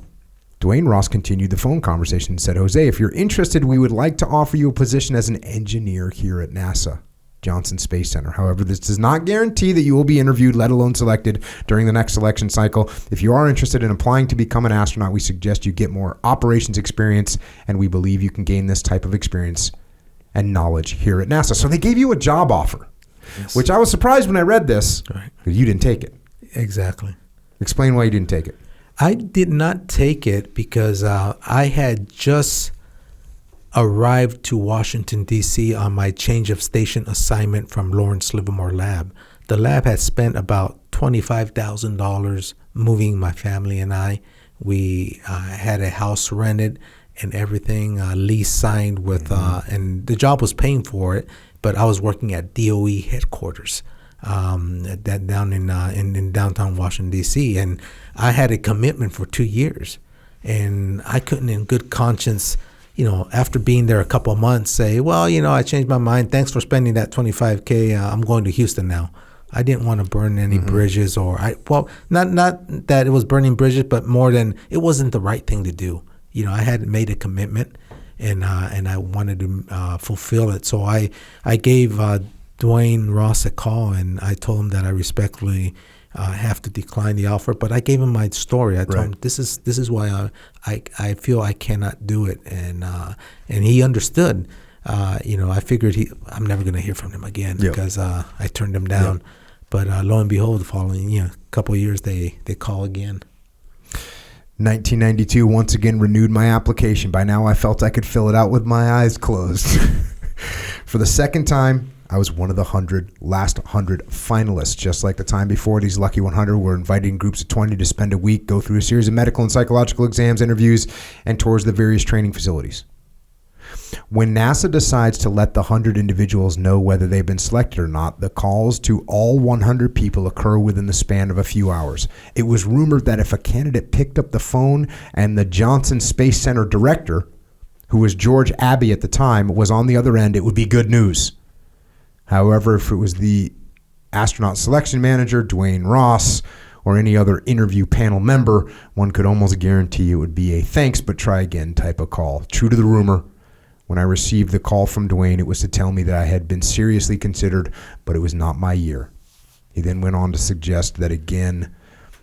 Dwayne Ross continued the phone conversation and said, Jose, if you're interested, we would like to offer you a position as an engineer here at NASA Johnson Space Center. However, this does not guarantee that you will be interviewed, let alone selected during the next selection cycle. If you are interested in applying to become an astronaut, we suggest you get more operations experience, and we believe you can gain this type of experience and knowledge here at NASA. So they gave you a job offer, which I was surprised when I read this, because you didn't take it. Exactly. Explain why you didn't take it. I did not take it because I had just arrived to Washington, D.C. on my change of station assignment from Lawrence Livermore Lab. The lab had spent about $25,000 moving my family and I. We had a house rented and everything, lease signed with, and the job was paying for it, but I was working at DOE headquarters. That down in downtown Washington, D.C. And I had a commitment for 2 years. And I couldn't in good conscience, after being there a couple of months, say, well, I changed my mind. Thanks for spending that $25K. I'm going to Houston now. I didn't want to burn any bridges not that it was burning bridges, but more than it wasn't the right thing to do. I had made a commitment and I wanted to fulfill it. So I gave Dwayne Ross a call, and I told him that I respectfully have to decline the offer. But I gave him my story. I told him this is why I feel I cannot do it, and he understood. I figured I'm never going to hear from him again because I turned him down. But lo and behold, the following couple of years, they call again. 1992, once again renewed my application. By now, I felt I could fill it out with my eyes closed. For the second time, I was one of the last 100 finalists. Just like the time before, these lucky 100 were invited in groups of 20 to spend a week, go through a series of medical and psychological exams, interviews, and tours of the various training facilities. When NASA decides to let the 100 individuals know whether they've been selected or not, the calls to all 100 people occur within the span of a few hours. It was rumored that if a candidate picked up the phone and the Johnson Space Center director, who was George Abbey at the time, was on the other end, it would be good news. However, if it was the astronaut selection manager, Dwayne Ross, or any other interview panel member, one could almost guarantee it would be a thanks but try again type of call. True to the rumor, when I received the call from Dwayne, it was to tell me that I had been seriously considered, but it was not my year. He then went on to suggest that again,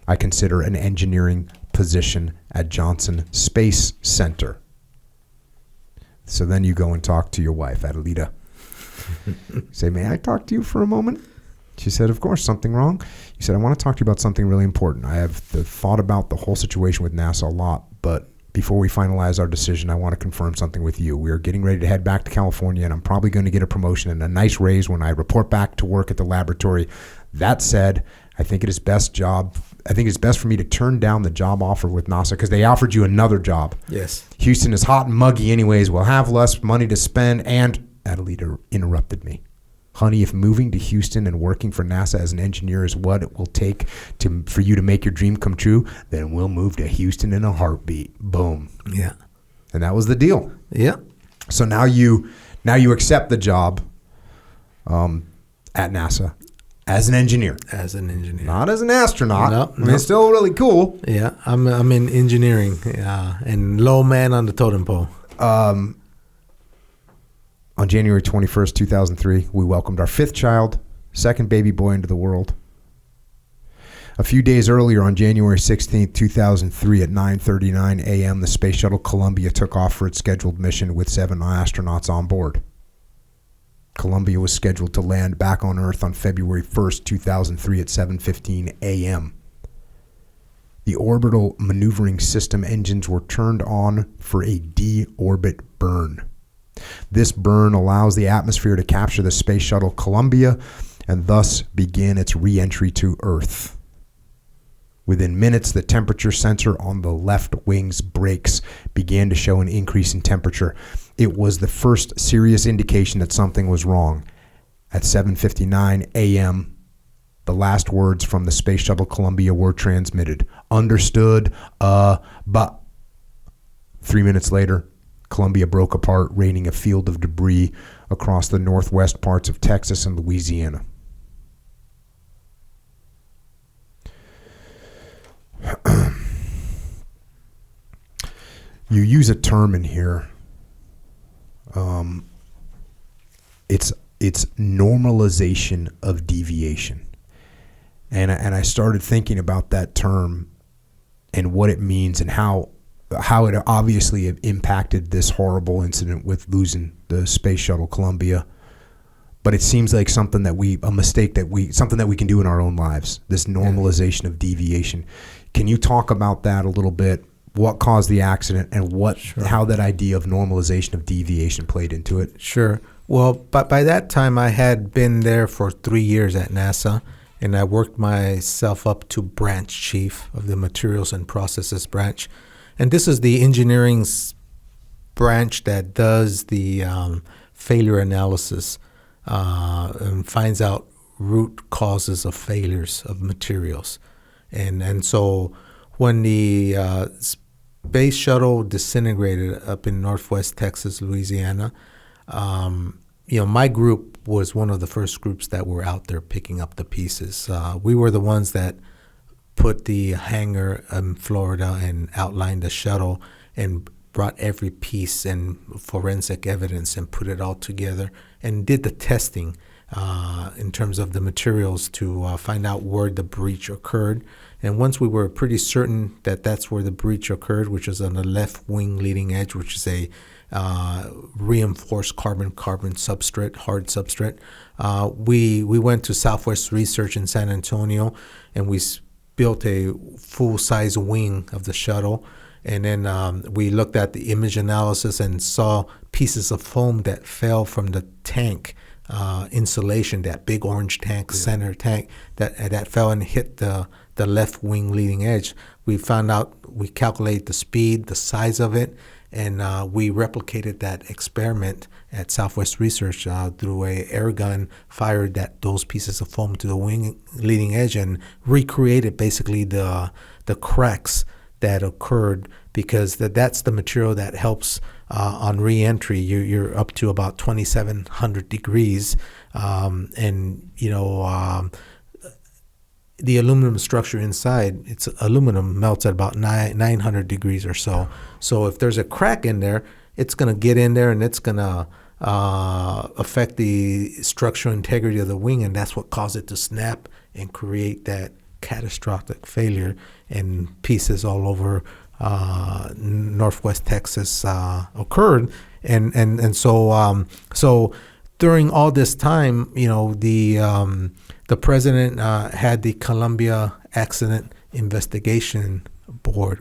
I consider an engineering position at Johnson Space Center. So then you go and talk to your wife, Adelita. Say, may I talk to you for a moment? She said, of course. Something wrong? You said, I want to talk to you about something really important. I have thought about the whole situation with NASA a lot, but before we finalize our decision, I want to confirm something with you. We are getting ready to head back to California, and I'm probably going to get a promotion and a nice raise when I report back to work at the laboratory. That said, I think it's best for me to turn down the job offer with NASA because they offered you another job. Yes. Houston is hot and muggy anyways. We'll have less money to spend. And Adelita interrupted me. Honey, if moving to Houston and working for NASA as an engineer is what it will take for you to make your dream come true, then we'll move to Houston in a heartbeat. Boom. Yeah. And that was the deal. Yeah. So now you accept the job at NASA as an engineer. As an engineer. Not as an astronaut. No, I mean, it's still really cool. Yeah, I'm in engineering and low man on the totem pole. On January 21st, 2003, we welcomed our fifth child, second baby boy into the world. A few days earlier, on January 16th, 2003, at 9:39 a.m., the Space Shuttle Columbia took off for its scheduled mission with 7 astronauts on board. Columbia was scheduled to land back on Earth on February 1st, 2003 at 7:15 a.m. The orbital maneuvering system engines were turned on for a deorbit burn. This burn allows the atmosphere to capture the Space Shuttle Columbia and thus begin its re-entry to Earth. Within minutes, the temperature sensor on the left wing's brakes began to show an increase in temperature. It was the first serious indication that something was wrong. At 7:59 a.m., the last words from the Space Shuttle Columbia were transmitted. Understood, but 3 minutes later, Columbia broke apart, raining a field of debris across the northwest parts of Texas and Louisiana. You use a term in here. It's normalization of deviation, and I started thinking about that term and what it means and how it obviously impacted this horrible incident with losing the Space Shuttle Columbia. But it seems like something that we can do in our own lives. This normalization of deviation. Can you talk about that a little bit? What caused the accident and how that idea of normalization of deviation played into it? Sure. Well, but by that time I had been there for 3 years at NASA, and I worked myself up to branch chief of the materials and processes branch. And this is the engineering branch that does the failure analysis and finds out root causes of failures of materials. And so when the Space Shuttle disintegrated up in northwest Texas, Louisiana, my group was one of the first groups that were out there picking up the pieces. We were the ones that put the hangar in Florida and outlined the shuttle and brought every piece and forensic evidence and put it all together and did the testing in terms of the materials to find out where the breach occurred. And once we were pretty certain that that's where the breach occurred, which is on the left wing leading edge, which is a reinforced carbon substrate, hard substrate, we went to Southwest Research in San Antonio, and we built a full-size wing of the shuttle. And then we looked at the image analysis and saw pieces of foam that fell from the tank insulation, that big orange tank, center tank, that fell and hit the left wing leading edge. We found out, we calculated the speed, the size of it, and we replicated that experiment at Southwest Research through a air gun, fired those pieces of foam to the wing leading edge and recreated basically the cracks that occurred, because that's the material that helps on re-entry. You're up to about 2,700 degrees, and the aluminum structure inside, it's aluminum, melts at about 900 degrees or so. So if there's a crack in there, it's going to get in there and it's going to affect the structural integrity of the wing, and that's what caused it to snap and create that catastrophic failure, and pieces all over northwest Texas occurred. And so during all this time, the president had the Columbia Accident Investigation Board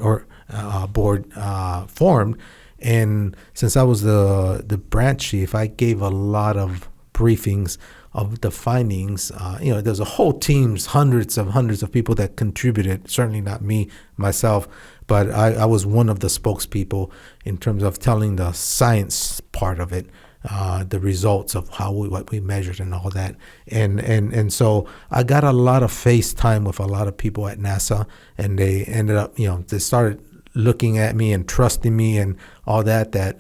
formed, and since I was the branch chief, I gave a lot of briefings of the findings. There's a whole teams, hundreds of people that contributed. Certainly not me myself, but I was one of the spokespeople in terms of telling the science part of it, the results of what we measured and all that. And so I got a lot of face time with a lot of people at NASA, and they ended up, they started looking at me and trusting me and all that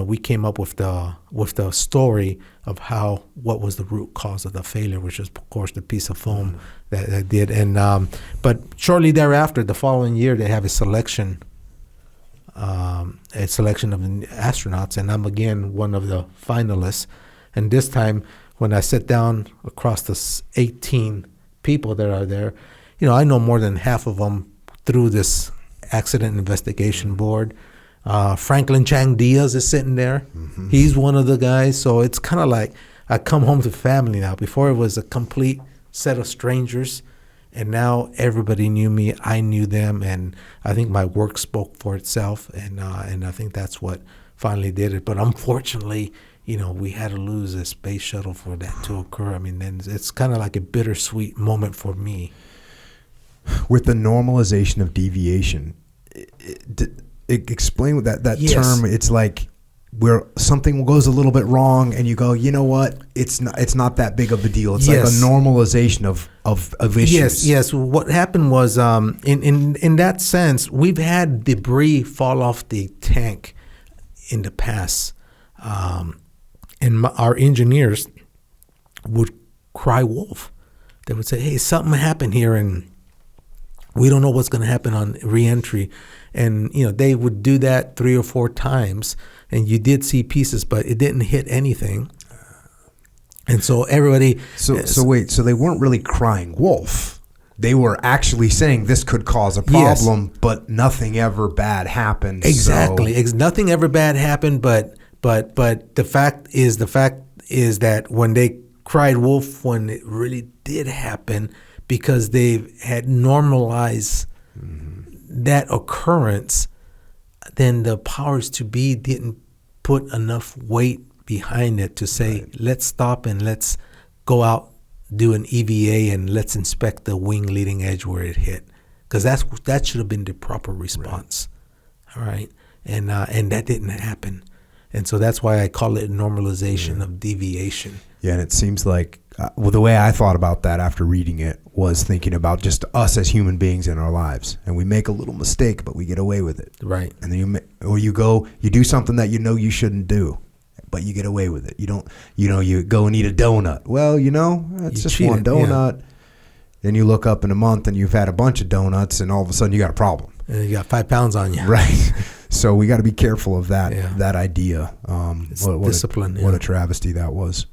we came up with the story of what was the root cause of the failure, which is of course the piece of foam that did. And but shortly thereafter, the following year, they have a selection of astronauts, and I'm again one of the finalists. And this time, when I sit down across the 18 people that are there, I know more than half of them through this accident investigation board. Franklin Chang Diaz is sitting there. Mm-hmm. He's one of the guys. So it's kind of like I come home to family now. Before it was a complete set of strangers, and now everybody knew me. I knew them, and I think my work spoke for itself. And I think that's what finally did it. But unfortunately, we had to lose a space shuttle for that to occur. I mean, then it's kind of like a bittersweet moment for me. With the normalization of deviation, explain that Yes. term. It's like where something goes a little bit wrong, and you go, you know what? It's not that big of a deal. It's Yes. like a normalization of issues. Yes. What happened was, in that sense, we've had debris fall off the tank in the past, and our engineers would cry wolf. They would say, "Hey, something happened here, and we don't know what's going to happen on reentry." And they would do that 3 or 4 times, and you did see pieces, but it didn't hit anything. And so everybody. So wait. So they weren't really crying wolf. They were actually saying this could cause a problem, but nothing ever bad happened. Exactly. Nothing ever bad happened, but the fact is that when they cried wolf, when it really did happen, because they had normalized that occurrence, then the powers to be didn't put enough weight behind it to say, let's stop and let's go out, do an EVA, and let's inspect the wing leading edge where it hit, because that should have been the proper response. All right, and that didn't happen, and so that's why I call it normalization of deviation. Yeah, and it seems like the way I thought about that after reading it was thinking about just us as human beings in our lives, and we make a little mistake, but we get away with it. Right. And then you do something that you shouldn't do, but you get away with it. You don't, you go and eat a donut. Well, it's just one donut. Yeah. Then you look up in a month and you've had a bunch of donuts, and all of a sudden you got a problem. And you got 5 pounds on you. Right. So we got to be careful of that that idea. What discipline. What a travesty that was.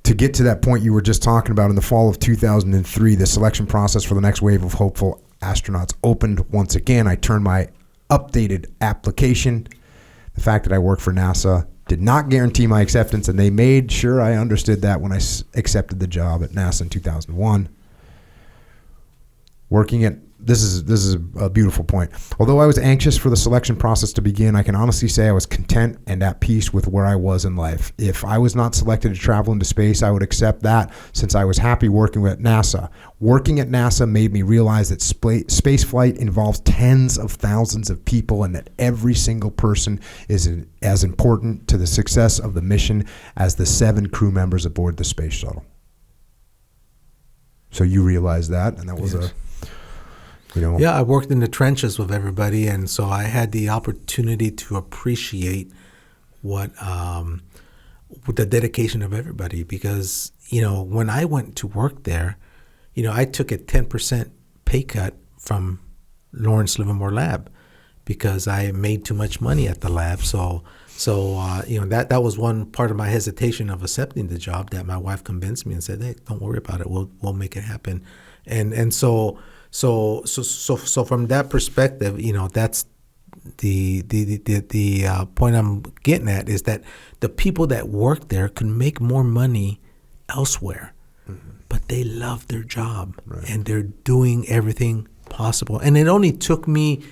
To get to that point you were just talking about, in the fall of 2003, the selection process for the next wave of hopeful astronauts opened once again. I turned my updated application. The fact that I work for NASA did not guarantee my acceptance, and they made sure I understood that when I accepted the job at NASA in 2001. This is a beautiful point. Although I was anxious for the selection process to begin, I can honestly say I was content and at peace with where I was in life. If I was not selected to travel into space, I would accept that, since I was happy working at NASA. Working at NASA made me realize that space flight involves tens of thousands of people, and that every single person is as important to the success of the mission as the 7 crew members aboard the space shuttle. So you realize that, and that was Yeah, I worked in the trenches with everybody, and so I had the opportunity to appreciate what the dedication of everybody. Because when I went to work there, I took a 10% pay cut from Lawrence Livermore Lab because I made too much money at the lab. So that was one part of my hesitation of accepting the job, that my wife convinced me and said, "Hey, don't worry about it. We'll make it happen." And so from that perspective, that's the point I'm getting at, is that the people that work there could make more money elsewhere, but they love their job, and they're doing everything possible. And it only took me,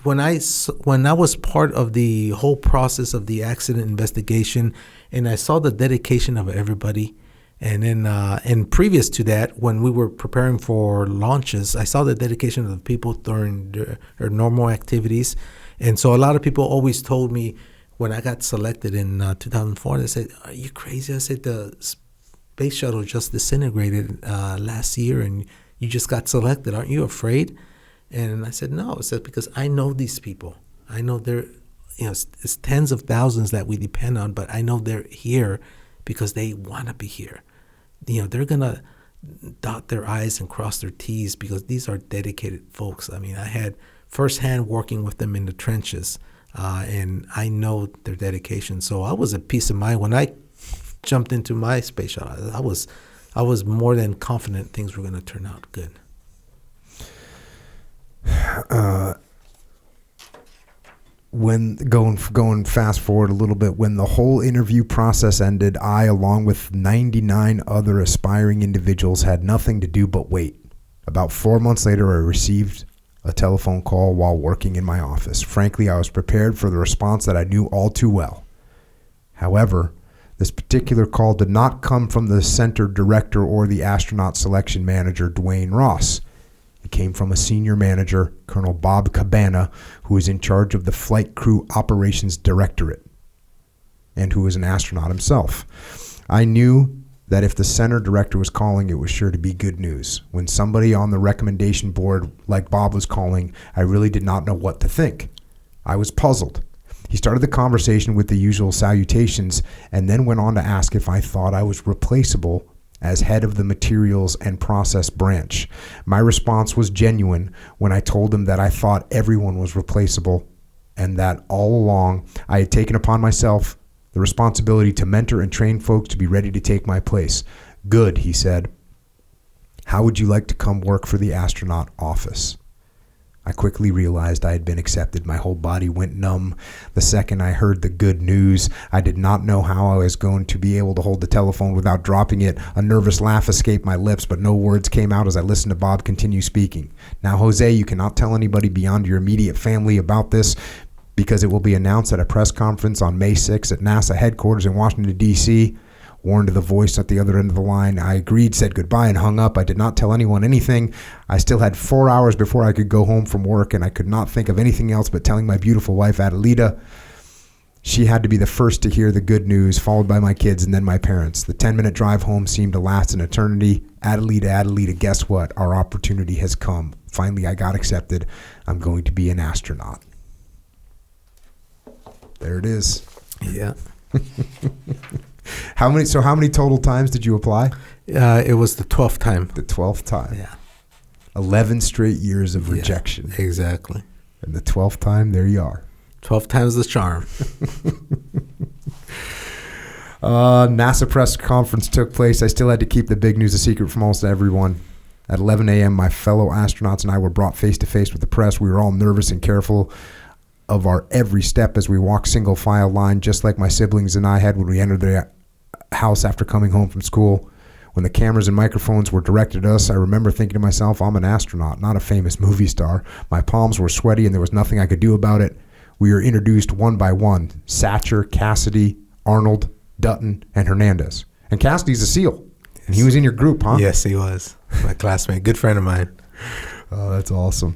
when I was part of the whole process of the accident investigation, and I saw the dedication of everybody. And then, and previous to that, when we were preparing for launches, I saw the dedication of the people during their normal activities. And so a lot of people always told me, when I got selected in 2004, they said, "Are you crazy?" I said, "The space shuttle just disintegrated last year, and You just got selected. Aren't you afraid? And I said, no. I said, because I know these people. I know they're, it's tens of thousands that we depend on, but I know they're here because they want to be here. They're going to dot their I's and cross their T's because these are dedicated folks. I mean, I had firsthand working with them in the trenches, and I know their dedication. So I was at peace of mind when I jumped into my space shuttle. I was more than confident things were going to turn out good. When going fast forward a little bit, when the whole interview process ended, I, along with 99 other aspiring individuals, had nothing to do but wait. About 4 months later, I received a telephone call while working in my office. Frankly, I was prepared for the response that I knew all too well. However, this particular call did not come from the center director or the astronaut selection manager, Dwayne Ross. It came from a senior manager, Colonel Bob Cabana, who is in charge of the Flight Crew Operations Directorate and who is an astronaut himself. I knew that if the center director was calling, it was sure to be good news. When somebody on the recommendation board like Bob was calling, I really did not know what to think. I was puzzled. He started the conversation with the usual salutations and then went on to ask if I thought I was replaceable as head of the materials and process branch. My response was genuine when I told him that I thought everyone was replaceable and that all along I had taken upon myself the responsibility to mentor and train folks to be ready to take my place. Good, he said. How would you like to come work for the astronaut office? I quickly realized I had been accepted. My whole body went numb the second I heard the good news. I did not know how I was going to be able to hold the telephone without dropping it. A nervous laugh escaped my lips, but no words came out as I listened to Bob continue speaking. Now, Jose, you cannot tell anybody beyond your immediate family about this because it will be announced at a press conference on May 6th at NASA headquarters in Washington, D.C., warned the voice at the other end of the line. I agreed, said goodbye, and hung up. I did not tell anyone anything. I still had 4 hours before I could go home from work, and I could not think of anything else but telling my beautiful wife, Adelita. She had to be the first to hear the good news, followed by my kids and then my parents. The 10-minute drive home seemed to last an eternity. Adelita, guess what? Our opportunity has come. Finally, I got accepted. I'm going to be an astronaut. There it is. Yeah. How many total times did you apply? It was the 12th time. The 12th time. Yeah. 11 straight years of rejection. Exactly. And the 12th time, there you are. 12 times the charm. NASA press conference took place. I still had to keep the big news a secret from almost everyone. At 11 a.m., my fellow astronauts and I were brought face to face with the press. We were all nervous and careful of our every step as we walked single file line, just like my siblings and I had when we entered the house after coming home from school. When the cameras and microphones were directed at us, I remember thinking to myself, I'm an astronaut, not a famous movie star. My palms were sweaty and there was nothing I could do about it. We were introduced one by one: Satcher, Cassidy, Arnold, Dutton, and Hernandez. And Cassidy's a SEAL. And he was in your group, huh? Yes, he was. My classmate, good friend of mine. Oh, that's awesome.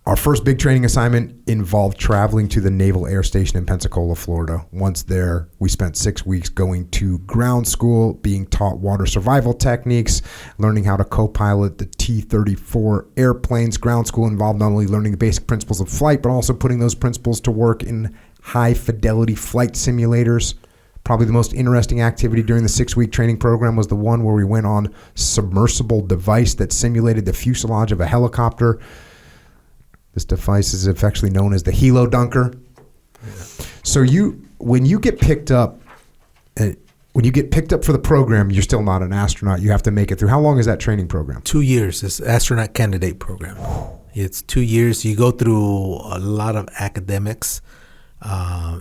Our first big training assignment involved traveling to the Naval Air Station in Pensacola, Florida. Once there, we spent 6 weeks going to ground school, being taught water survival techniques, learning how to co-pilot the T-34 airplanes. Ground school involved not only learning the basic principles of flight, but also putting those principles to work in high-fidelity flight simulators. Probably the most interesting activity during the 6-week training program was the one where we went on submersible device that simulated the fuselage of a helicopter. This device is affectionately known as the Helo Dunker. Yeah. So when you get picked up for the program, you're still not an astronaut. You have to make it through. How long is that training program? 2 years. It's astronaut candidate program. It's 2 years. You go through a lot of academics.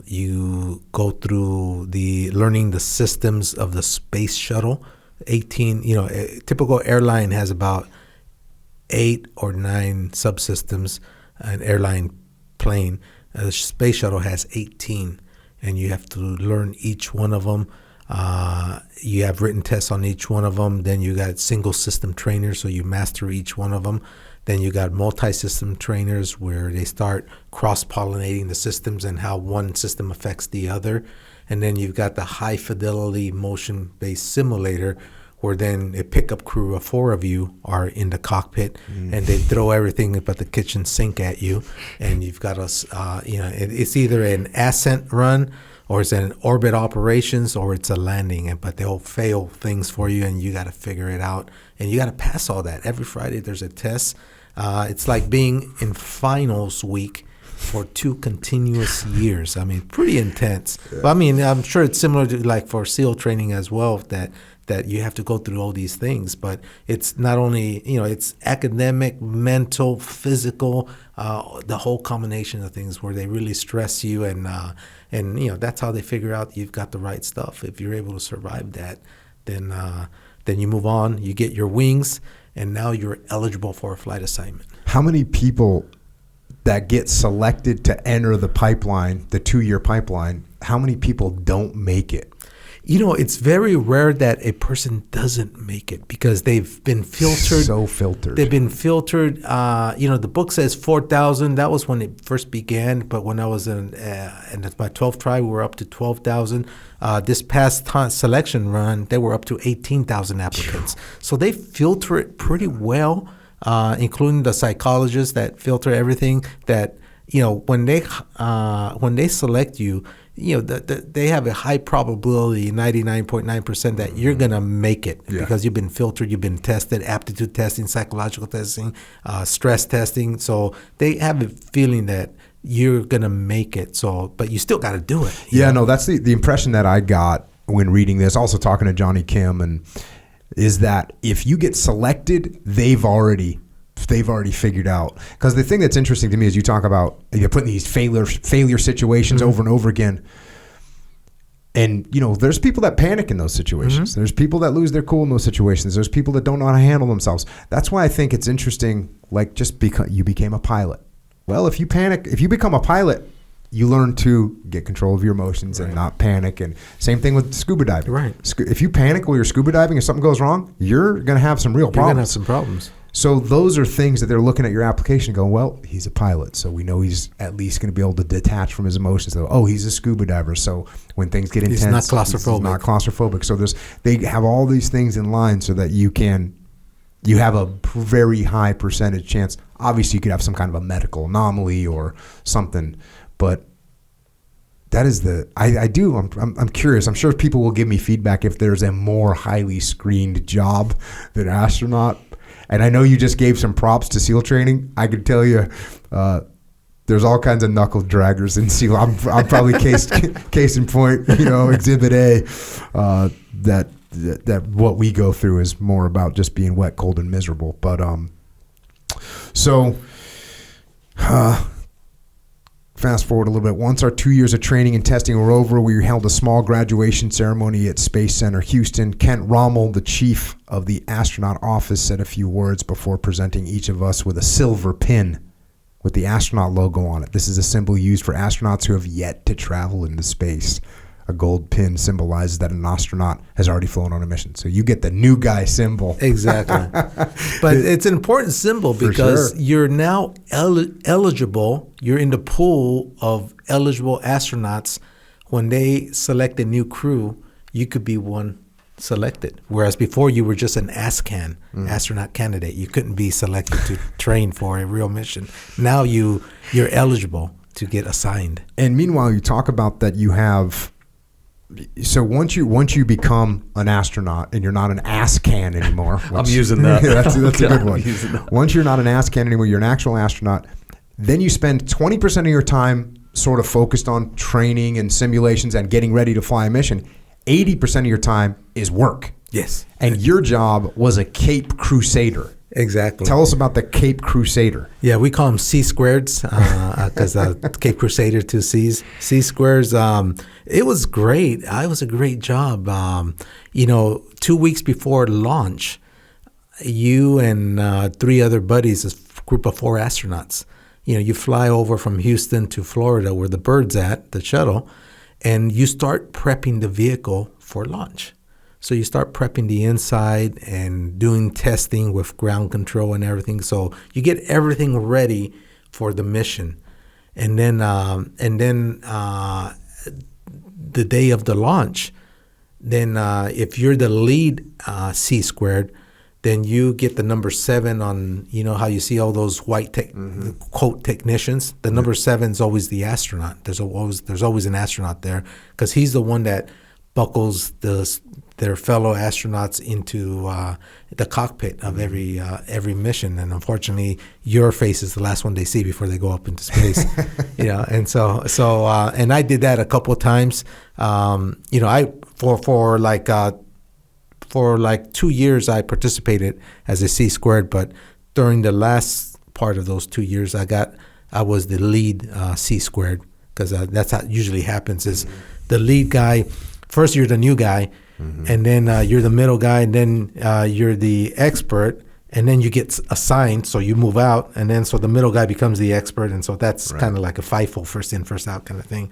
You go through learning the systems of the space shuttle. A typical airline has about 8 or 9 subsystems. An airline plane. The space shuttle has 18, and you have to learn each one of them. You have written tests on each one of them. Then you got single system trainers, so you master each one of them. Then you got multi-system trainers where they start cross-pollinating the systems and how one system affects the other. And then you've got the high-fidelity motion-based simulator where then a pickup crew of 4 of you are in the cockpit, and they throw everything but the kitchen sink at you, and you've got it's either an ascent run, or it's an orbit operations, or it's a landing, but they'll fail things for you, and you got to figure it out, and you got to pass all that. Every Friday there's a test. It's like being in finals week for 2 continuous years. I mean, pretty intense. Yeah. But I mean, I'm sure it's similar to like for SEAL training as well, that you have to go through all these things. But it's not only, it's academic, mental, physical, the whole combination of things where they really stress you, and that's how they figure out you've got the right stuff. If you're able to survive that, then you move on, you get your wings, and now you're eligible for a flight assignment. How many people that get selected to enter the pipeline, the 2-year pipeline, how many people don't make it? It's very rare that a person doesn't make it because they've been filtered. So filtered. They've been filtered. The book says 4,000. That was when it first began. But when I was in my 12th try, we were up to 12,000. This past selection run, they were up to 18,000 applicants. So they filter it pretty well, including the psychologists that filter everything. That when they select you, they have a high probability, 99.9%, that you're going to make it because you've been filtered, you've been tested, aptitude testing, psychological testing, stress testing. So they have a feeling that you're going to make it. So, but you still got to do it. No, that's the impression that I got when reading this, also talking to Johnny Kim, and is that if you get selected, they've already figured out. Because the thing that's interesting to me is you talk about you're putting these failure situations over and over again. And, there's people that panic in those situations. There's people that lose their cool in those situations. There's people that don't know how to handle themselves. That's why I think it's interesting, like just because you became a pilot. Well, if you become a pilot, you learn to get control of your emotions and not panic. And same thing with scuba diving. Right. If you panic while you're scuba diving and something goes wrong, you're going to have some real problems. You're going to have some problems. So those are things that they're looking at your application going, well, he's a pilot, so we know he's at least going to be able to detach from his emotions. So, he's a scuba diver, so when things get intense, he's not claustrophobic. He's not claustrophobic. So they have all these things in line so that you have a very high percentage chance. Obviously, you could have some kind of a medical anomaly or something, but that is I'm curious. I'm sure people will give me feedback if there's a more highly screened job than astronaut. And I know you just gave some props to SEAL training. I can tell you, there's all kinds of knuckle draggers in SEAL. I'm probably case in point, Exhibit A. That what we go through is more about just being wet, cold, and miserable. But fast forward a little bit. Once our 2 years of training and testing were over, we held a small graduation ceremony at Space Center Houston. Kent Rommel, the chief of the astronaut office, said a few words before presenting each of us with a silver pin with the astronaut logo on it. This is a symbol used for astronauts who have yet to travel into space. A gold pin symbolizes that an astronaut has already flown on a mission. So you get the new guy symbol. Exactly. But it's an important symbol because you're now eligible. You're in the pool of eligible astronauts. When they select a new crew, you could be one selected. Whereas before you were just an ASCAN, astronaut candidate. You couldn't be selected to train for a real mission. Now you're eligible to get assigned. And meanwhile, you talk about that you have... So once you become an astronaut and you're not an ASCAN anymore, I'm using that. That's a good one. Once you're not an ASCAN anymore, you're an actual astronaut. Then you spend 20% of your time sort of focused on training and simulations and getting ready to fly a mission. 80% of your time is work. Yes. And your job was a Cape Crusader. Exactly. Tell us about the Cape Crusader. Yeah, we call them C-squareds because Cape Crusader, 2 C's. C-squares, it was great. It was a great job. 2 weeks before launch, you and 3 other buddies, a group of 4 astronauts, you fly over from Houston to Florida where the bird's at, the shuttle, and you start prepping the vehicle for launch. So you start prepping the inside and doing testing with ground control and everything. So you get everything ready for the mission. And then the day of the launch, then if you're the lead C squared, then you get the number 7 on, you know how you see all those white quote technicians. The number 7 is always the astronaut. There's always an astronaut there, because he's the one that buckles their fellow astronauts into the cockpit of every mission. And unfortunately, your face is the last one they see before they go up into space. And so and I did that a couple of times. I for like 2 years I participated as a C squared, but during the last part of those 2 years I was the lead C squared, because that's how it usually happens. Is the lead guy first, you're the new guy, and then you're the middle guy, and then you're the expert, and then you get assigned, so you move out, and then so the middle guy becomes the expert, and so that's kind of like a FIFO, first in, first out kind of thing.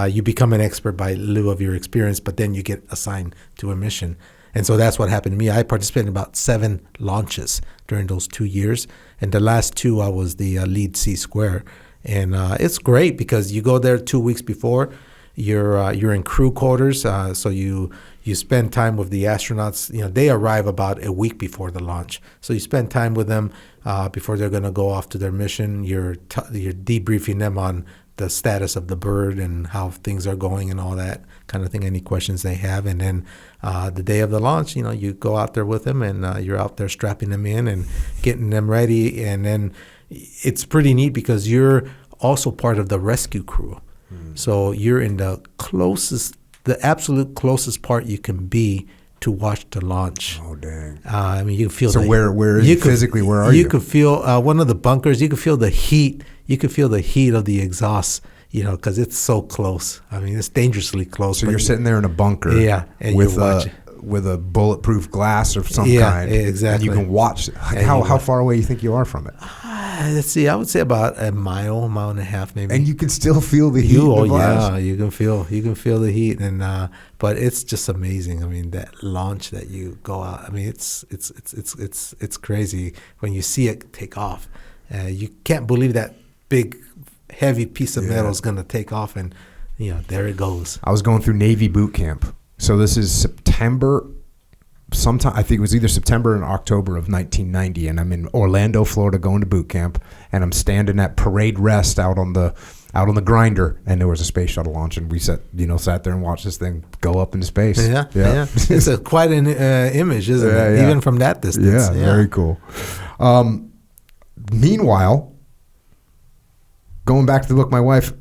You become an expert by lieu of your experience, but then you get assigned to a mission. And so that's what happened to me. I participated in about 7 launches during those 2 years, and the last 2 I was the lead C square. And it's great because you go there 2 weeks before. You're in crew quarters, so you spend time with the astronauts. They arrive about a week before the launch, so you spend time with them before they're going to go off to their mission. You're debriefing them on the status of the bird and how things are going and all that kind of thing, any questions they have. And then the day of the launch, you go out there with them, and you're out there strapping them in and getting them ready. And then it's pretty neat because you're also part of the rescue crew. So you're in the absolute closest part you can be to watch the launch. Oh, dang. You can feel. So where is physically? Where are you? You could feel one of the bunkers. You could feel the heat. You could feel the heat of the exhaust. Because it's so close. It's dangerously close. So you're sitting there in a bunker. Yeah, and with a bulletproof glass of some kind. Yeah, exactly. And you can watch. How far away you think you are from it? Let's see. I would say about a mile and a half, maybe. And you can still feel the heat. Yeah, you can feel the heat, and but it's just amazing. That launch that you go out. It's crazy when you see it take off. You can't believe that big, heavy piece of metal is going to take off, and there it goes. I was going through Navy boot camp, so this is September. Sometime, I think it was either September and October of 1990, and I'm in Orlando, Florida, going to boot camp, and I'm standing at parade rest out on the grinder, and there was a space shuttle launch, and we sat there and watched this thing go up into space. Yeah. It's quite an image, isn't it? Even from that distance. Yeah, very cool. Meanwhile, going back to the book, my wife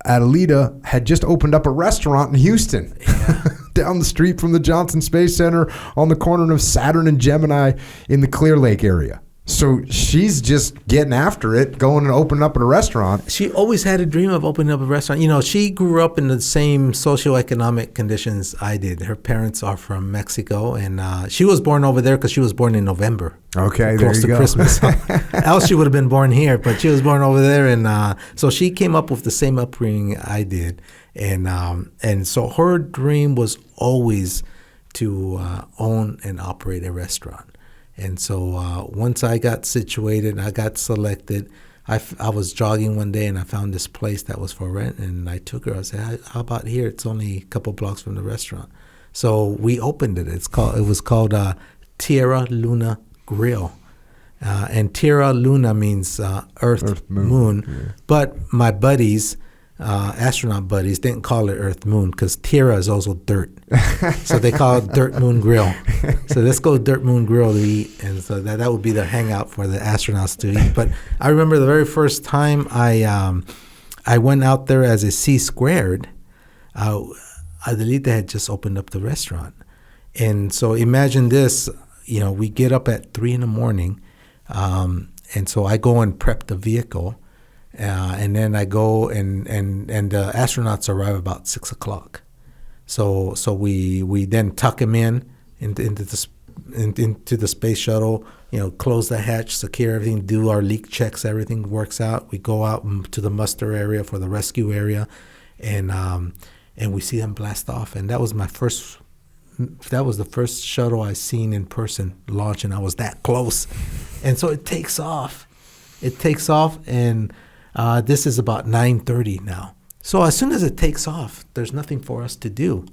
Adelita had just opened up a restaurant in Houston. Yeah. Down the street from the Johnson Space Center on the corner of Saturn and Gemini in the Clear Lake area. So she's just getting after it, going and opening up a restaurant. She always had a dream of opening up a restaurant. She grew up in the same socioeconomic conditions I did. Her parents are from Mexico, and she was born over there because she was born in November. Okay, close to Christmas. Else she would have been born here, but she was born over there, and so she came up with the same upbringing I did. And so her dream was always to own and operate a restaurant. And so once I got situated, I got selected, I was jogging one day and I found this place that was for rent, and I took her. I said, how about here? It's only a couple blocks from the restaurant. So we opened it. It was called Tierra Luna Grill. And Tierra Luna means Earth, Moon. Yeah. But my buddies, astronaut buddies, didn't call it Earth Moon because Tierra is also dirt. So they call it Dirt Moon Grill. So let's go Dirt Moon Grill to eat. And so that would be the hangout for the astronauts to eat. But I remember the very first time I went out there as a C squared, Adelita had just opened up the restaurant. And so imagine this, we get up at 3 a.m. And so I go and prep the vehicle. And then I go and the astronauts arrive about 6 o'clock. So we then tuck them into the space shuttle, close the hatch, secure everything, do our leak checks, everything works out. We go out to the muster area for the rescue area, and we see them blast off. And that was the first shuttle I seen in person launch, and I was that close. And so it takes off, and this is about 9:30 now. So as soon as it takes off, there's nothing for us to do.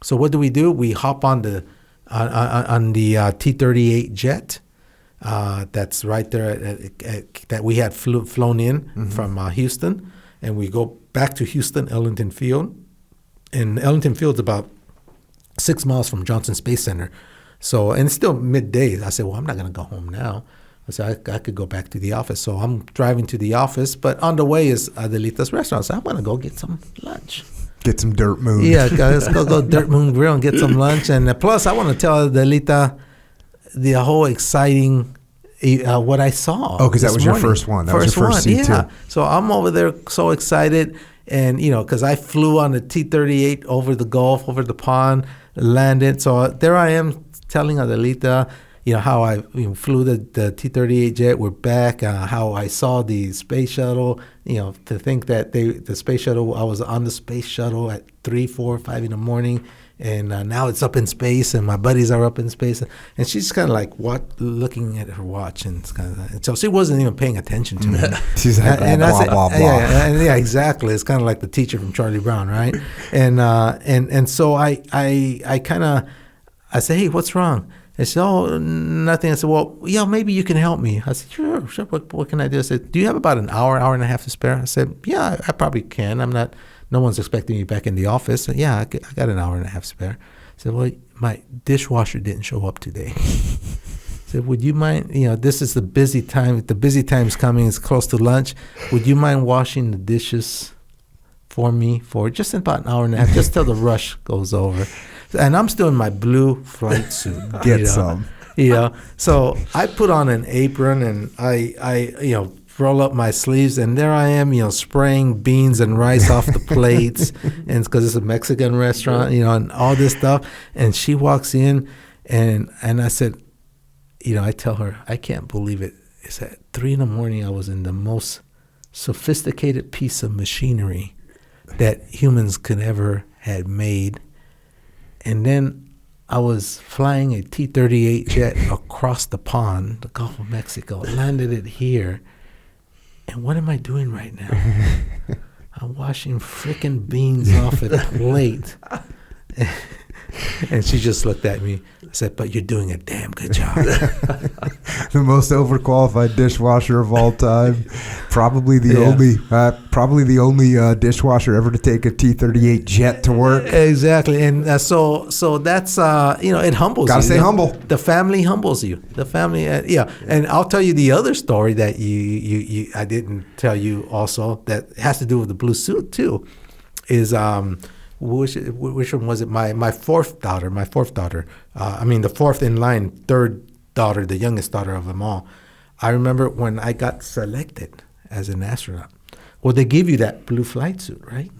So what do? We hop on the T-38 jet that's right there that we had flown in from Houston, and we go back to Houston, Ellington Field, and Ellington Field's about 6 miles from Johnson Space Center. So, and it's still midday. I said, well, I'm not going to go home now. I said, I could go back to the office. So I'm driving to the office, but on the way is Adelita's restaurant. So I'm going to go get some lunch. Get some Dirt Moon. Yeah, let's go Dirt Moon Grill and get some lunch. And plus, I want to tell Adelita the whole exciting what I saw. Oh, because that was morning. your first one. That was your first C2. Yeah. So I'm over there so excited. And, because I flew on the T-38 over the Gulf, over the pond, landed. So there I am telling Adelita, how I flew the T-38 jet. We're back. How I saw the space shuttle. To think that the space shuttle. I was on the space shuttle at 3, 4, 5 in the morning, and now it's up in space, and my buddies are up in space, and she's kind of like looking at her watch, and so she wasn't even paying attention to me. She's like, blah, blah, blah. Yeah, exactly. It's kind of like the teacher from Charlie Brown, right? And so I said, hey, what's wrong? They said, oh, nothing. I said, well, yeah, maybe you can help me. I said, sure. What can I do? I said, do you have about an hour and a half to spare? I said, yeah, I probably can. No one's expecting me back in the office. And yeah, I got an hour and a half spare. I said, well, my dishwasher didn't show up today. I said, would you mind, this is the busy time. The busy time's coming. It's close to lunch. Would you mind washing the dishes for me for just about an hour and a half, just till the rush goes over? And I'm still in my blue flight suit. Get some. So I put on an apron and I roll up my sleeves, and there I am, spraying beans and rice off the plates, and because it's a Mexican restaurant, and all this stuff. And she walks in, and I said, I tell her, I can't believe it. It's at 3 a.m. I was in the most sophisticated piece of machinery that humans could ever had made. And then I was flying a T-38 jet across the pond, the Gulf of Mexico, landed it here. And what am I doing right now? I'm washing freaking beans off a plate. And she just looked at me. I said, but you're doing a damn good job. The most overqualified dishwasher of all time. Probably the only dishwasher ever to take a T-38 jet to work. Exactly. And so that's, it humbles you. Gotta stay humble. The family humbles you. The family, yeah. And I'll tell you the other story that I didn't tell you also that has to do with the blue suit too, is which one was it? My fourth daughter. The fourth in line, third daughter, the youngest daughter of them all. I remember when I got selected as an astronaut. Well, they give you that blue flight suit, right?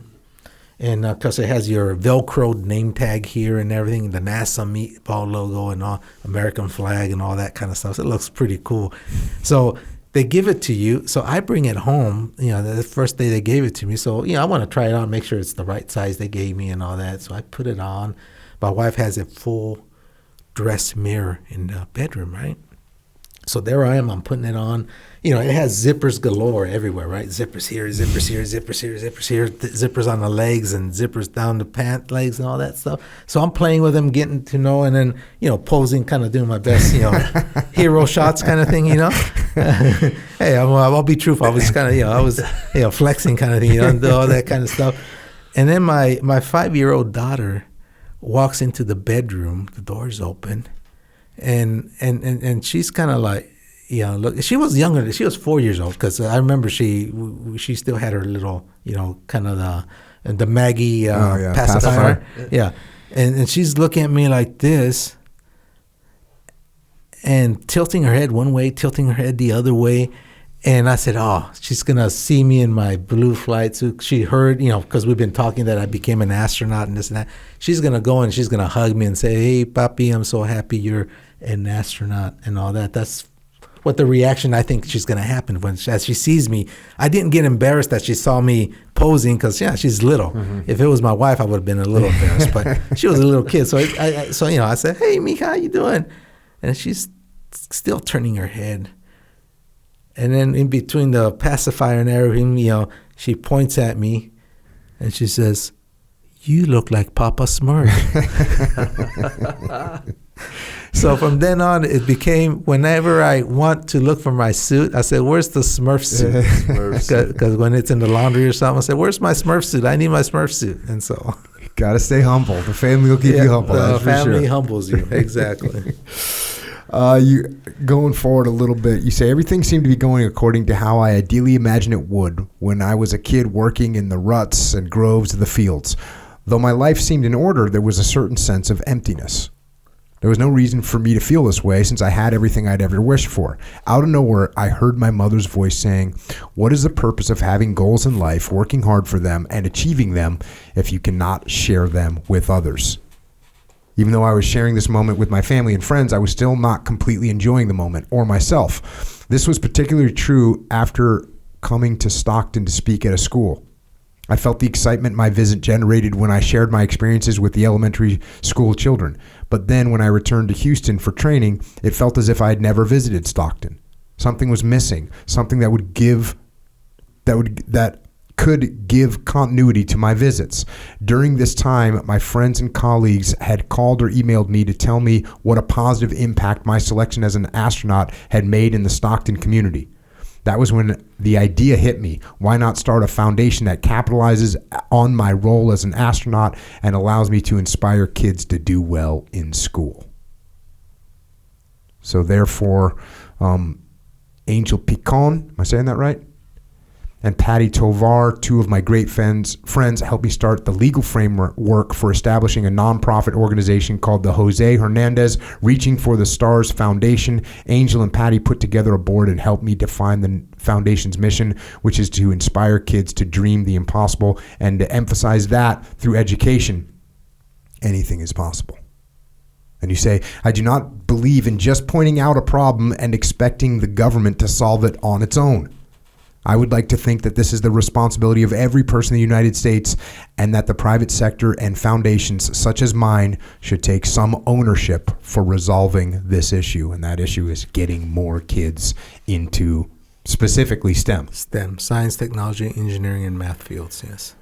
And because it has your Velcro name tag here and everything, the NASA meatball logo and all, American flag and all that kind of stuff. So it looks pretty cool. So they give it to you. So I bring it home, the first day they gave it to me. So, I want to try it on, make sure it's the right size they gave me and all that. So I put it on. My wife has a full dress mirror in the bedroom, right? So there I am. I'm putting it on. It has zippers galore everywhere, right? Zippers here, zippers here, zippers here, zippers here, zippers on the legs and zippers down the pant legs and all that stuff. So I'm playing with them, getting to know, and then, posing, kind of doing my best, hero shots kind of thing, Hey, I'll be truthful. I was kind of, flexing kind of thing, and all that kind of stuff. And then my 5-year-old daughter walks into the bedroom, the door's open, and she's kind of like, look, she was younger. She was 4 years old because I remember she still had her little, kind of the Maggie pacifier. Yeah. And she's looking at me like this and tilting her head one way, tilting her head the other way. And I said, oh, she's going to see me in my blue flight suit. She heard, because we've been talking that I became an astronaut and this and that. She's going to go and she's going to hug me and say, hey, papi, I'm so happy you're an astronaut and all that. That's what the reaction I think she's going to happen as she sees me. I didn't get embarrassed that she saw me posing because, she's little. Mm-hmm. If it was my wife, I would have been a little embarrassed. But she was a little kid. So, I said, hey, Mika, how you doing? And she's still turning her head. And then in between the pacifier and everything, she points at me and she says, "You look like Papa Smurf." So from then on, it became, whenever I want to look for my suit, I said, "Where's the Smurf suit?" Because when it's in the laundry or something, I said, "Where's my Smurf suit? I need my Smurf suit." And so, Gotta stay humble. The family will keep you humble. The That's for family sure. humbles you. Exactly. You going forward a little bit, you say everything seemed to be going according to how I ideally imagined it would when I was a kid working in the ruts and groves of the fields. Though my life seemed in order, there was a certain sense of emptiness. There was no reason for me to feel this way since I had everything I'd ever wished for. Out of nowhere, I heard my mother's voice saying, "What is the purpose of having goals in life, working hard for them, and achieving them if you cannot share them with others?" Even though I was sharing this moment with my family and friends, I was still not completely enjoying the moment or myself. This was particularly true after coming to Stockton to speak at a school. I felt the excitement my visit generated when I shared my experiences with the elementary school children. But then when I returned to Houston for training, it felt as if I had never visited Stockton. Something was missing, something that could give continuity to my visits. During this time, my friends and colleagues had called or emailed me to tell me what a positive impact my selection as an astronaut had made in the Stockton community. That was when the idea hit me. Why not start a foundation that capitalizes on my role as an astronaut and allows me to inspire kids to do well in school? So therefore, Angel Picon, am I saying that right? And Patty Tovar, two of my great friends, helped me start the legal framework for establishing a nonprofit organization called the Jose Hernandez Reaching for the Stars Foundation. Angel and Patty put together a board and helped me define the foundation's mission, which is to inspire kids to dream the impossible and to emphasize that through education, anything is possible. And you say, I do not believe in just pointing out a problem and expecting the government to solve it on its own. I would like to think that this is the responsibility of every person in the United States and that the private sector and foundations such as mine should take some ownership for resolving this issue. And that issue is getting more kids into specifically STEM. STEM, science, technology, engineering, and math fields, yes.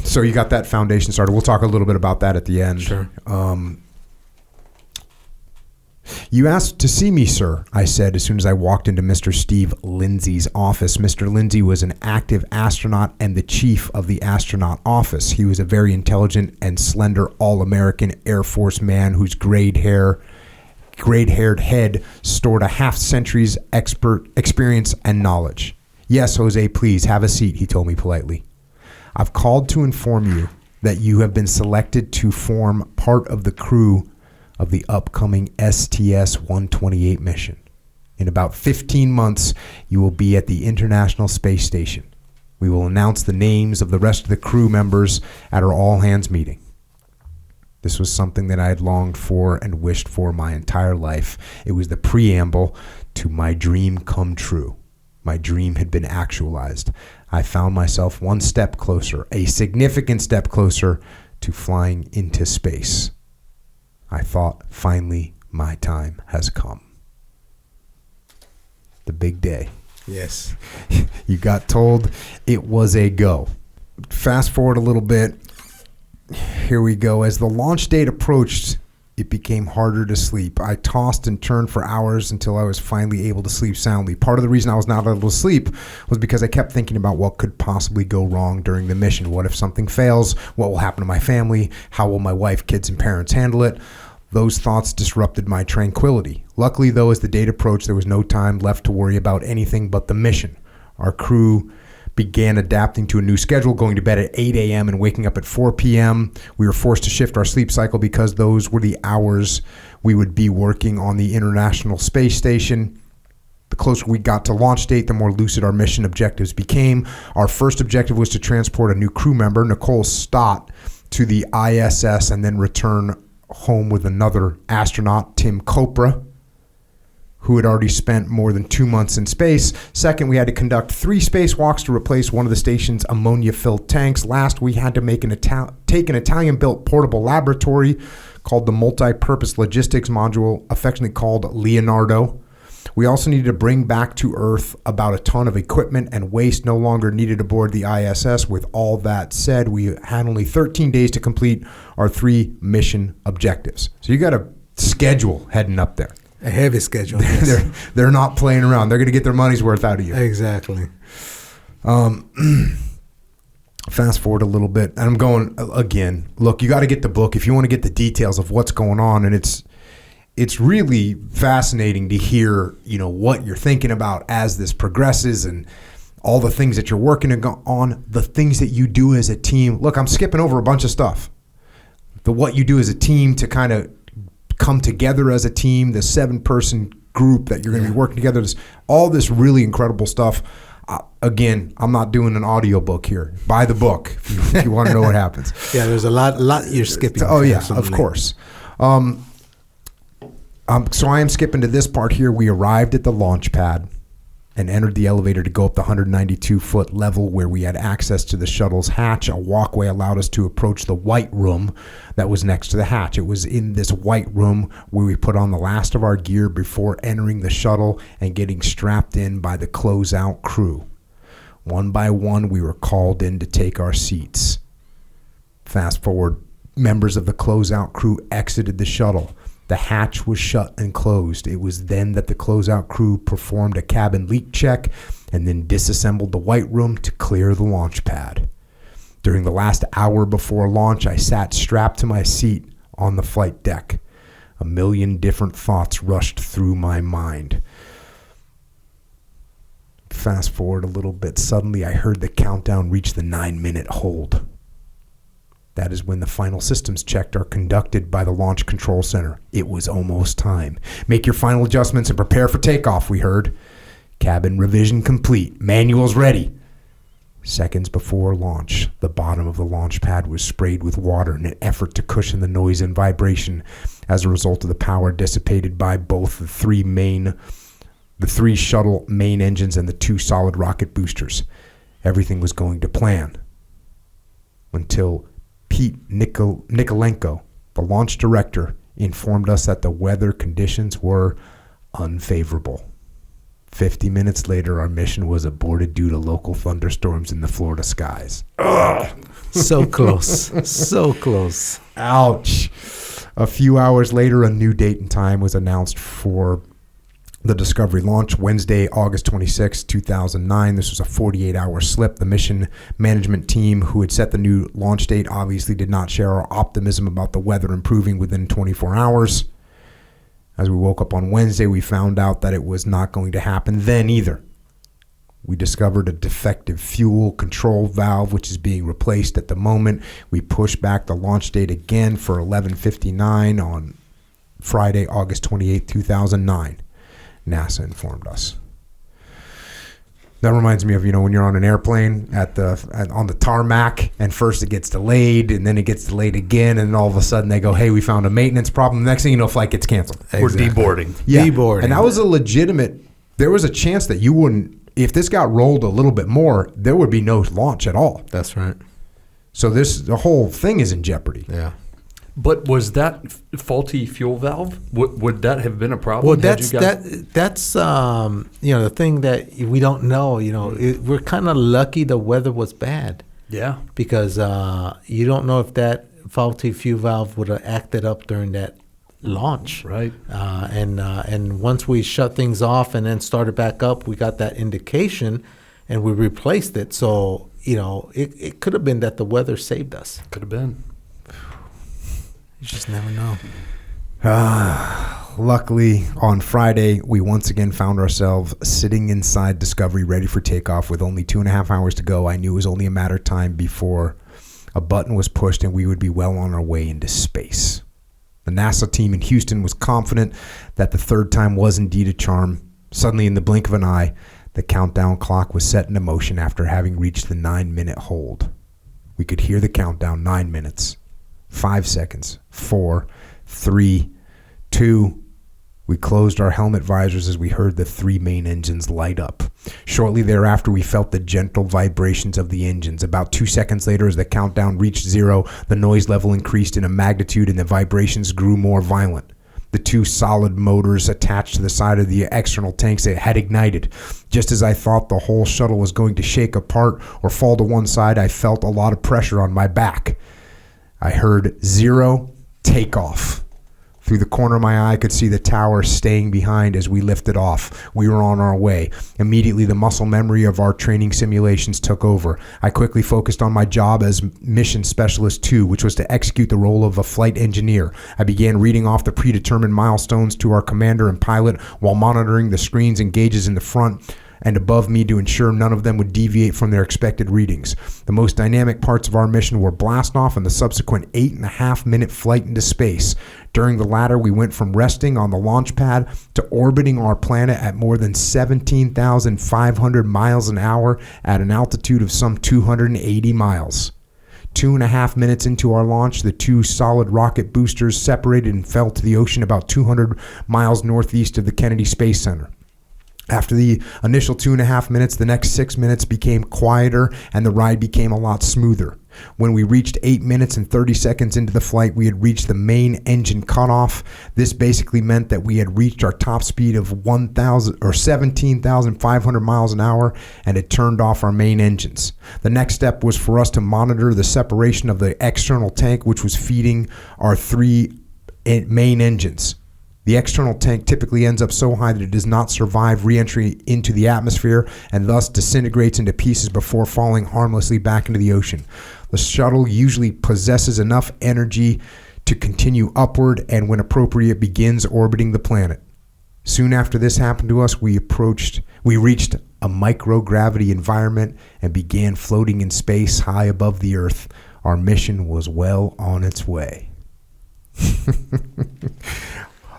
So you got that foundation started. We'll talk a little bit about that at the end. Sure. You asked to see me, sir, I said as soon as I walked into Mr. Steve Lindsay's office. Mr. Lindsay was an active astronaut and the chief of the astronaut office. He was a very intelligent and slender all-American Air Force man whose grayed-haired head stored a half-century's experience and knowledge. Yes, Jose, please, have a seat, he told me politely. I've called to inform you that you have been selected to form part of the crew of the upcoming STS-128 mission. In about 15 months, you will be at the International Space Station. We will announce the names of the rest of the crew members at our all-hands meeting. This was something that I had longed for and wished for my entire life. It was the preamble to my dream come true. My dream had been actualized. I found myself one step closer, a significant step closer to flying into space. I thought, finally, my time has come. The big day. Yes. You got told it was a go. Fast forward a little bit. Here we go. As the launch date approached, it became harder to sleep. I tossed and turned for hours until I was finally able to sleep soundly. Part of the reason I was not able to sleep was because I kept thinking about what could possibly go wrong during the mission. What if something fails? What will happen to my family? How will my wife, kids, and parents handle it? Those thoughts disrupted my tranquility. Luckily, though, as the date approached, there was no time left to worry about anything but the mission. Our crew began adapting to a new schedule, going to bed at 8 a.m. and waking up at 4 p.m. We were forced to shift our sleep cycle because those were the hours we would be working on the International Space Station. The closer we got to launch date, the more lucid our mission objectives became. Our first objective was to transport a new crew member, Nicole Stott, to the ISS and then return home with another astronaut, Tim Copra, who had already spent more than 2 months in space. Second, we had to conduct 3 spacewalks to replace one of the station's ammonia-filled tanks. Last, we had to take an Italian-built portable laboratory called the Multi-Purpose Logistics Module, affectionately called Leonardo. We also needed to bring back to Earth about a ton of equipment and waste no longer needed aboard the ISS. With all that said, we had only 13 days to complete our 3 mission objectives. So you got a schedule heading up there. A heavy schedule. Yes. They're not playing around. They're going to get their money's worth out of you. Exactly. Fast forward a little bit, and I'm going again. Look, you got to get the book if you want to get the details of what's going on, and it's really fascinating to hear, what you're thinking about as this progresses and all the things that you're working on, the things that you do as a team. Look, I'm skipping over a bunch of stuff. What you do as a team to kind of come together as a team, the 7-person group that you're going to be working together, all this really incredible stuff. Again, I'm not doing an audiobook here. Buy the book if you want to know what happens. Yeah, there's a lot you're skipping. Oh, yeah, absolutely. Of course. So I am skipping to this part here. We arrived at the launch pad and entered the elevator to go up the 192-foot level where we had access to the shuttle's hatch. A walkway allowed us to approach the white room that was next to the hatch. It was in this white room where we put on the last of our gear before entering the shuttle and getting strapped in by the closeout crew. One by one, we were called in to take our seats. Fast forward, members of the closeout crew exited the shuttle. The hatch was shut and closed. It was then that the closeout crew performed a cabin leak check and then disassembled the white room to clear the launch pad. During the last hour before launch, I sat strapped to my seat on the flight deck. A million different thoughts rushed through my mind. Fast forward a little bit. Suddenly, I heard the countdown reach the 9-minute hold. That is when the final systems check are conducted by the Launch Control Center. It was almost time. Make your final adjustments and prepare for takeoff, we heard. Cabin revision complete. Manuals ready. Seconds before launch, the bottom of the launch pad was sprayed with water in an effort to cushion the noise and vibration as a result of the power dissipated by both the three shuttle main engines and the 2 solid rocket boosters. Everything was going to plan until Pete Nikolenko, the launch director, informed us that the weather conditions were unfavorable. 50 minutes later, our mission was aborted due to local thunderstorms in the Florida skies. Ugh. So close. So close. Ouch. A few hours later, a new date and time was announced for the Discovery launch, Wednesday, August 26, 2009. This was a 48-hour slip. The mission management team who had set the new launch date obviously did not share our optimism about the weather improving within 24 hours. As we woke up on Wednesday, we found out that it was not going to happen then either. We discovered a defective fuel control valve, which is being replaced at the moment. We pushed back the launch date again for 11:59 on Friday, August 28, 2009. NASA informed us. That reminds me of, when you're on an airplane on the tarmac, and first it gets delayed, and then it gets delayed again, and all of a sudden they go, hey, we found a maintenance problem. The next thing you know, flight gets canceled. Exactly. We're deboarding. Yeah. Deboarding. And that was a legitimate, there was a chance that you wouldn't, if this got rolled a little bit more, there would be no launch at all. That's right. So the whole thing is in jeopardy. Yeah. But was that faulty fuel valve? Would that have been a problem? Well, that's the thing that we don't know. We're kind of lucky the weather was bad. Yeah. Because you don't know if that faulty fuel valve would have acted up during that launch. Right. And once we shut things off and then started back up, we got that indication, and we replaced it. So it could have been that the weather saved us. Could have been. You just never know. Luckily, on Friday, we once again found ourselves sitting inside Discovery ready for takeoff with only 2.5 hours to go. I knew it was only a matter of time before a button was pushed and we would be well on our way into space. The NASA team in Houston was confident that the third time was indeed a charm. Suddenly, in the blink of an eye, the countdown clock was set into motion after having reached the 9-minute hold. We could hear the countdown: 9 minutes. 5 seconds, 4, 3, 2. We closed our helmet visors as we heard the 3 main engines light up. Shortly thereafter, we felt the gentle vibrations of the engines. About 2 seconds later, as the countdown reached 0, the noise level increased in a magnitude and the vibrations grew more violent. The The two solid motors attached to the side of the external tanks had ignited. Just as I thought the whole shuttle was going to shake apart or fall to one side, I felt a lot of pressure on my back. I heard 0 takeoff. Through the corner of my eye, I could see the tower staying behind as we lifted off. We were on our way. Immediately, the muscle memory of our training simulations took over. I quickly focused on my job as Mission Specialist 2, which was to execute the role of a flight engineer. I began reading off the predetermined milestones to our commander and pilot while monitoring the screens and gauges in the front and above me to ensure none of them would deviate from their expected readings. The most dynamic parts of our mission were blast off and the subsequent 8.5-minute flight into space. During the latter, we went from resting on the launch pad to orbiting our planet at more than 17,500 miles an hour at an altitude of some 280 miles. 2.5 minutes into our launch, the two solid rocket boosters separated and fell to the ocean about 200 miles northeast of the Kennedy Space Center. After the initial 2.5 minutes, the next 6 minutes became quieter and the ride became a lot smoother. When we reached 8 minutes and 30 seconds into the flight, we had reached the main engine cutoff. This basically meant that we had reached our top speed of 17,500 miles an hour and had turned off our main engines. The next step was for us to monitor the separation of the external tank, which was feeding our 3 main engines. The external tank typically ends up so high that it does not survive re-entry into the atmosphere and thus disintegrates into pieces before falling harmlessly back into the ocean. The shuttle usually possesses enough energy to continue upward and, when appropriate, begins orbiting the planet. Soon after this happened to us, we reached a microgravity environment and began floating in space high above the Earth. Our mission was well on its way.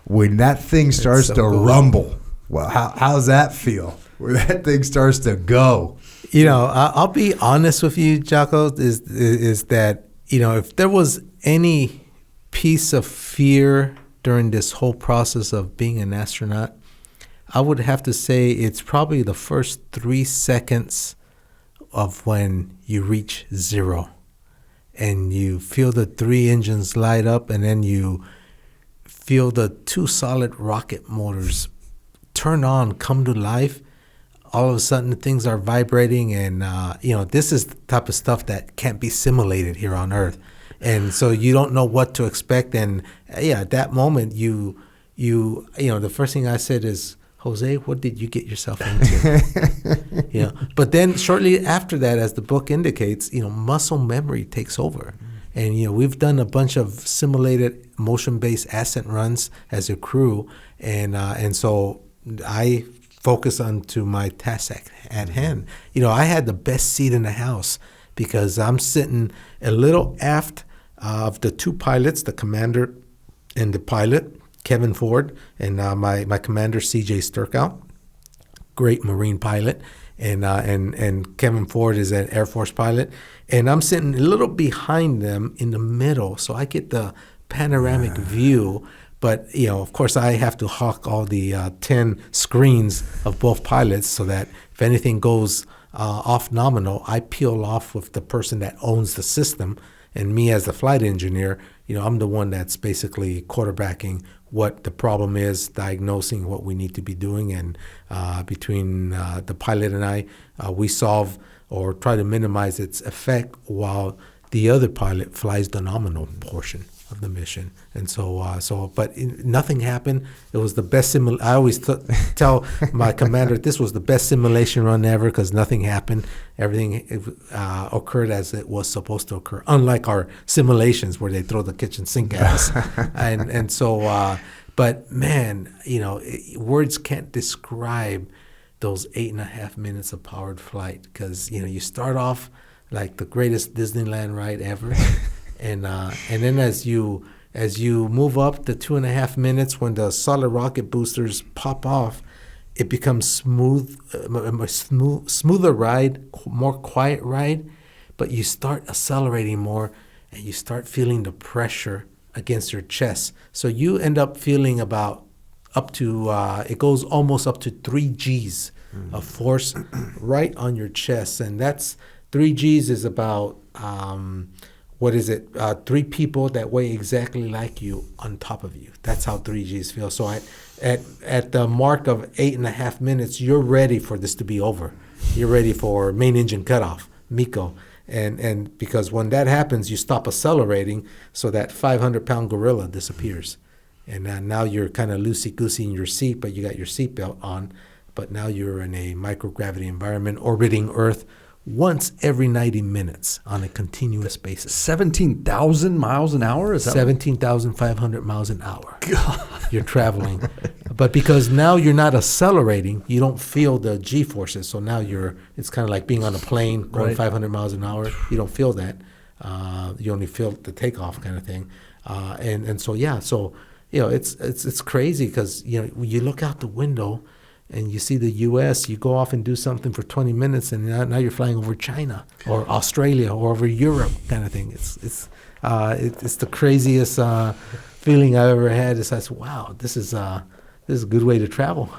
When that thing starts to rumble, well, how's that feel? When that thing starts to go. You know, I'll be honest with you, Jocko, is that, you know, if there was any piece of fear during this whole process of being an astronaut, I would have to say it's probably the first 3 seconds of when you reach 0 and you feel the 3 engines light up, and then you feel the 2 solid rocket motors turn on, come to life. All of a sudden, things are vibrating, and you know, this is the type of stuff that can't be simulated here on Earth, and so you don't know what to expect. And yeah, at that moment, you know, the first thing I said is, Jose, what did you get yourself into? You know, but then shortly after that, as the book indicates, you know, muscle memory takes over. And, you know, we've done a bunch of simulated motion-based ascent runs as a crew. And so I focus on to my task at hand. You know, I had the best seat in the house because I'm sitting a little aft of the 2 pilots, the commander and the pilot, Kevin Ford, and my commander, C.J. Sturkow, great Marine pilot. And Kevin Ford is an Air Force pilot. And I'm sitting a little behind them in the middle, so I get the panoramic view. But, you know, of course, I have to hawk all the 10 screens of both pilots so that if anything goes off nominal, I peel off with the person that owns the system. And me as the flight engineer, you know, I'm the one that's basically quarterbacking what the problem is, diagnosing what we need to be doing. And between the pilot and I, we solve or try to minimize its effect while the other pilot flies the nominal portion of the mission. And but nothing happened. It was the best I always tell my commander, this was the best simulation run ever because nothing happened. Everything occurred as it was supposed to occur, unlike our simulations where they throw the kitchen sink at us. But man, you know, words can't describe those 8.5 minutes of powered flight because, you know, you start off like the greatest Disneyland ride ever. And then as you move up the 2.5 minutes, when the solid rocket boosters pop off, it becomes smoother ride, more quiet ride, but you start accelerating more and you start feeling the pressure against your chest. So you end up feeling about up to, it goes almost up to 3 Gs of force right on your chest. And that's 3 Gs is about what is it? 3 people that weigh exactly like you on top of you. That's how 3Gs feel. So at the mark of 8.5 minutes, you're ready for this to be over. You're ready for main engine cutoff, MECO. And because when that happens, you stop accelerating, so that 500-pound gorilla disappears. And now you're kind of loosey-goosey in your seat, but you got your seatbelt on. But now you're in a microgravity environment orbiting Earth once every 90 minutes on a continuous basis. 17,000 miles an hour? Is that 17,500 miles an hour. God. You're traveling. But because now you're not accelerating, you don't feel the G-forces. So now it's kind of like being on a plane going 500 miles an hour. You don't feel that. You only feel the takeoff kind of thing. So it's crazy because, you look out the window and you see the U.S., you go off and do something for 20 minutes, and now you're flying over China or Australia or over Europe kind of thing. It's the craziest feeling I've ever had. It's like, wow, this is a good way to travel.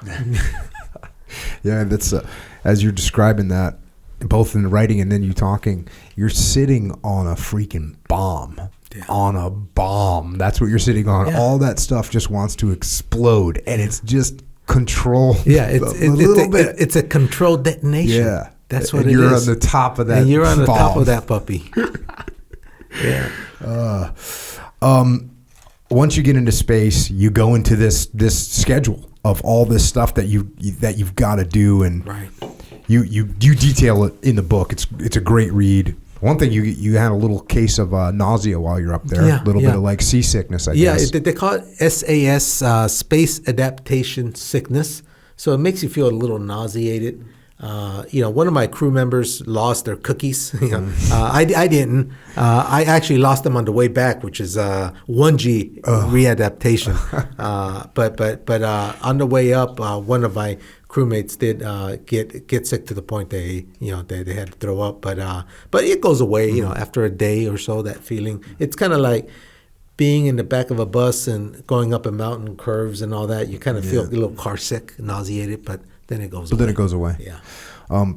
Yeah, that's as you're describing that, both in the writing and then you talking, you're sitting on a freaking bomb. Yeah. On a bomb. That's what you're sitting on. Yeah. All that stuff just wants to explode, and it's just control. Yeah, it's a controlled detonation. Yeah, that's what it is. You're on the top of that. And you're on bomb. the top of that puppy. Yeah. Once you get into space, you go into this schedule of all this stuff that you've got to do, and you detail it in the book. It's a great read. One thing, you had a little case of nausea while you're up there, a little bit of like seasickness, I guess. Yeah, they call it SAS, Space Adaptation Sickness. So it makes you feel a little nauseated. One of my crew members lost their cookies. I didn't. I actually lost them on the way back, which is 1G readaptation. But on the way up, one of my crewmates did get sick to the point they had to throw up. But it goes away. After a day or so. That feeling. It's kind of like being in the back of a bus and going up a mountain curves and all that. You kind of feel a little car sick, nauseated, but then it goes away. Then it goes away. Yeah.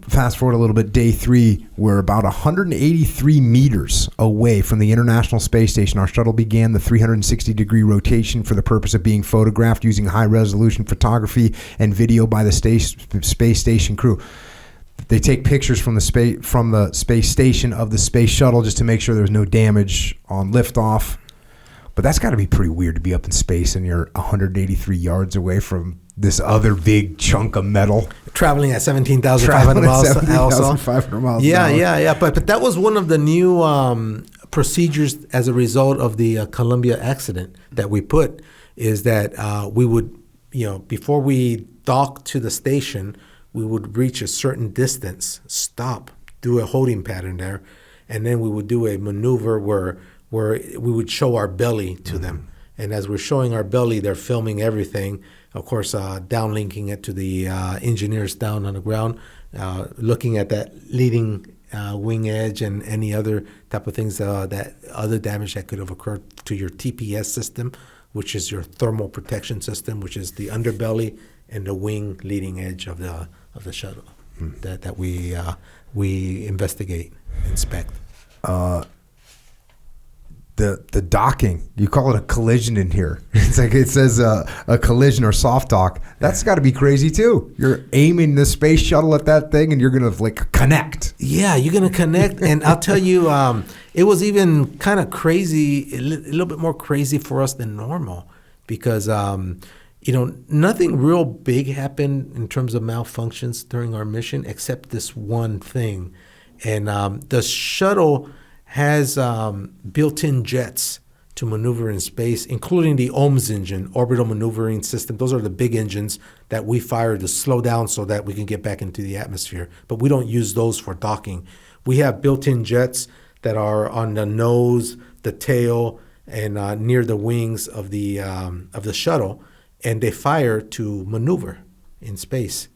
Fast forward a little bit, day 3, we're about 183 meters away from the International Space Station. Our shuttle began the 360-degree rotation for the purpose of being photographed using high-resolution photography and video by the space station crew. They take pictures from the space station of the space shuttle just to make sure there's no damage on liftoff. But that's got to be pretty weird to be up in space and you're 183 yards away from this other big chunk of metal. Traveling at 17,500 miles. 17,500 miles. Yeah. But that was one of the new procedures as a result of the Columbia accident that we put, is that we would, before we dock to the station, we would reach a certain distance, stop, do a holding pattern there, and then we would do a maneuver where we would show our belly to them. And as we're showing our belly, they're filming everything. Of course, downlinking it to the engineers down on the ground, looking at that leading wing edge and any other type of things, that other damage that could have occurred to your TPS system, which is your thermal protection system, which is the underbelly and the wing leading edge of the shuttle that we investigate, inspect. The docking, you call it a collision in here. It's like it says a collision or soft dock. That's got to be crazy too. You're aiming the space shuttle at that thing and you're going to connect. Yeah, you're going to connect. And I'll tell you, it was even kind of crazy, a little bit more crazy for us than normal because, nothing real big happened in terms of malfunctions during our mission except this one thing. And the shuttle has built-in jets to maneuver in space, including the OMS engine, orbital maneuvering system. Those are the big engines that we fire to slow down so that we can get back into the atmosphere. But we don't use those for docking. We have built-in jets that are on the nose, the tail, and near the wings of the shuttle, and they fire to maneuver in space.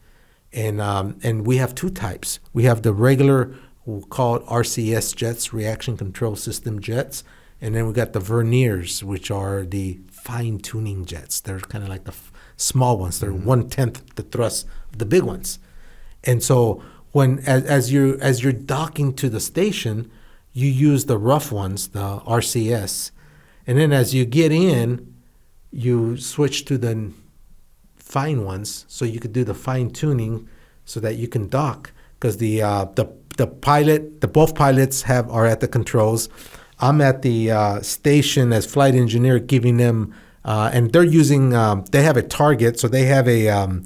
And we have 2 types. We have the regular, we'll call it RCS jets, reaction control system jets. And then we got the verniers, which are the fine-tuning jets. They're kind of like the small ones. They're 1/10 the thrust of the big ones. And so when as you're docking to the station, you use the rough ones, the RCS. And then as you get in, you switch to the fine ones, so you could do the fine tuning so that you can dock. Because both pilots are at the controls. I'm at the station as flight engineer, giving them, and they're using, they have a target, so they have a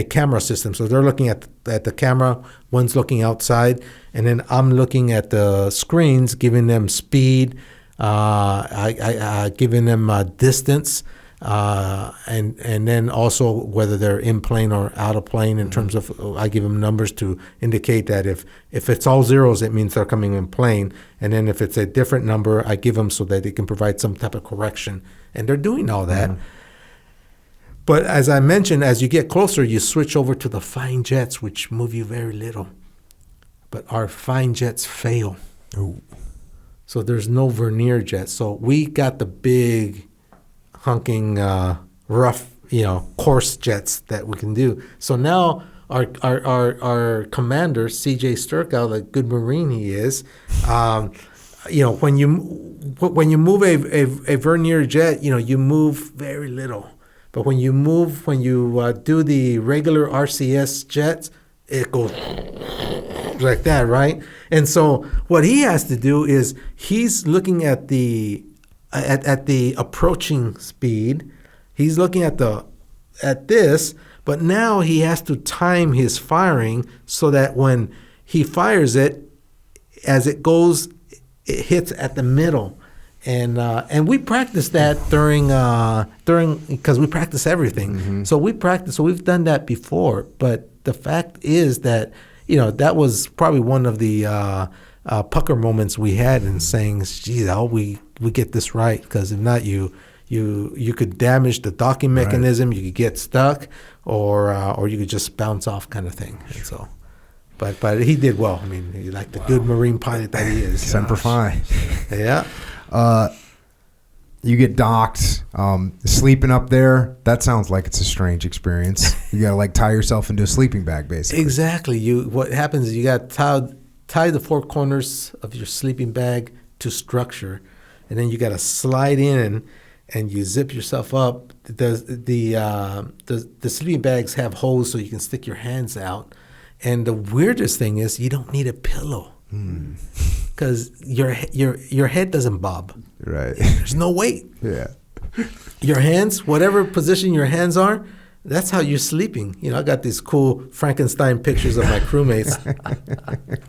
camera system. So they're looking at the camera, one's looking outside, and then I'm looking at the screens, giving them speed, giving them distance, and then also whether they're in plane or out of plane in terms of, I give them numbers to indicate that if it's all zeros, it means they're coming in plane. And then if it's a different number, I give them so that they can provide some type of correction. And they're doing all that. But as I mentioned, as you get closer, you switch over to the fine jets, which move you very little. But our fine jets fail. Ooh. So there's no vernier jets. So we got the big, hunking, rough, coarse jets that we can do. So now our commander, C.J. Sturkow, the good Marine he is, when you move a vernier jet, you move very little. But when you do the regular RCS jets, it goes like that, right? And so what he has to do is he's looking at the approaching speed. He's looking at this, but now he has to time his firing so that when he fires it, as it goes, it hits at the middle. And we practice that during because we practice everything. Mm-hmm. So we've done that before. But the fact is that that was probably one of the pucker moments we had in saying, "Geez, we get this right." Because if not, you could damage the docking mechanism. Right. You could get stuck, or you could just bounce off, kind of thing. And so. But he did well. I mean, he like the good Marine pilot that he is. Semper Fi. Yeah. You get docked, sleeping up there. That sounds like it's a strange experience. You got to tie yourself into a sleeping bag, basically. Exactly. What happens is you got to tie the four corners of your sleeping bag to structure, and then you got to slide in and you zip yourself up. The sleeping bags have holes so you can stick your hands out. And the weirdest thing is you don't need a pillow. Because your head doesn't bob. Right. There's no weight. Yeah. Your hands, whatever position your hands are, that's how you're sleeping. I got these cool Frankenstein pictures of my crewmates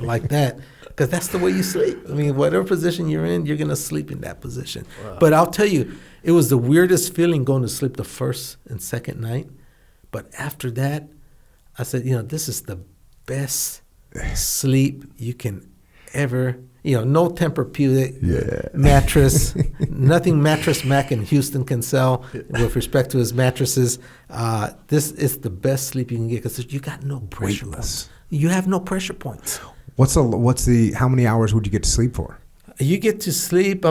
like that. Because that's the way you sleep. I mean, whatever position you're in, you're going to sleep in that position. Wow. But I'll tell you, it was the weirdest feeling going to sleep the first and second night. But after that, I said, this is the best sleep you can ever, no Tempur-Pedic mattress, nothing Mattress Mac in Houston can sell with respect to his mattresses. This is the best sleep you can get because you got no pressure points. You have no pressure points. How many hours would you get to sleep for? You get to sleep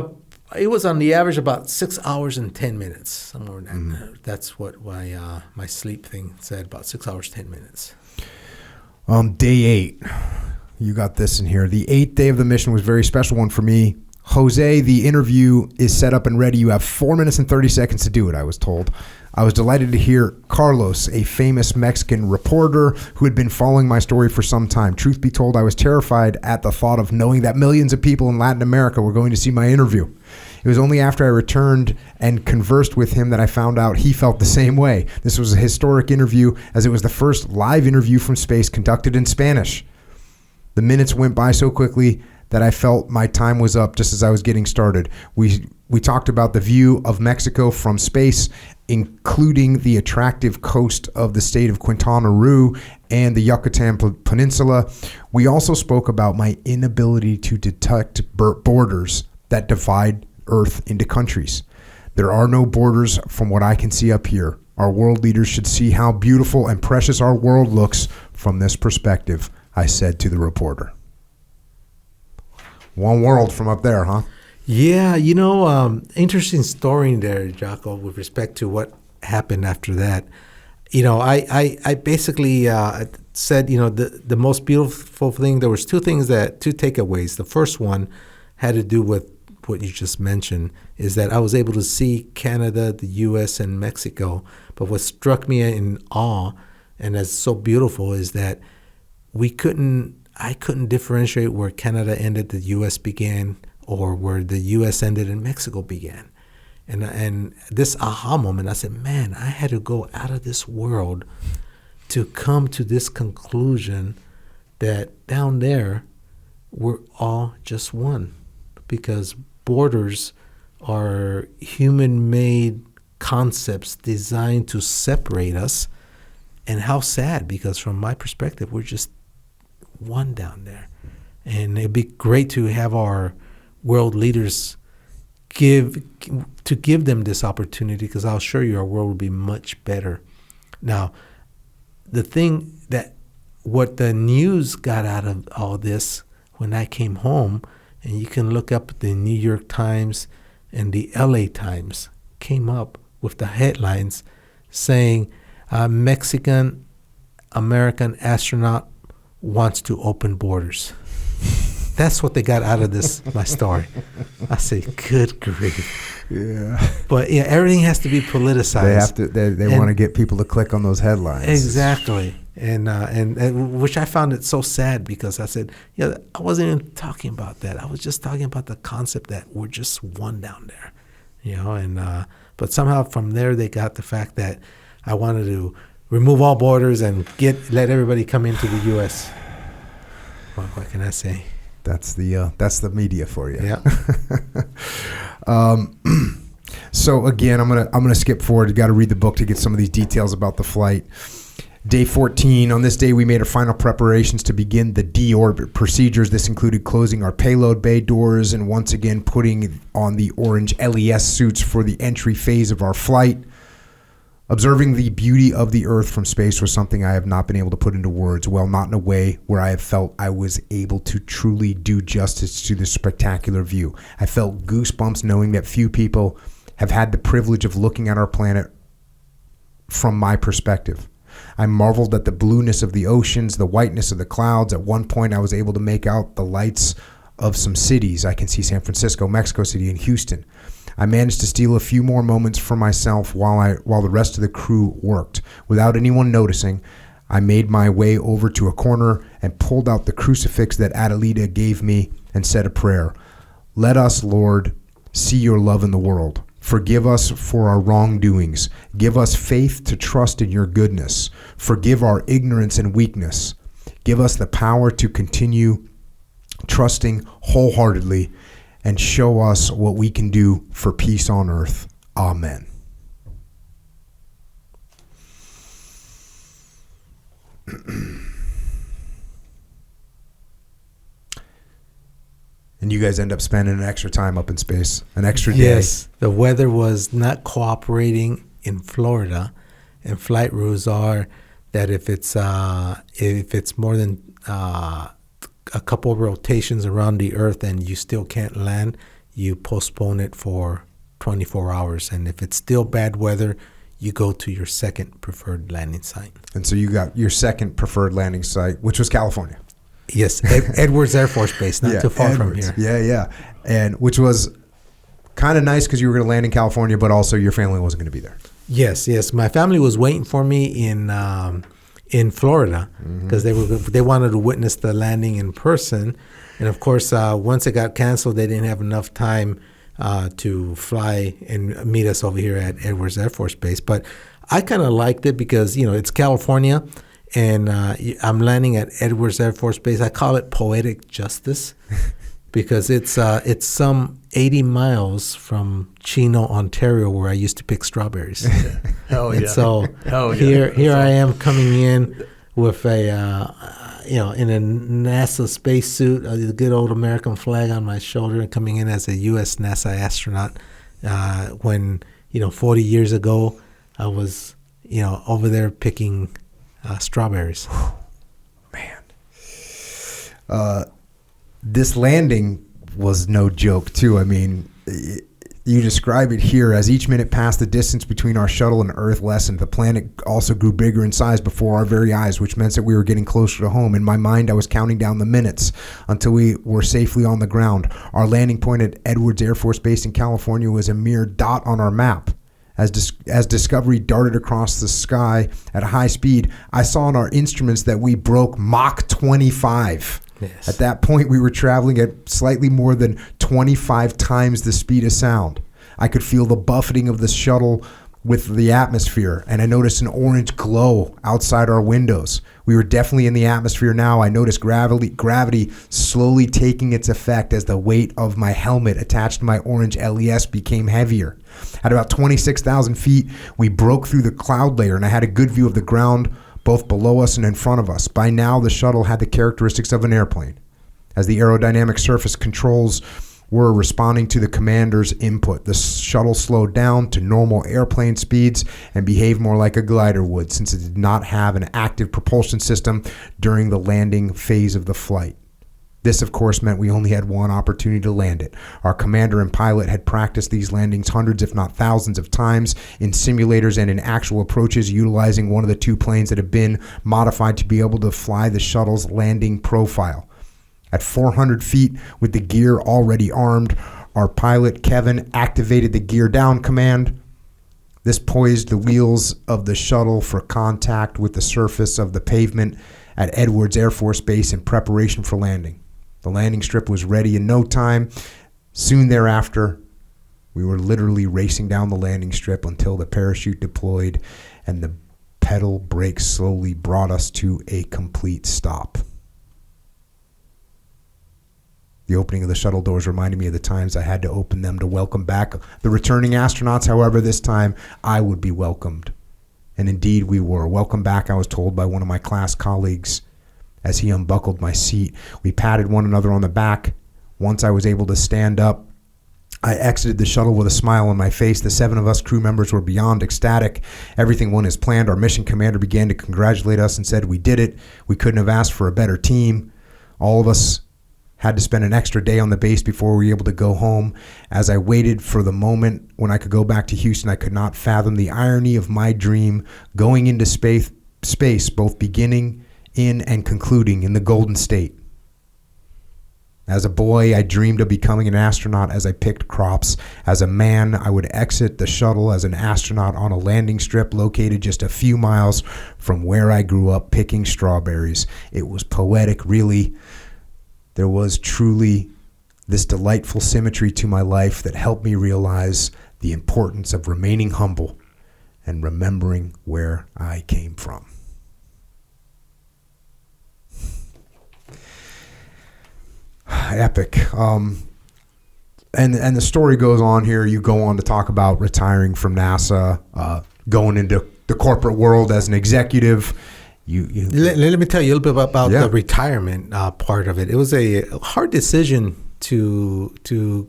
it was on the average about 6 hours and 10 minutes, somewhere in that. That's what my sleep thing said, about 6 hours, 10 minutes. Day 8. You got this in here. The 8th day of the mission was a very special one for me. Jose, the interview is set up and ready. You have 4 minutes and 30 seconds to do it, I was told. I was delighted to hear Carlos, a famous Mexican reporter who had been following my story for some time. Truth be told, I was terrified at the thought of knowing that millions of people in Latin America were going to see my interview. It was only after I returned and conversed with him that I found out he felt the same way. This was a historic interview as it was the first live interview from space conducted in Spanish. The minutes went by so quickly that I felt my time was up just as I was getting started. We talked about the view of Mexico from space, including the attractive coast of the state of Quintana Roo and the Yucatan Peninsula. We also spoke about my inability to detect borders that divide Earth into countries. There are no borders from what I can see up here. Our world leaders should see how beautiful and precious our world looks from this perspective, I said to the reporter. One world from up there, huh? Yeah, interesting story there, Jocko, with respect to what happened after that. I basically said, the most beautiful thing, there was two takeaways. The first one, had to do with what you just mentioned, is that I was able to see Canada, the U.S., and Mexico. But what struck me in awe, and that's so beautiful, is that I couldn't differentiate where Canada ended, the U.S. began, or where the U.S. ended and Mexico began. And this aha moment, I said, man, I had to go out of this world to come to this conclusion that down there, we're all just one. Because borders are human-made concepts designed to separate us. And how sad, because from my perspective, we're just one down there. And it'd be great to have our world leaders give them this opportunity, because I'll assure you our world will be much better. Now, the thing that what the news got out of all this when I came home, and you can look up the New York Times and the LA Times, came up with the headlines saying Mexican-American astronaut wants to open borders. That's what they got out of this, my story. I say, good grief. Yeah. But yeah, everything has to be politicized. They want to get people to click on those headlines. Exactly. And which I found it so sad, because I said, yeah, I wasn't even talking about that. I was just talking about the concept that we're just one down there, but somehow from there they got the fact that I wanted to remove all borders and let everybody come into the U.S. What can I say? That's the media for you. Yeah. So again, I'm gonna skip forward. You got to read the book to get some of these details about the flight. Day 14. On this day, we made our final preparations to begin the deorbit procedures. This included closing our payload bay doors and once again putting on the orange LES suits for the entry phase of our flight. Observing the beauty of the Earth from space was something I have not been able to put into words, well, not in a way where I have felt I was able to truly do justice to this spectacular view. I felt goosebumps knowing that few people have had the privilege of looking at our planet from my perspective. I marveled at the blueness of the oceans, the whiteness of the clouds. At one point, I was able to make out the lights of some cities. I can see San Francisco, Mexico City, and Houston. I managed to steal a few more moments for myself while the rest of the crew worked. Without anyone noticing, I made my way over to a corner and pulled out the crucifix that Adelita gave me and said a prayer. Let us, Lord, see your love in the world. Forgive us for our wrongdoings. Give us faith to trust in your goodness. Forgive our ignorance and weakness. Give us the power to continue trusting wholeheartedly, and show us what we can do for peace on earth. Amen. And you guys end up spending an extra time up in space, an extra day. Yes, the weather was not cooperating in Florida, and flight rules are that if it's more than a couple of rotations around the Earth and you still can't land, you postpone it for 24 hours. And if it's still bad weather, you go to your second preferred landing site. And so you got your second preferred landing site, which was California. Yes, Edwards Air Force Base, not too far Edwards. from here. Yeah. And which was kind of nice because you were going to land in California, but also your family wasn't going to be there. Yes. My family was waiting for me in Florida, because they wanted to witness the landing in person, and of course once it got canceled, they didn't have enough time to fly and meet us over here at Edwards Air Force Base. But I kind of liked it because it's California, and I'm landing at Edwards Air Force Base. I call it poetic justice because it's some 80 miles from Chino, Ontario, where I used to pick strawberries. Hell yeah. And so here I am coming in with a in a NASA spacesuit, a good old American flag on my shoulder, and coming in as a U.S. NASA astronaut. When 40 years ago, I was over there picking strawberries. Man, this landing was no joke too. I mean, You describe it here as each minute passed, the distance between our shuttle and Earth lessened. The planet also grew bigger in size before our very eyes, which meant that we were getting closer to home. In my mind, I was counting down the minutes until we were safely on the ground. Our landing point at Edwards Air Force Base in California was a mere dot on our map. As Discovery darted across the sky at a high speed, I saw on our instruments that we broke Mach 25. Yes. At that point, we were traveling at slightly more than 25 times the speed of sound. I could feel the buffeting of the shuttle with the atmosphere, and I noticed an orange glow outside our windows. We were definitely in the atmosphere now. I noticed gravity slowly taking its effect as the weight of my helmet attached to my orange LES became heavier. At about 26,000 feet, we broke through the cloud layer, and I had a good view of the ground both below us and in front of us. By now, the shuttle had the characteristics of an airplane. As the aerodynamic surface controls were responding to the commander's input, the shuttle slowed down to normal airplane speeds and behaved more like a glider would, since it did not have an active propulsion system during the landing phase of the flight. This, of course, meant we only had one opportunity to land it. Our commander and pilot had practiced these landings hundreds, if not thousands of times in simulators and in actual approaches, utilizing one of the two planes that had been modified to be able to fly the shuttle's landing profile. At 400 feet, with the gear already armed, our pilot, Kevin, activated the gear down command. This poised the wheels of the shuttle for contact with the surface of the pavement at Edwards Air Force Base in preparation for landing. The landing strip was ready in no time. Soon thereafter, we were literally racing down the landing strip until the parachute deployed and the pedal brake slowly brought us to a complete stop. The opening of the shuttle doors reminded me of the times I had to open them to welcome back the returning astronauts. However, this time I would be welcomed. And indeed we were. Welcome back, I was told by one of my class colleagues as he unbuckled my seat. We patted one another on the back. Once I was able to stand up, I exited the shuttle with a smile on my face. The 7 of us crew members were beyond ecstatic. Everything went as planned. Our mission commander began to congratulate us and said we did it. We couldn't have asked for a better team. All of us had to spend an extra day on the base before we were able to go home. As I waited for the moment when I could go back to Houston, I could not fathom the irony of my dream going into space, both beginning in and concluding in the Golden State. As a boy, I dreamed of becoming an astronaut as I picked crops. As a man, I would exit the shuttle as an astronaut on a landing strip located just a few miles from where I grew up picking strawberries. It was poetic, really. There was truly this delightful symmetry to my life that helped me realize the importance of remaining humble and remembering where I came from. Epic. And the story goes on here. You go on to talk about retiring from NASA, going into the corporate world as an executive. Let me tell you a little bit about the retirement part of it. It was a hard decision to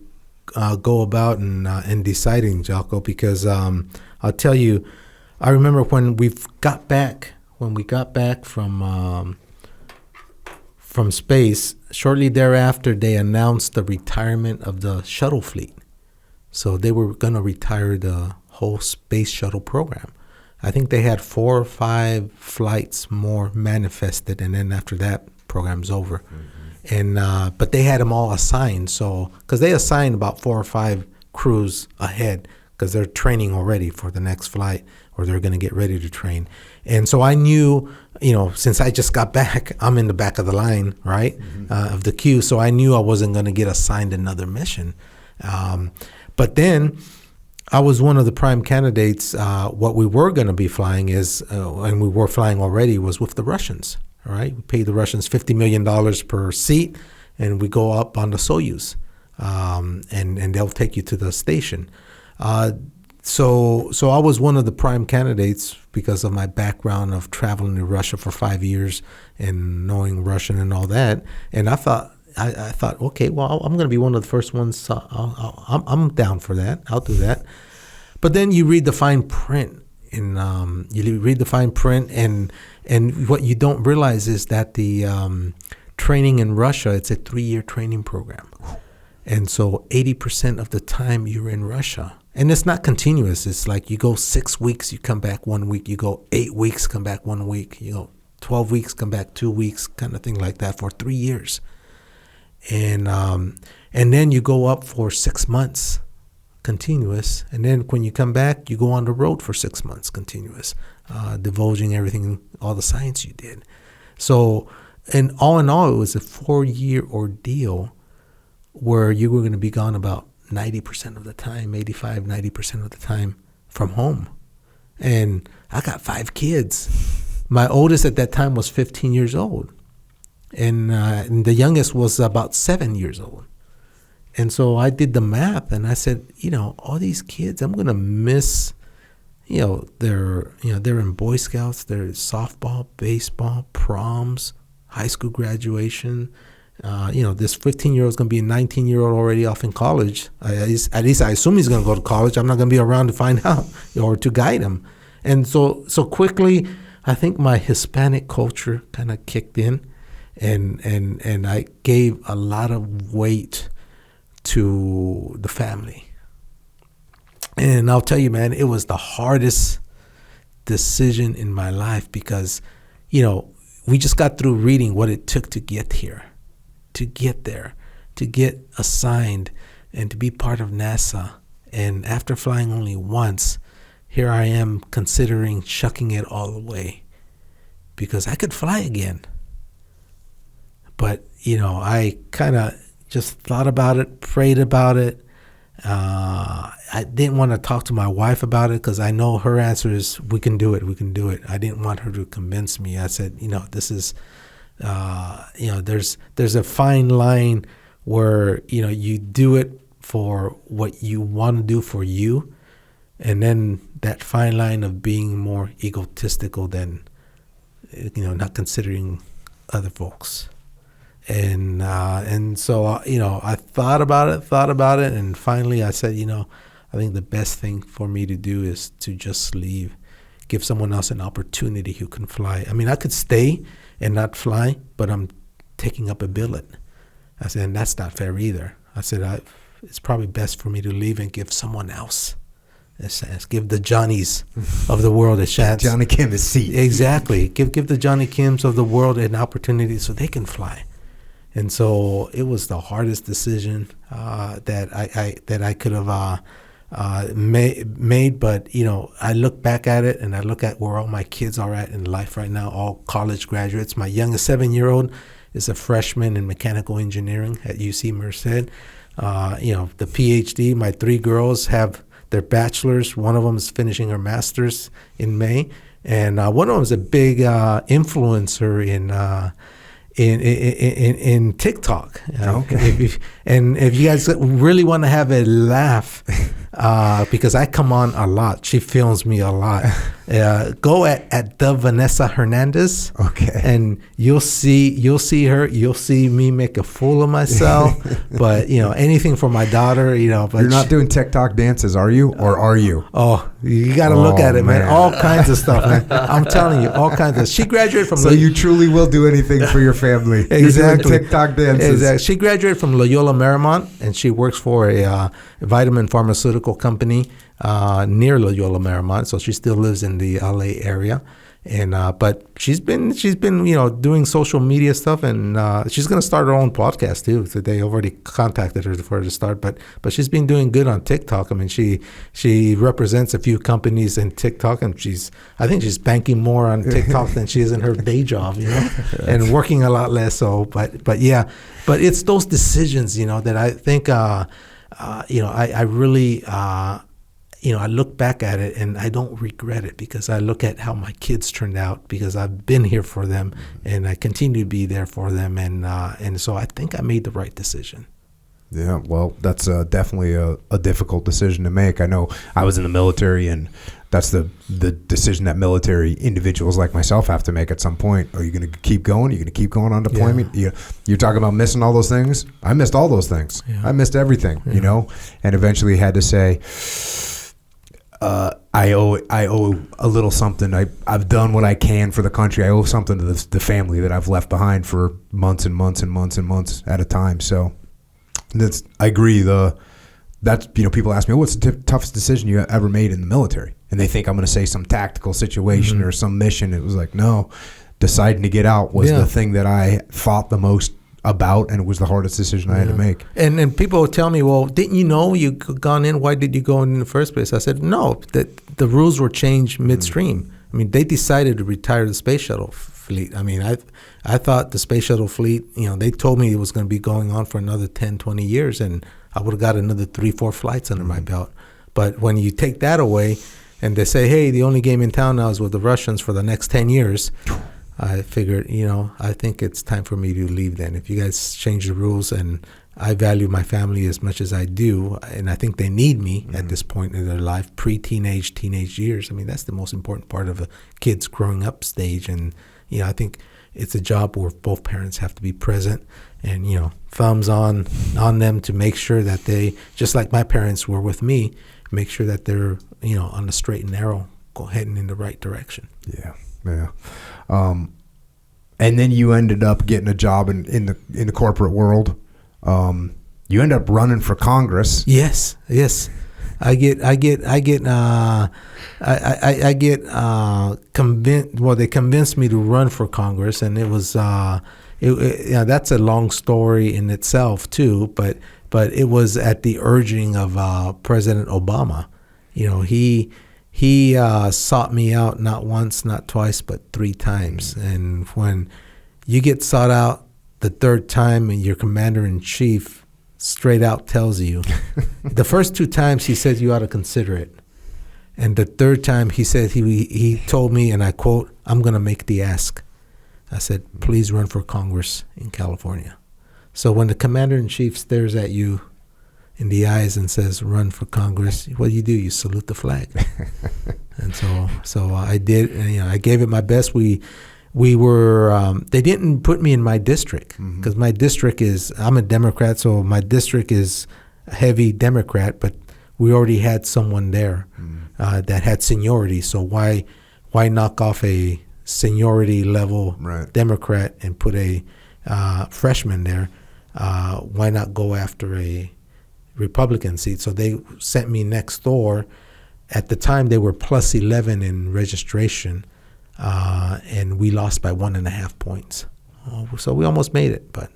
go about in deciding, Jocko, because I'll tell you, I remember when we got back from space. Shortly thereafter, they announced the retirement of the shuttle fleet. So they were going to retire the whole space shuttle program. I think they had 4 or 5 flights more manifested, and then after that, program's over. Mm-hmm. And but they had them all assigned, so because they assigned about 4 or 5 crews ahead, because they're training already for the next flight, or they're going to get ready to train. And so I knew, since I just got back, I'm in the back of the line, right, of the queue. So I knew I wasn't going to get assigned another mission. But then I was one of the prime candidates. What we were going to be flying and we were flying already, was with the Russians. All right, we paid the Russians $50 million per seat, and we go up on the Soyuz, and they'll take you to the station. So I was one of the prime candidates because of my background of traveling to Russia for 5 years and knowing Russian and all that. And I thought, okay, well, I'm going to be one of the first ones. So I'm down for that. I'll do that. But then you read the fine print, and what you don't realize is that the training in Russia, it's a 3-year training program. And so 80% of the time you're in Russia. And it's not continuous. It's like you go 6 weeks, you come back 1 week. You go 8 weeks, come back 1 week. You go 12 weeks, come back 2 weeks, kind of thing like that for 3 years. And then you go up for 6 months continuous. And then when you come back, you go on the road for 6 months continuous, divulging everything, all the science you did. So, and all in all, it was a 4-year ordeal where you were going to be gone about 90% of the time, 85, 90% of the time from home. And I got 5 kids. My oldest at that time was 15 years old. And the youngest was about 7 years old. And so I did the math and I said, all these kids, I'm going to miss, they're in Boy Scouts, they're softball, baseball, proms, high school graduation. This 15-year-old is going to be a 19-year-old already off in college. At least I assume he's going to go to college. I'm not going to be around to find out or to guide him. And so quickly, I think my Hispanic culture kind of kicked in, and I gave a lot of weight to the family. And I'll tell you, man, it was the hardest decision in my life because, we just got through reading what it took to get here. To get there, to get assigned, and to be part of NASA. And after flying only once, here I am considering shucking it all away because I could fly again. But, I kind of just thought about it, prayed about it. I didn't want to talk to my wife about it because I know her answer is, we can do it, we can do it. I didn't want her to convince me. I said, this is... there's a fine line where, you do it for what you want to do for you. And then that fine line of being more egotistical than, not considering other folks. And so, I thought about it. And finally I said, I think the best thing for me to do is to just leave, give someone else an opportunity who can fly. I mean, I could stay and not fly, but I'm taking up a billet. I said, and that's not fair either. I said, it's probably best for me to leave and give someone else a chance. Give the Johnnies of the world a chance. Johnny Kim a seat. Exactly. Give the Johnny Kims of the world an opportunity so they can fly. And so it was the hardest decision that I could have made, but I look back at it and I look at where all my kids are at in life right now, all college graduates. My youngest 7-year-old is a freshman in mechanical engineering at UC Merced. The PhD, my 3 girls have their bachelor's. One of them is finishing her master's in May, and one of them is a big influencer in TikTok. Okay. If you guys really want to have a laugh, because I come on a lot, she films me a lot. Go at the Vanessa Hernandez. Okay. And you'll see her. You'll see me make a fool of myself. But anything for my daughter. But you're not doing TikTok dances, are you? Or are you? Oh, you got to look at it, man. All kinds of stuff, man. I'm telling you, all kinds of. She graduated from. So you truly will do anything for your family. Exactly. You're doing TikTok dances. Exactly. She graduated from Loyola Marymount, and she works for a vitamin pharmaceutical company near Loyola Marymount. So she still lives in the LA area, and but she's been doing social media stuff, and she's going to start her own podcast too. So they already contacted her for her to start, but she's been doing good on TikTok. I mean, she represents a few companies in TikTok, and I think she's banking more on TikTok than she is in her day job, and working a lot less. So, but it's those decisions, that I think, I really. I look back at it and I don't regret it because I look at how my kids turned out because I've been here for them and I continue to be there for them. And so I think I made the right decision. Yeah, well, that's definitely a difficult decision to make. I know I was in the military, and that's the decision that military individuals like myself have to make at some point. Are you going to keep going? Are you going to keep going on deployment? Yeah. You're talking about missing all those things. I missed all those things. Yeah. I missed everything, and eventually had to say, I owe a little something. I've done what I can for the country. I owe something to the family that I've left behind for months and months and months and months at a time. So I agree. People ask me, what's the toughest decision you ever made in the military? And they think I'm going to say some tactical situation or some mission. It was like, no, deciding to get out was the thing that I thought the most about, and it was the hardest decision I had to make. And people would tell me, well, didn't you know you gone in? Why did you go in the first place? I said, no, that the rules were changed midstream. I mean, they decided to retire the space shuttle fleet. I mean, I thought the space shuttle fleet, they told me it was going to be going on for another 10, 20 years, and I would have got another 3-4 flights under my belt. But when you take that away and they say, hey, the only game in town now is with the Russians for the next 10 years, I figured, I think it's time for me to leave then. If you guys change the rules, and I value my family as much as I do, and I think they need me at this point in their life, pre-teenage, teenage years. I mean, that's the most important part of a kid's growing up stage. And, I think it's a job where both parents have to be present and, thumbs on them to make sure that they, just like my parents were with me, make sure that they're, on the straight and narrow, heading in the right direction. Yeah. And then you ended up getting a job in the corporate world. You end up running for Congress. Yes. I get convinced. Well, they convinced me to run for Congress, and it was that's a long story in itself too. But it was at the urging of President Obama. He sought me out not once, not twice, but 3 times. And when you get sought out the 3rd time, and your commander-in-chief straight out tells you, the first 2 times he said you ought to consider it. And the 3rd time he said, he told me, and I quote, I'm going to make the ask. I said, please run for Congress in California. So when the commander-in-chief stares at you in the eyes and says, run for Congress, what do? You salute the flag. And so I did, and, I gave it my best. We were, they didn't put me in my district, because my district I'm a Democrat, so my district is a heavy Democrat, but we already had someone there that had seniority. So why knock off a seniority level Democrat and put a freshman there? Why not go after a Republican seat? So they sent me next door. At the time, they were plus 11 in registration, and we lost by 1.5 points. So we almost made it, but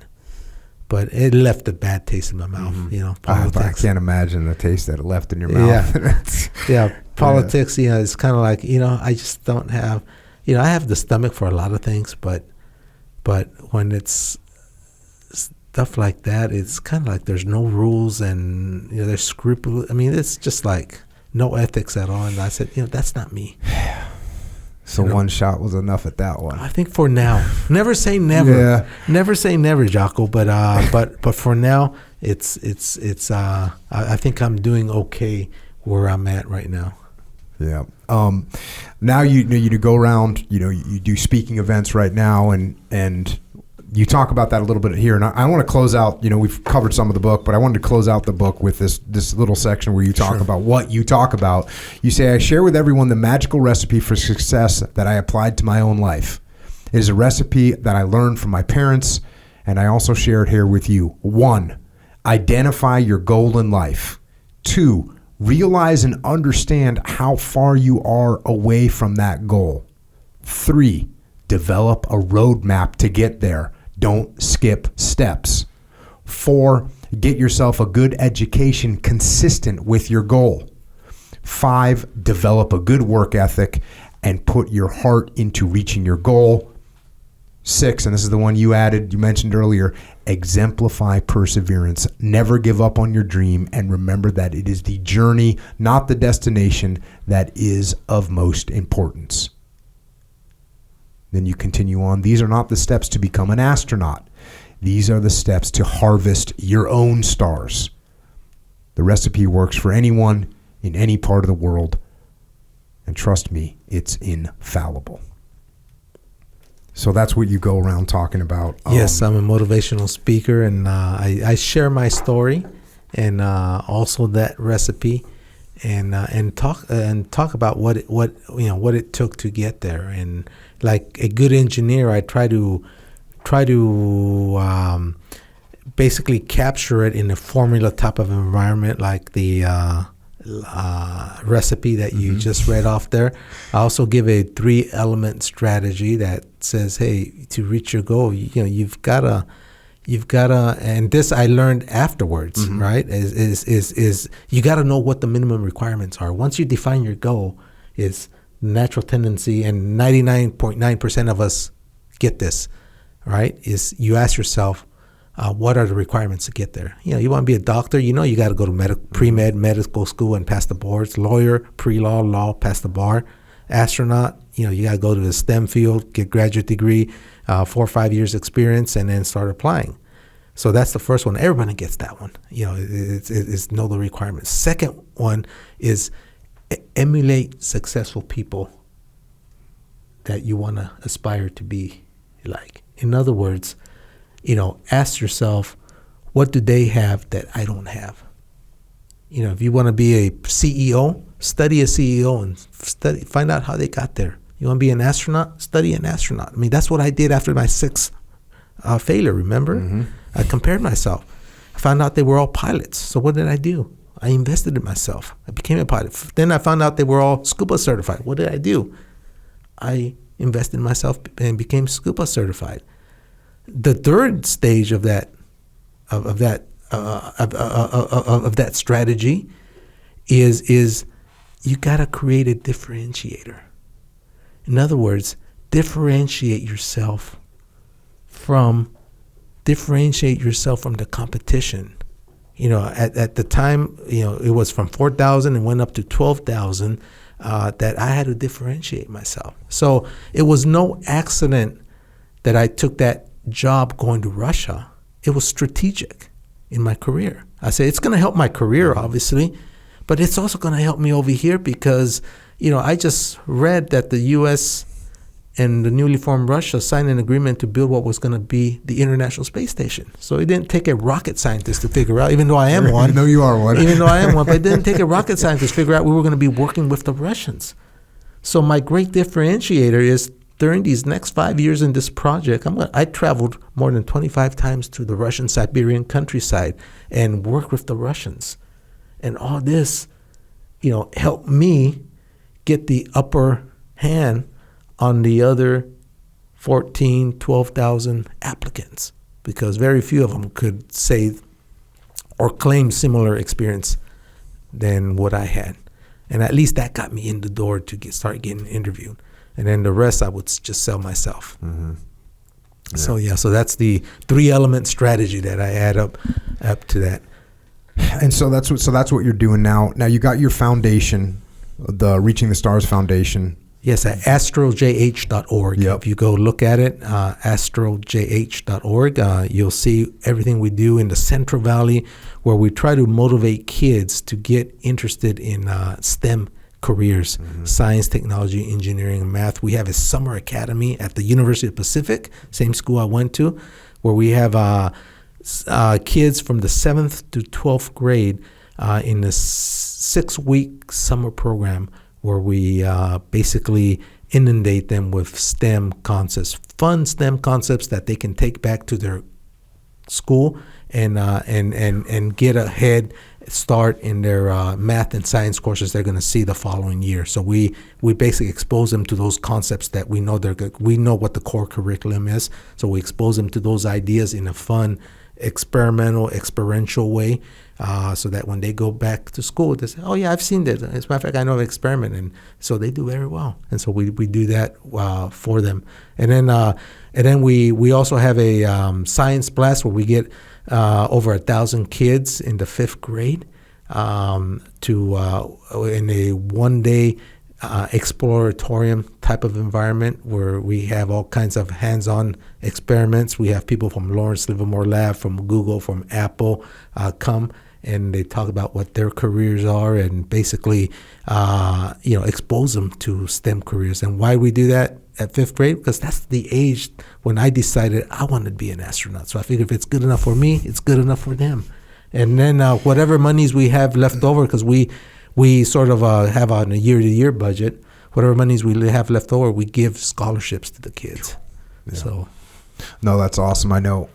it left a bad taste in my mouth. Politics. I can't imagine the taste that it left in your mouth. Yeah, politics. It's kind of like I just don't have. I have the stomach for a lot of things, but when it's stuff like that, it's kind of like there's no rules and there's scrupulous. I mean, it's just like no ethics at all. And I said, that's not me. So one shot was enough at that one. I think for now, never say never. Yeah. Never say never, Jocko. But for now, it's I think I'm doing okay where I'm at right now. Yeah. Now you go around. You do speaking events right now, and you talk about that a little bit here. And I want to close out. We've covered some of the book, but I wanted to close out the book with this little section where you talk about what you talk about. You say, I share with everyone the magical recipe for success that I applied to my own life. It is a recipe that I learned from my parents, and I also share it here with you. 1, identify your goal in life. 2, realize and understand how far you are away from that goal. 3, develop a roadmap to get there. Don't skip steps. 4, get yourself a good education consistent with your goal. 5, develop a good work ethic and put your heart into reaching your goal. 6, and this is the one you mentioned earlier, exemplify perseverance. Never give up on your dream, and remember that it is the journey, not the destination, that is of most importance. Then you continue on. These are not the steps to become an astronaut. These are the steps to harvest your own stars. The recipe works for anyone in any part of the world. And trust me, it's infallible. So that's what you go around talking about. Yes, I'm a motivational speaker, and I share my story and also that recipe, and talk about what it took to get there. And like a good engineer, I try to basically capture it in a formula type of environment, like the recipe that you just read off there. I also give a 3-element strategy that says, hey, to reach your goal, you've gotta, and this I learned afterwards, right? Is you gotta know what the minimum requirements are. Once you define your goal, is natural tendency, and 99.9% of us get this, right? Is you ask yourself, what are the requirements to get there? You want to be a doctor, you got to go to pre-med, medical school and pass the boards. Lawyer, pre-law, law, pass the bar. Astronaut, you got to go to the STEM field, get graduate degree, 4 or 5 years experience, and then start applying. So that's the first one. Everybody gets that one. It's know the requirements. Second one is emulate successful people that you want to aspire to be like. In other words, ask yourself, what do they have that I don't have? If you want to be a CEO, study a CEO and find out how they got there. You want to be an astronaut? Study an astronaut. I mean, that's what I did after my 6th failure, remember? I compared myself. I found out they were all pilots. So what did I do? I invested in myself. I became a pilot. Then I found out they were all scuba certified. What did I do? I invested in myself and became scuba certified. The third stage of that strategy is you got to create a differentiator. In other words, differentiate yourself from the competition. At the time, it was from 4,000 and went up to 12,000 that I had to differentiate myself. So it was no accident that I took that job going to Russia. It was strategic in my career. I said, it's going to help my career, obviously, but it's also going to help me over here because, I just read that the U.S. and the newly formed Russia signed an agreement to build what was going to be the International Space Station. So it didn't take a rocket scientist to figure out, even though I am one. No, you are one. Even though I am one, but it didn't take a rocket scientist to figure out we were going to be working with the Russians. So my great differentiator is during these next 5 years in this project, I traveled more than 25 times to the Russian Siberian countryside and worked with the Russians. And all this, helped me get the upper hand on the other 14, 12,000 applicants, because very few of them could say or claim similar experience than what I had. And at least that got me in the door to start getting interviewed. And then the rest I would just sell myself. Yeah. So that's the 3-element strategy that I add up to that. And so that's what you're doing now. Now you got your foundation, the Reaching the Stars Foundation. Yes, at astrojh.org. Yep. If you go look at it, astrojh.org, you'll see everything we do in the Central Valley, where we try to motivate kids to get interested in STEM careers, science, technology, engineering, and math. We have a summer academy at the University of Pacific, same school I went to, where we have kids from the 7th to 12th grade in a 6-week summer program where we basically inundate them with STEM concepts, fun STEM concepts that they can take back to their school and get a head start in their math and science courses they're going to see the following year. So we basically expose them to those concepts that we know we know what the core curriculum is. So we expose them to those ideas in a fun, experiential way, so that when they go back to school, they say, "Oh yeah, I've seen this. As a matter of fact, I know of experiment," and so they do very well. And so we do that for them. And then we also have a science blast where we get over 1,000 kids in the 5th grade to in a 1-day exploratorium type of environment where we have all kinds of hands-on experiments. We have people from Lawrence Livermore Lab, from Google, from Apple come, and they talk about what their careers are and basically expose them to STEM careers. And why we do that at 5th grade? Because that's the age when I decided I wanted to be an astronaut. So I figured if it's good enough for me, it's good enough for them. And then whatever monies we have left over, because we sort of have on a year-to-year budget, whatever monies we have left over, we give scholarships to the kids. Yeah. So, no, that's awesome. I know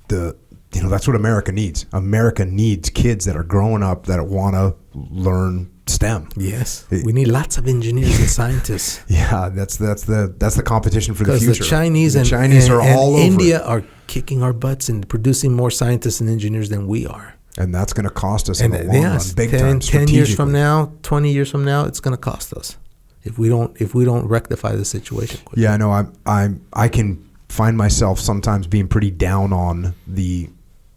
that's what America needs. America needs kids that are growing up that want to learn STEM. Yes, we need lots of engineers and scientists. Yeah, that's the competition for the future. Because the Chinese and all over India are kicking our butts and producing more scientists and engineers than we are. And that's going to cost us in the long run, big time. 10 years from now, 20 years from now, it's going to cost us if we don't rectify the situation quickly. Yeah, I know. I can find myself sometimes being pretty down on the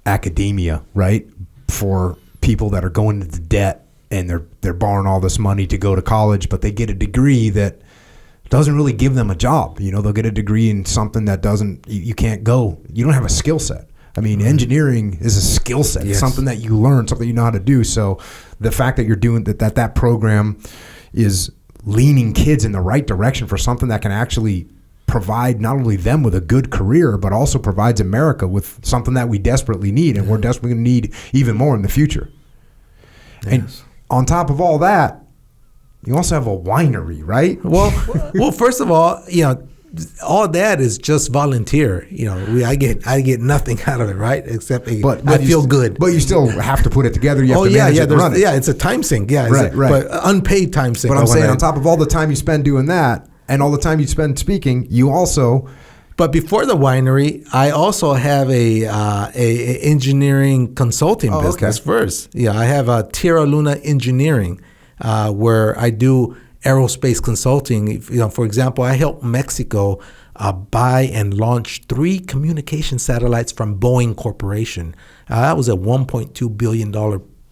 academia, right? For people that are going into debt and they're borrowing all this money to go to college, but they get a degree that doesn't really give them a job. They'll get a degree in something that you can't go. You don't have a skill set. I mean, engineering is a skill set. Yes. It's something that you learn, something you know how to do. So the fact that you're doing that program is leaning kids in the right direction for something that can actually provide not only them with a good career, but also provides America with something that we desperately need, and we're desperately going to need even more in the future. Yes. And on top of all that, you also have a winery, right? Well, first of all, all that is just volunteer. I get nothing out of it, right? Except I feel good. But you still have to put it together. You have to manage it and run it. Yeah, it's a time sink. Yeah, right. But unpaid time sink. But I'm saying on top of all the time you spend doing that and all the time you spend speaking, you also. But before the winery, I also have a engineering consulting business first. Yeah, I have a Tierra Luna Engineering, where I do aerospace consulting. For example, I helped Mexico buy and launch 3 communication satellites from Boeing Corporation. That was a $1.2 billion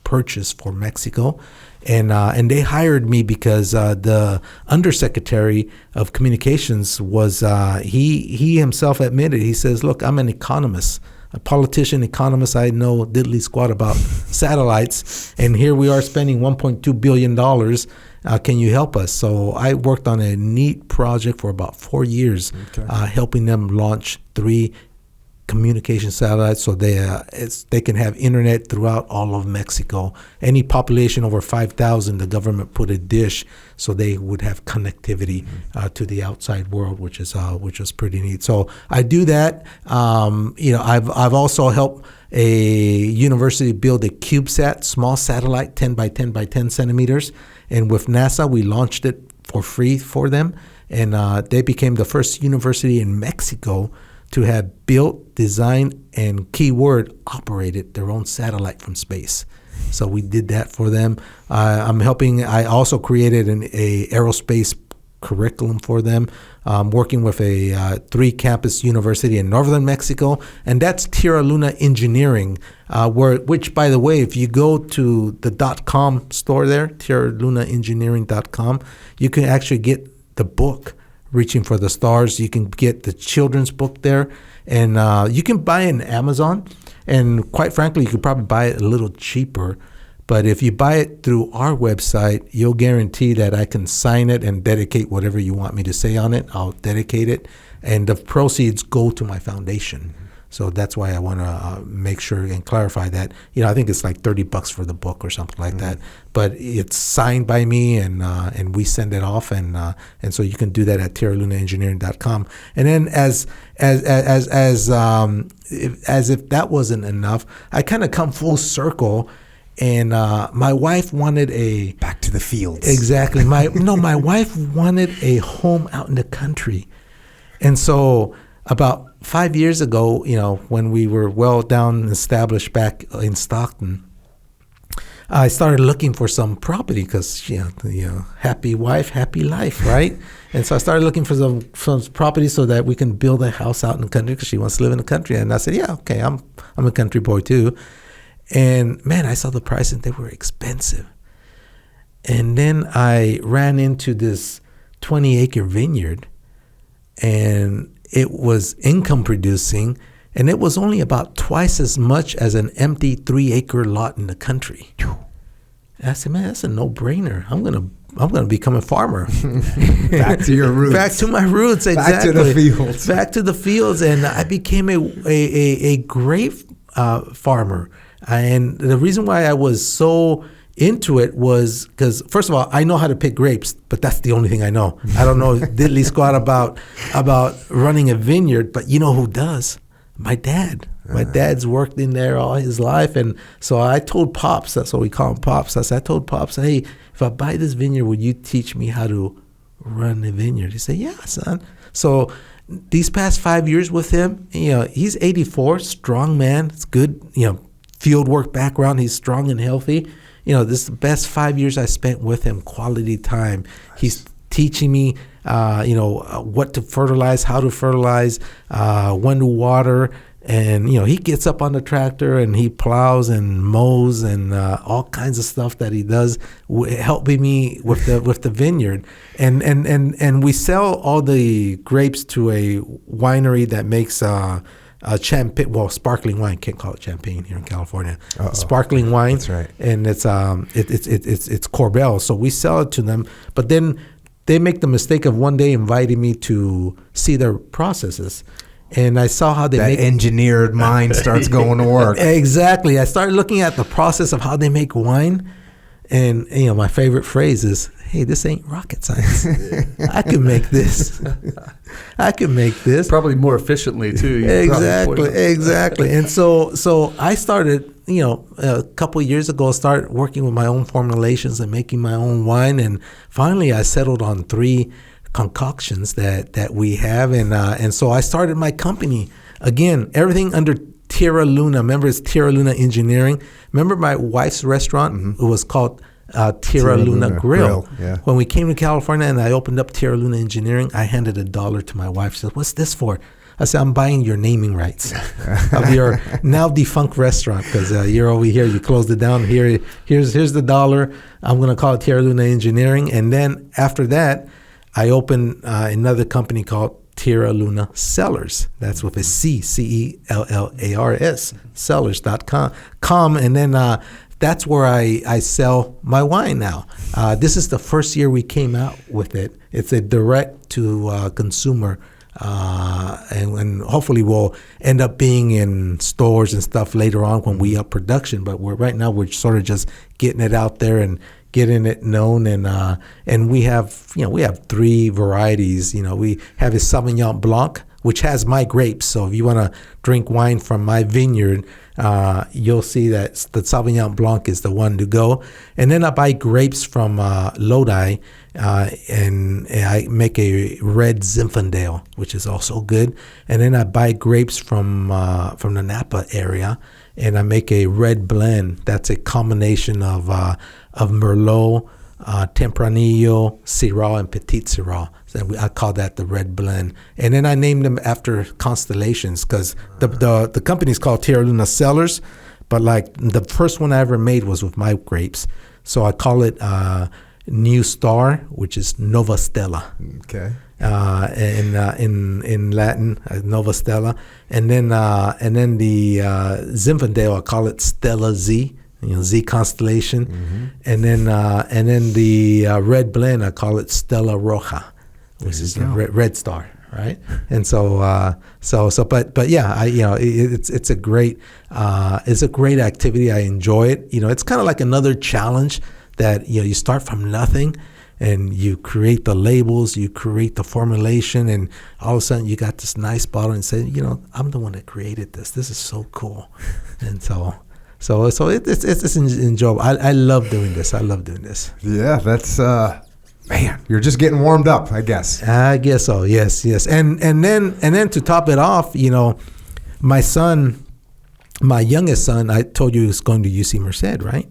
purchase for Mexico. And they hired me because the undersecretary of communications was, he himself admitted, he says, look, I'm an economist, a politician, economist. I know diddly squat about satellites. And here we are spending $1.2 billion. Can you help us? So I worked on a neat project for about 4 years, helping them launch 3 communication satellites so they can have internet throughout all of Mexico. Any population over 5,000, the government put a dish so they would have connectivity to the outside world, which is pretty neat. So I do that. I've also helped a university build a CubeSat, small satellite, 10 by 10 by 10 centimeters. And with NASA, we launched it for free for them. And they became the first university in Mexico to have built, designed, and keyword operated their own satellite from space. So we did that for them. I also created a aerospace curriculum for them, working with a 3-campus university in northern Mexico, and that's Tierra Luna Engineering, which, by the way, if you go to the .com store there, TierraLunaEngineering.com, you can actually get the book, Reaching for the Stars. You can get the children's book there, and you can buy it on Amazon, and quite frankly, you could probably buy it a little cheaper. But if you buy it through our website, you'll guarantee that I can sign it and dedicate whatever you want me to say on it. I'll dedicate it, and the proceeds go to my foundation. So that's why I want to make sure and clarify that. I think it's like $30 for the book or something like that. But it's signed by me, and we send it off, and so you can do that at TierraLunaEngineering.com. And then as if that wasn't enough, I kind of come full circle. And my wife wanted a back to the fields. Exactly. My wife wanted a home out in the country, and so about 5 years ago, when we were well down and established back in Stockton, I started looking for some property because happy wife, happy life, right? And so I started looking for some property so that we can build a house out in the country because she wants to live in the country. And I said, yeah, okay, I'm a country boy too. And man, I saw the price and they were expensive. And then I ran into this 20-acre vineyard, and it was income producing, and it was only about twice as much as an empty 3-acre lot in the country. And I said, man, that's a no-brainer. I'm gonna become a farmer. Back to your roots. Back to my roots, exactly. Back to the fields. Back to the fields, and I became a great farmer. And the reason why I was so into it was because, first of all, I know how to pick grapes, but that's the only thing I know. I don't know diddly squat about running a vineyard, but you know who does? My dad. My dad's worked in there all his life. And so I told Pops, that's what we call him, Pops. I told Pops, hey, if I buy this vineyard, would you teach me how to run the vineyard? He said, yeah, son. So these past 5 years with him, he's 84, strong man. It's good, field work background. He's strong and healthy. This is the best 5 years I spent with him, quality time. He's teaching me, what to fertilize, how to fertilize, when to water. And, he gets up on the tractor and he plows and mows and all kinds of stuff that he does, helping me with the vineyard. And we sell all the grapes to a winery that makes champagne, sparkling wine. Can't call it champagne here in California. Sparkling wine. That's right. And it's Corbel. So we sell it to them. But then they make the mistake of one day inviting me to see their processes. And I saw how that engineered mind starts going to work. Exactly. I started looking at the process of how they make wine. And, my favorite phrase is, hey, this ain't rocket science. I can make this. Probably more efficiently, too. Exactly. And so I started, a couple of years ago, started working with my own formulations and making my own wine. And finally, I settled on 3 concoctions that we have. And so I started my company. Again, everything under Tierra Luna. Remember, it's Tierra Luna Engineering. Remember my wife's restaurant? Mm-hmm. It was called Tierra Luna Grill. Yeah. When we came to California and I opened up Tierra Luna Engineering, I handed $1 to my wife. She said, what's this for? I said, I'm buying your naming rights of your now defunct restaurant because you're over here. You closed it down. Here's the $1. I'm going to call it Tierra Luna Engineering. And then after that, I opened another company called Tierra Luna Cellars. That's with a C, Cellars, Cellars.com. And then that's where I sell my wine now. This is the first year we came out with it. It's a direct to consumer. And hopefully we'll end up being in stores and stuff later on when we up production. But right now we're sort of just getting it out there and getting it known, and we have 3 varieties. We have a Sauvignon Blanc, which has my grapes. So if you want to drink wine from my vineyard, you'll see that the Sauvignon Blanc is the one to go. And then I buy grapes from Lodi, and I make a red Zinfandel, which is also good. And then I buy grapes from the Napa area, and I make a red blend. That's a combination of Merlot, Tempranillo, Syrah, and Petit Syrah. So I call that the red blend. And then I named them after constellations because the company's called Tierra Luna Cellars, but like the first one I ever made was with my grapes. So I call it New Star, which is Nova Stella. Okay. In Latin, Nova Stella, and then the Zinfandel, I call it Stella Z, Z constellation, mm-hmm. and then the red blend, I call it Stella Roja, which is the red star, right? And but yeah, it's a great activity. I enjoy it. It's kind of like another challenge that you start from nothing. And you create the labels, you create the formulation, and all of a sudden you got this nice bottle and say, I'm the one that created this. This is so cool. And so it's enjoyable. I love doing this. Yeah, that's man, you're just getting warmed up, I guess. I guess so. Yes. And then to top it off, my son, my youngest son, I told you he was going to UC Merced, right?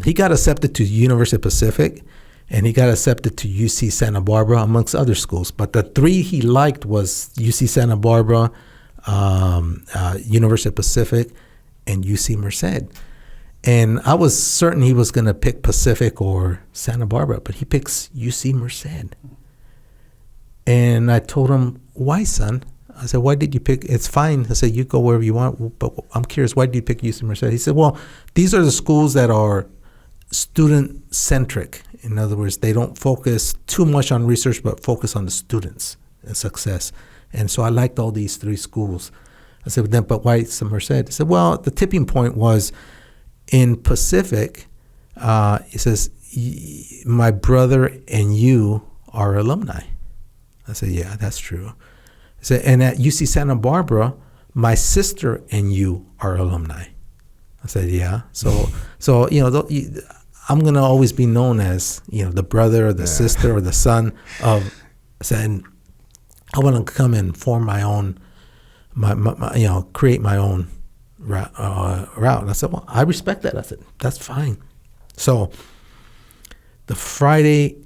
He got accepted to University of Pacific. And he got accepted to UC Santa Barbara, amongst other schools. But the 3 he liked was UC Santa Barbara, University of Pacific, and UC Merced. And I was certain he was going to pick Pacific or Santa Barbara, but he picks UC Merced. And I told him, why, son? I said, why did you pick? It's fine. I said, you go wherever you want, but I'm curious, why did you pick UC Merced? He said, well, these are the schools that are student-centric. In other words, they don't focus too much on research, but focus on the students and success. And so I liked all these 3 schools. I said, but why Merced? He said, well, the tipping point was in Pacific. He says, my brother and you are alumni. I said, yeah, that's true. I said, and at UC Santa Barbara, my sister and you are alumni. I said, yeah. So I'm going to always be known as, the brother or the sister or the son of, I said, I want to come and form my own, create my own route. And I said, well, I respect that. I said, that's fine. So the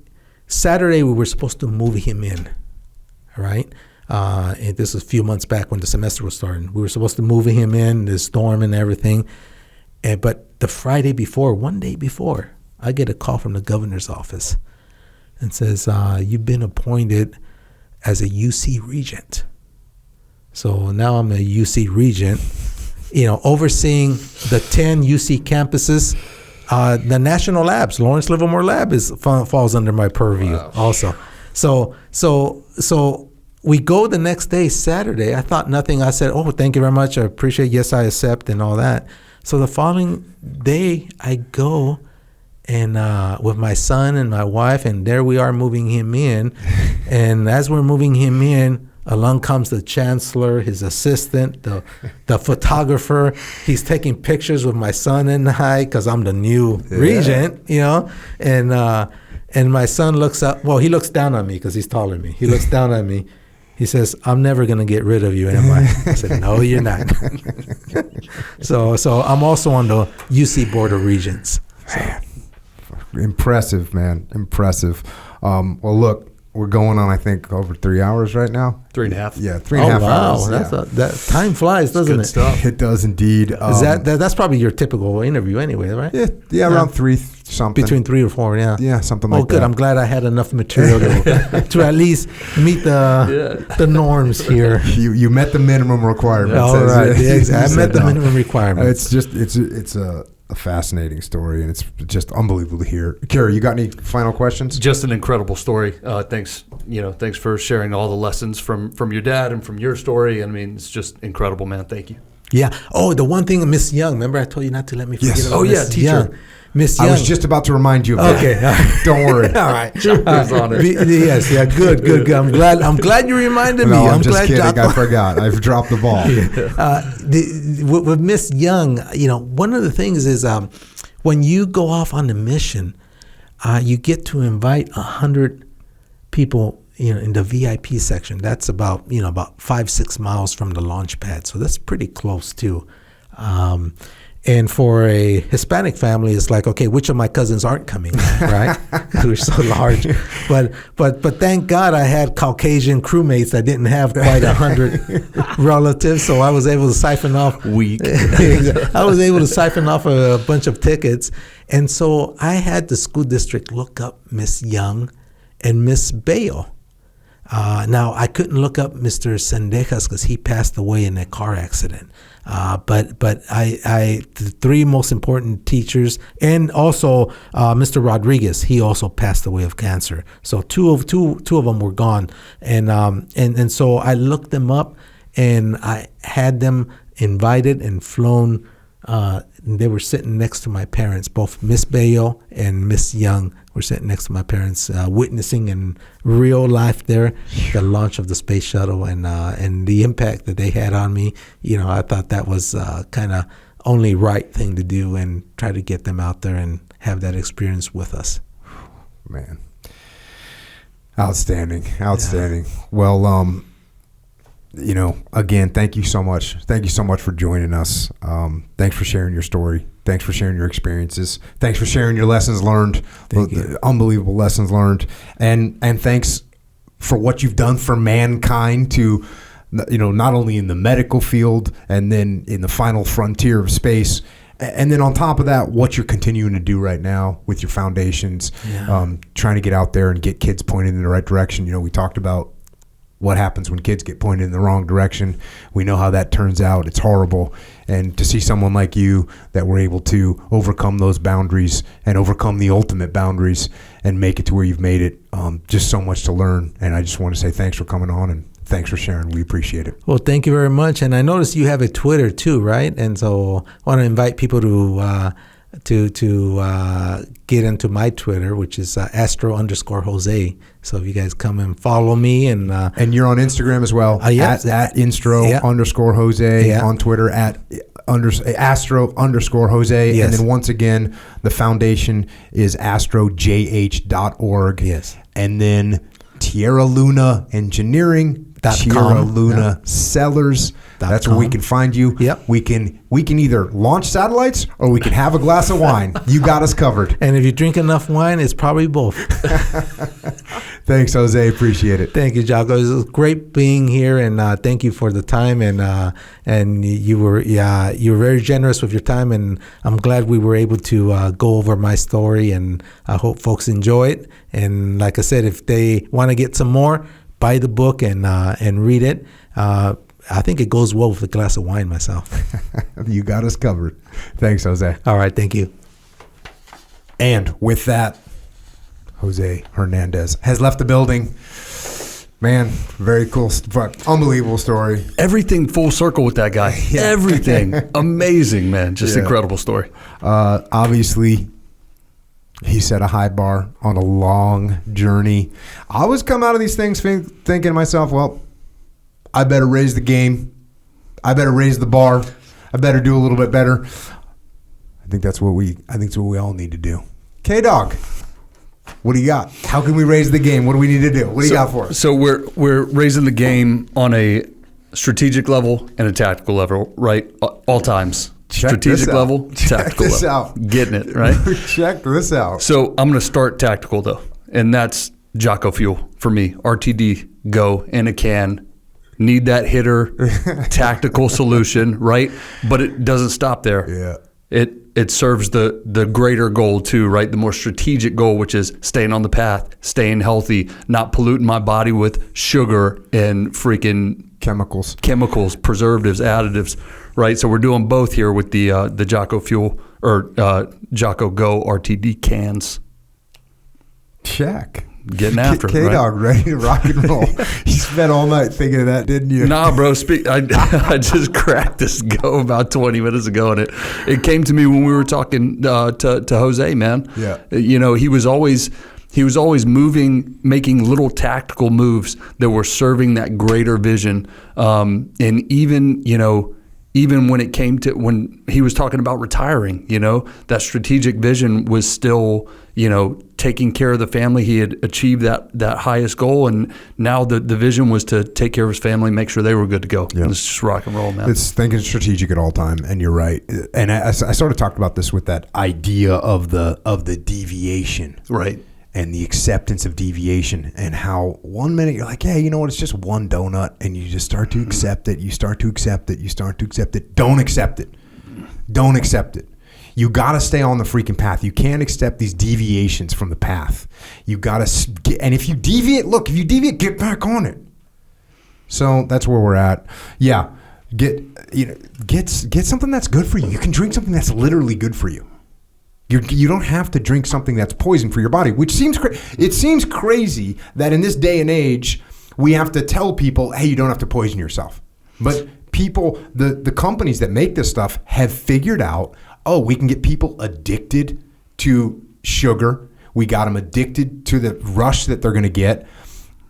Saturday, we were supposed to move him in, right? And this was a few months back when the semester was starting. We were supposed to move him in, the storm and everything. But the Friday before, one day before, I get a call from the governor's office and says, you've been appointed as a UC regent. So now I'm a UC regent, overseeing the 10 UC campuses. The national labs, Lawrence Livermore Lab falls under my purview also. So we go the next day, Saturday. I thought nothing. I said, oh, thank you very much. I appreciate it. Yes, I accept and all that. So the following day, I go and with my son and my wife, and there we are moving him in. And as we're moving him in, along comes the chancellor, his assistant, the photographer. He's taking pictures with my son and I, because I'm the new regent, And my son looks up. Well, he looks down on me because he's taller than me. He looks down at me. He says, I'm never going to get rid of you, am I? I said, no, you're not. So I'm also on the UC Board of Regents. So. Impressive, man. Impressive. Well, look, we're going on, I think, over 3 hours right now. 3.5. Yeah, 3.5 hours. Wow, that time flies, doesn't it? Stuff. It does indeed. Is that's probably your typical interview anyway, right? Yeah, around 3 something. Between 3 or 4, yeah. Yeah, something like that. Oh, good. I'm glad I had enough material to at least meet the norms here. You met the minimum requirements. All right. Yeah, exactly. I met the minimum requirements. It's a fascinating story, and it's just unbelievable to hear. Kara, you got any final questions? Just an incredible story. Thanks for sharing all the lessons from your dad and from your story. I mean, it's just incredible, man. Thank you. Yeah. Oh, the one thing, Miss Young. Remember, I told you not to let me forget. Yes. About Oh, yeah, Miss teacher. Young. Miss Young. I was just about to remind you of that. Okay. Don't worry. All right. Jocko's on it. Yes. Yeah. Good. I'm glad you reminded me. No, I'm glad just kidding. Jocko. I forgot. I've dropped the ball. With Miss Young, one of the things is when you go off on the mission, you get to invite 100 people, in the VIP section. That's about 5-6 miles from the launch pad. So that's pretty close too. And for a Hispanic family, it's like, okay, which of my cousins aren't coming, right? Because we're so large. But thank God I had Caucasian crewmates that didn't have quite 100 relatives, so I was able to siphon off. I was able to siphon off a bunch of tickets, and so I had the school district look up Miss Young and Miss Bayo. Now, I couldn't look up Mr. Sendejas because he passed away in a car accident. But the 3 most important teachers, and also Mr. Rodriguez, he also passed away of cancer. So two of them were gone, and so I looked them up, and I had them invited and flown. They were sitting next to my parents. Both Miss Bayo and Miss Young were sitting next to my parents, witnessing in real life there the launch of the space shuttle and the impact that they had on me. I thought that was kind of only right thing to do, and try to get them out there and have that experience with us. Man, outstanding. Yeah. Well, again, thank you so much. Thank you so much for joining us. Thanks for sharing your story. Thanks for sharing your experiences. Thanks for sharing your lessons learned. Thank you. Unbelievable lessons learned. And thanks for what you've done for mankind to, not only in the medical field and then in the final frontier of space. And then on top of that, what you're continuing to do right now with your foundations, trying to get out there and get kids pointed in the right direction. We talked about what happens when kids get pointed in the wrong direction. We know how that turns out. It's horrible. And to see someone like you that were able to overcome those boundaries and overcome the ultimate boundaries and make it to where you've made it, just so much to learn. And I just want to say thanks for coming on and thanks for sharing. We appreciate it. Well, thank you very much. And I noticed you have a Twitter too, right? And so I want to invite people to to get into my Twitter, which is Astro_Jose. So if you guys come and follow me, and you're on Instagram as well, yes. at Instro_Jose, on Twitter at Astro_Jose, Yes. and then once again, the foundation is astrojh.org. Yes. And then Tierra Luna Engineering, Tierra Luna Sellers. That's where we can find you. Yep. We can either launch satellites or we can have a glass of wine. You got us covered. And if you drink enough wine, it's probably both. Thanks, Jose. Appreciate it. Thank you, Jocko. It was great being here, and thank you for the time. And you were very generous with your time, and I'm glad we were able to go over my story. And I hope folks enjoy it. And like I said, if they want to get some more, buy the book and read it. I think it goes well with a glass of wine myself. You got us covered. Thanks, Jose. All right, thank you. And with that, Jose Hernandez has left the building. Man, very cool, unbelievable story. Everything full circle with that guy. Yeah. Everything. Amazing, man. Just incredible story. Obviously, he set a high bar on a long journey. I always come out of these things thinking to myself, well, I better raise the game. I better raise the bar. I better do a little bit better. I think that's what we all need to do. K-Dog, what do you got? How can we raise the game? What do we need to do? What do you got for us? So we're raising the game on a strategic level and a tactical level, right? All times. Strategic level, tactical level. Out. Getting it, right? Check this out. So I'm going to start tactical, though, and that's Jocko Fuel for me. RTD, go in a can. Need that hitter, tactical solution, right? But it doesn't stop there. Yeah. It serves the greater goal too, right? The more strategic goal, which is staying on the path, staying healthy, not polluting my body with sugar and freaking chemicals, preservatives, additives, right? So we're doing both here with the Jocko Fuel or Jocko Go RTD cans. Check. Getting after it, K-Dog, right? ready to rock and roll. You spent all night thinking of that, didn't you? Nah, bro. I just cracked this Go about 20 minutes ago, and it came to me when we were talking to Jose, man. Yeah. You know, he was always moving, making little tactical moves that were serving that greater vision. And even when it came to when he was talking about retiring, that strategic vision was still, taking care of the family. He had achieved that highest goal, and now the vision was to take care of his family, make sure they were good to go. Yeah. It's just rock and roll, man. It's thinking strategic at all time, and you're right. And I sort of talked about this with that idea of the deviation, right? And the acceptance of deviation, and how 1 minute you're like, hey, you know what? It's just one donut, and you just start to accept it. You start to accept it. You start to accept it. Don't accept it. Don't accept it. You got to stay on the freaking path. You can't accept these deviations from the path. You got to, and if you deviate, get back on it. So that's where we're at. Yeah, get something that's good for you. You can drink something that's literally good for you. You don't have to drink something that's poison for your body, which seems it seems crazy that in this day and age we have to tell people, hey, you don't have to poison yourself. But people, the companies that make this stuff have figured out, we can get people addicted to sugar. We got them addicted to the rush that they're going to get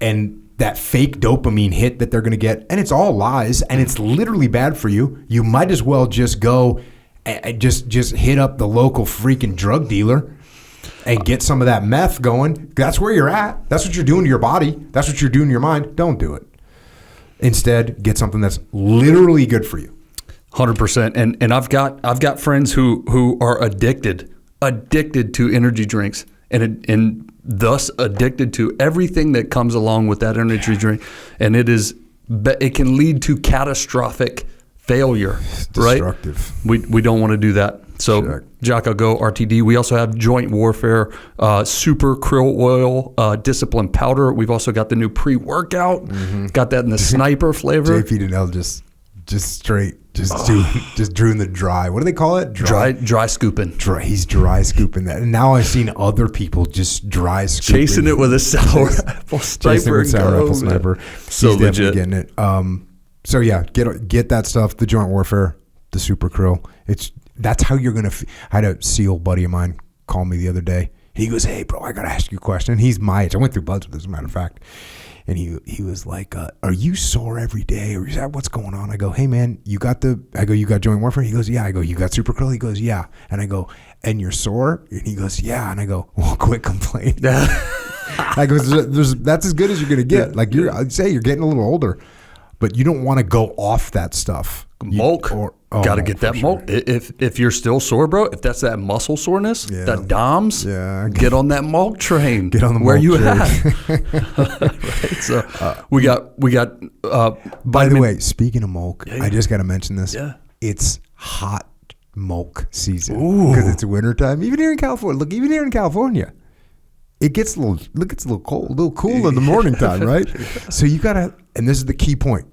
and that fake dopamine hit that they're going to get. And it's all lies, and it's literally bad for you. You might as well just go and just hit up the local freaking drug dealer and get some of that meth going. That's where you're at. That's what you're doing to your body. That's what you're doing to your mind. Don't do it. Instead, get something that's literally good for you. 100%. And I've got friends who are addicted to energy drinks and thus addicted to everything that comes along with that energy drink. And it can lead to catastrophic failure, Destructive. Right? We don't want to do that. So Check. Jocko Go RTD. We also have Joint Warfare Super Krill Oil Discipline Powder. We've also got the new pre-workout. Mm-hmm. Got that in the sniper flavor. JP Donnell just doing the dry. What do they call it? Dry scooping. He's dry scooping that. And now I've seen other people just dry scooping. Chasing it with a sour apple sniper. Chasing it with sour apple sniper. So he's legit. Definitely getting it. So yeah, get that stuff. The Joint Warfare, the Super Krill. that's how you're going to I had a SEAL buddy of mine call me the other day. He goes, hey, bro, I got to ask you a question. He's my age. I went through Buds with, as a matter of fact. And he was like, are you sore every day? Or is that what's going on? I go, hey, man, you got joint warfare? He goes, yeah. I go, you got super curl? He goes, yeah. And I go, and you're sore? And he goes, yeah. And I go, well, quit complaining. I go, that's as good as you're going to get. Like, I'd say you're getting a little older, but you don't want to go off that stuff. Mulk. Got to get that mulk. Sure. If you're still sore, bro, if that's that muscle soreness, that DOMS, get on that mulk train. Get on the where mulk you train. at? Right, so we got. By the way, speaking of mulk, I just got to mention this. Yeah. It's hot mulk season because it's wintertime. Even here in California, it gets a little cold, a little cool in the morning time, right? So you gotta, and this is the key point,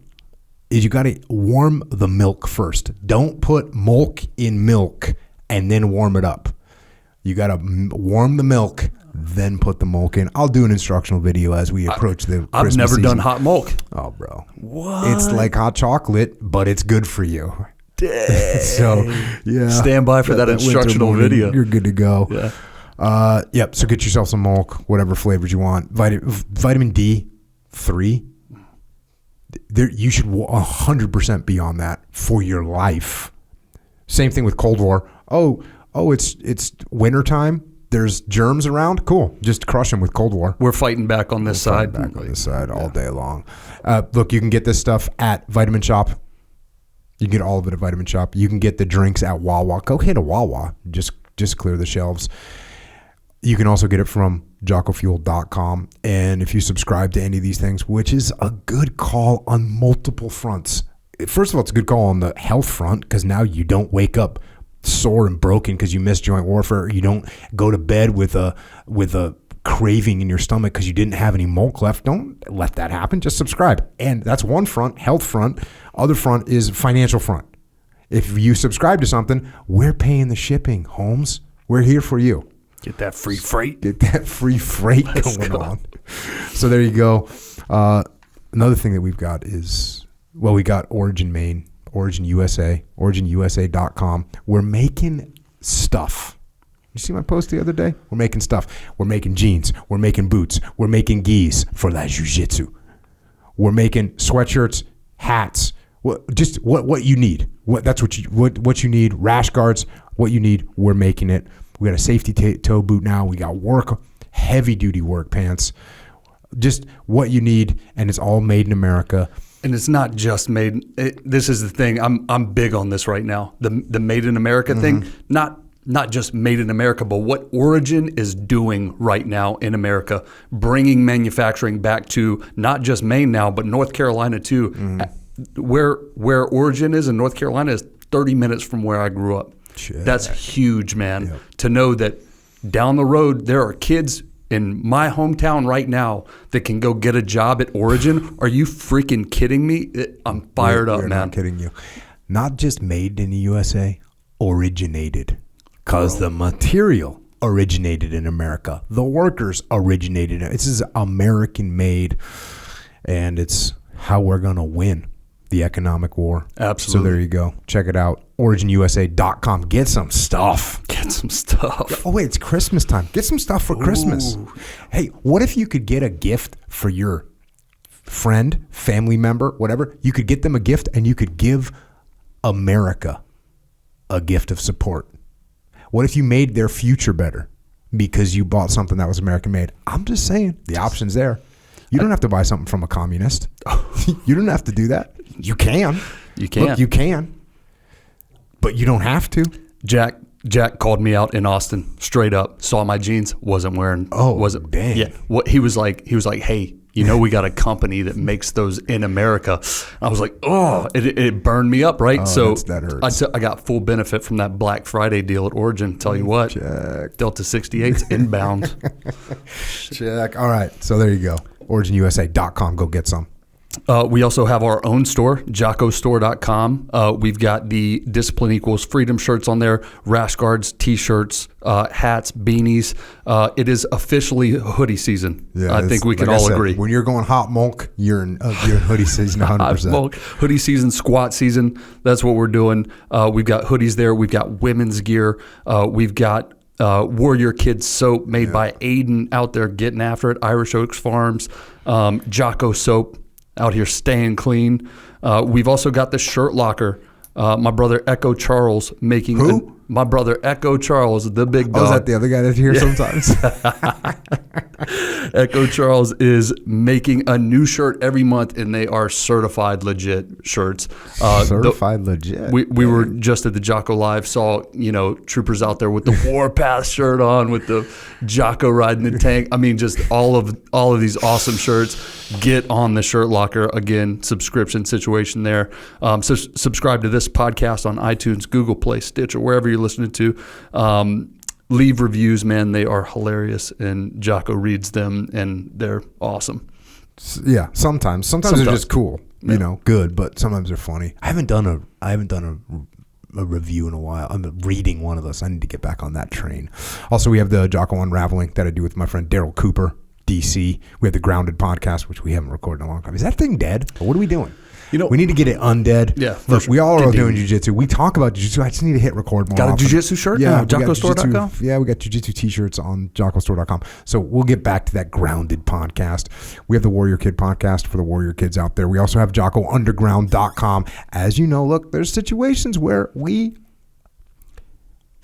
is you gotta warm the milk first. Don't put mulk in milk and then warm it up. You gotta warm the milk, then put the mulk in. I'll do an instructional video as we approach the Christmas I've never season. done hot mulk. Oh, bro. What? It's like hot chocolate, but it's good for you. Dang. So, yeah. Stand by for that instructional video. You're good to go. Yeah. Yep. So get yourself some mulk, whatever flavors you want. Vitamin D3. You should 100% be on that for your life. Same thing with Cold War. Oh, it's wintertime. There's germs around. Cool. Just crush them with Cold War. We're fighting back on this side. Back on this side all day long. Look, you can get this stuff at Vitamin Shop. You can get all of it at Vitamin Shop. You can get the drinks at Wawa. Go hit a Wawa. Just clear the shelves. You can also get it from JockoFuel.com. And if you subscribe to any of these things, which is a good call on multiple fronts. First of all, it's a good call on the health front because now you don't wake up sore and broken because you missed joint warfare. You don't go to bed with a craving in your stomach because you didn't have any mulk left. Don't let that happen. Just subscribe. And that's one front, health front. Other front is financial front. If you subscribe to something, we're paying the shipping, Holmes. We're here for you. Get that free freight. Get that free freight going on. So there you go. Another thing that we've got is, well, we got Origin Maine, Origin USA, OriginUSA.com. We're making stuff. You see my post the other day? We're making stuff. We're making jeans. We're making boots. We're making gis for that jiu-jitsu. We're making sweatshirts, hats. What you need. What you need. Rash guards. What you need. We're making it. We got a safety toe boot now. We got heavy duty work pants. Just what you need, and it's all made in America. And it's not just made. This is the thing. I'm big on this right now. The made in America thing. Not just made in America, but what Origin is doing right now in America, bringing manufacturing back to not just Maine now, but North Carolina too. Where Origin is in North Carolina is 30 minutes from where I grew up. Shit. That's huge, man. Yep. To know that down the road there are kids in my hometown right now that can go get a job at Origin. Are you freaking kidding me? I'm fired up, man. Not kidding you. Not just made in the USA, originated. Because the material originated in America. The workers originated. This is American made, and it's how we're going to win the economic war. Absolutely. So there you go. Check it out. OriginUSA.com. Get some stuff. Get some stuff. Oh, wait, it's Christmas time. Get some stuff for Christmas. Hey, what if you could get a gift for your friend, family member, whatever? You could get them a gift, and you could give America a gift of support. What if you made their future better because you bought something that was American made? I'm just saying, the option's there. You don't have to buy something from a communist. You don't have to do that. You can. You can. Look, you can. But you don't have to. Jack called me out in Austin, straight up. Saw my jeans, wasn't wearing. Dang. Yeah. What he was like, hey, you know, we got a company that makes those in America. I was like, it burned me up, right? Oh, so that hurts. I got full benefit from that Black Friday deal at Origin. Tell you what, Jack. Delta 68's inbound. Check. All right. So there you go. OriginUSA.com. Go get some. We also have our own store, jockostore.com. We've got the Discipline Equals Freedom shirts on there, rash guards, T-shirts, hats, beanies. It is officially hoodie season. Yeah, I think we can all agree. When you're going hot milk, you're in hoodie season 100%. Hot milk, hoodie season, squat season. That's what we're doing. We've got hoodies there. We've got women's gear. We've got Warrior Kids soap made by Aiden out there getting after it. Irish Oaks Farms, Jocko soap. Out here staying clean. We've also got the shirt locker. My brother Echo Charles making... Who? My brother Echo Charles, the big dog. Oh, is that the other guy that's here sometimes? Echo Charles is making a new shirt every month, and they are certified legit shirts. Certified legit. We were just at the Jocko Live, saw troopers out there with the Warpath shirt on, with the Jocko riding the tank. I mean, just all of these awesome shirts. Get on the Shirt Locker. Again, subscription situation there. So subscribe to this podcast on iTunes, Google Play, Stitcher, wherever you're listening to. Leave reviews, man. They are hilarious, and Jocko reads them, and they're awesome. Yeah, sometimes they're just cool, good, but sometimes they're funny. I haven't done a review in a while. I'm reading one of those. I need to get back on that train. Also, we have the Jocko Unraveling that I do with my friend Daryl Cooper, DC. We have the Grounded podcast, which we haven't recorded in a long time. Is that thing dead? Or what are we doing? We need to get it undead. Yeah, look, we all are doing jiu-jitsu. We talk about jiu-jitsu. I just need to hit record more. Got a often. jiu-jitsu shirt? Yeah, JockoStore.com? Yeah, we got jiu-jitsu t-shirts on JockoStore.com. So we'll get back to that Grounded podcast. We have the Warrior Kid podcast for the Warrior Kids out there. We also have JockoUnderground.com. As you know, look, there's situations where we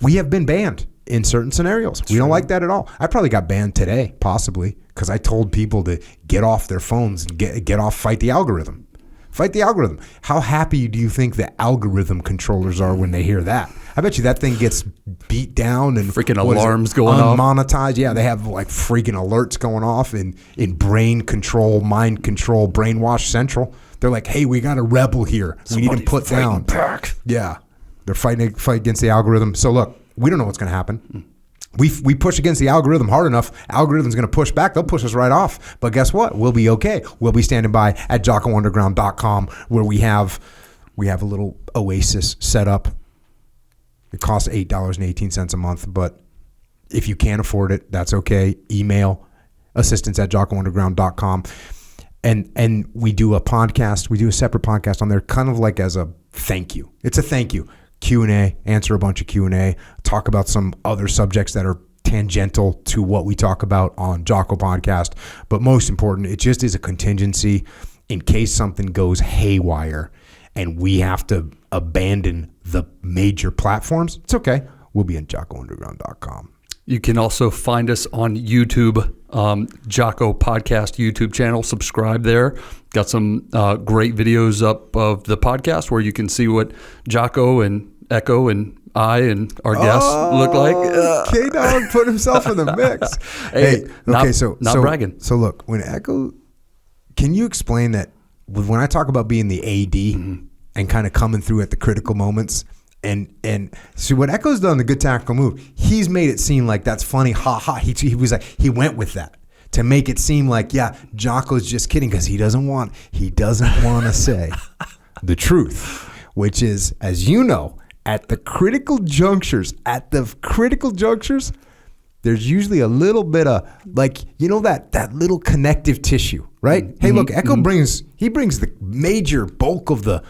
have been banned in certain scenarios. We don't like that at all. I probably got banned today, possibly, because I told people to get off their phones and get off, fight the algorithm. Fight the algorithm. How happy do you think the algorithm controllers are when they hear that? I bet you that thing gets beat down and freaking alarms going off. Unmonetized. Yeah, they have like freaking alerts going off in brain control, mind control, brainwash central. They're like, hey, we got a rebel here. We need to put down. Back. Yeah, they're fight against the algorithm. So look, we don't know what's going to happen. We push against the algorithm hard enough, algorithm's going to push back. They'll push us right off. But guess what? We'll be okay. We'll be standing by at JockoUnderground.com, where we have a little oasis set up. It costs $8.18 a month, but if you can't afford it, that's okay. Email assistance@JockoUnderground.com. And we do a podcast. We do a separate podcast on there, kind of like as a thank you. It's a thank you. Q&A, answer a bunch of Q&A, talk about some other subjects that are tangential to what we talk about on Jocko Podcast. But most important, it just is a contingency in case something goes haywire and we have to abandon the major platforms. It's okay. We'll be at JockoUnderground.com. You can also find us on YouTube, Jocko Podcast YouTube channel. Subscribe there. Got some great videos up of the podcast where you can see what Jocko and Echo and I and our guests look like. K-Dog put himself in the mix. Hey, okay, not bragging. So look, when Echo, can you explain that when I talk about being the AD and kind of coming through at the critical moments, and see what Echo's done, the good tactical move, he's made it seem like that's funny, ha ha. He was like, he went with that to make it seem like, yeah, Jocko's just kidding, because he doesn't want to say the truth, which is, as you know, at the critical junctures, there's usually a little bit of, like, that little connective tissue, right? Hey, look, Echo brings the major bulk of the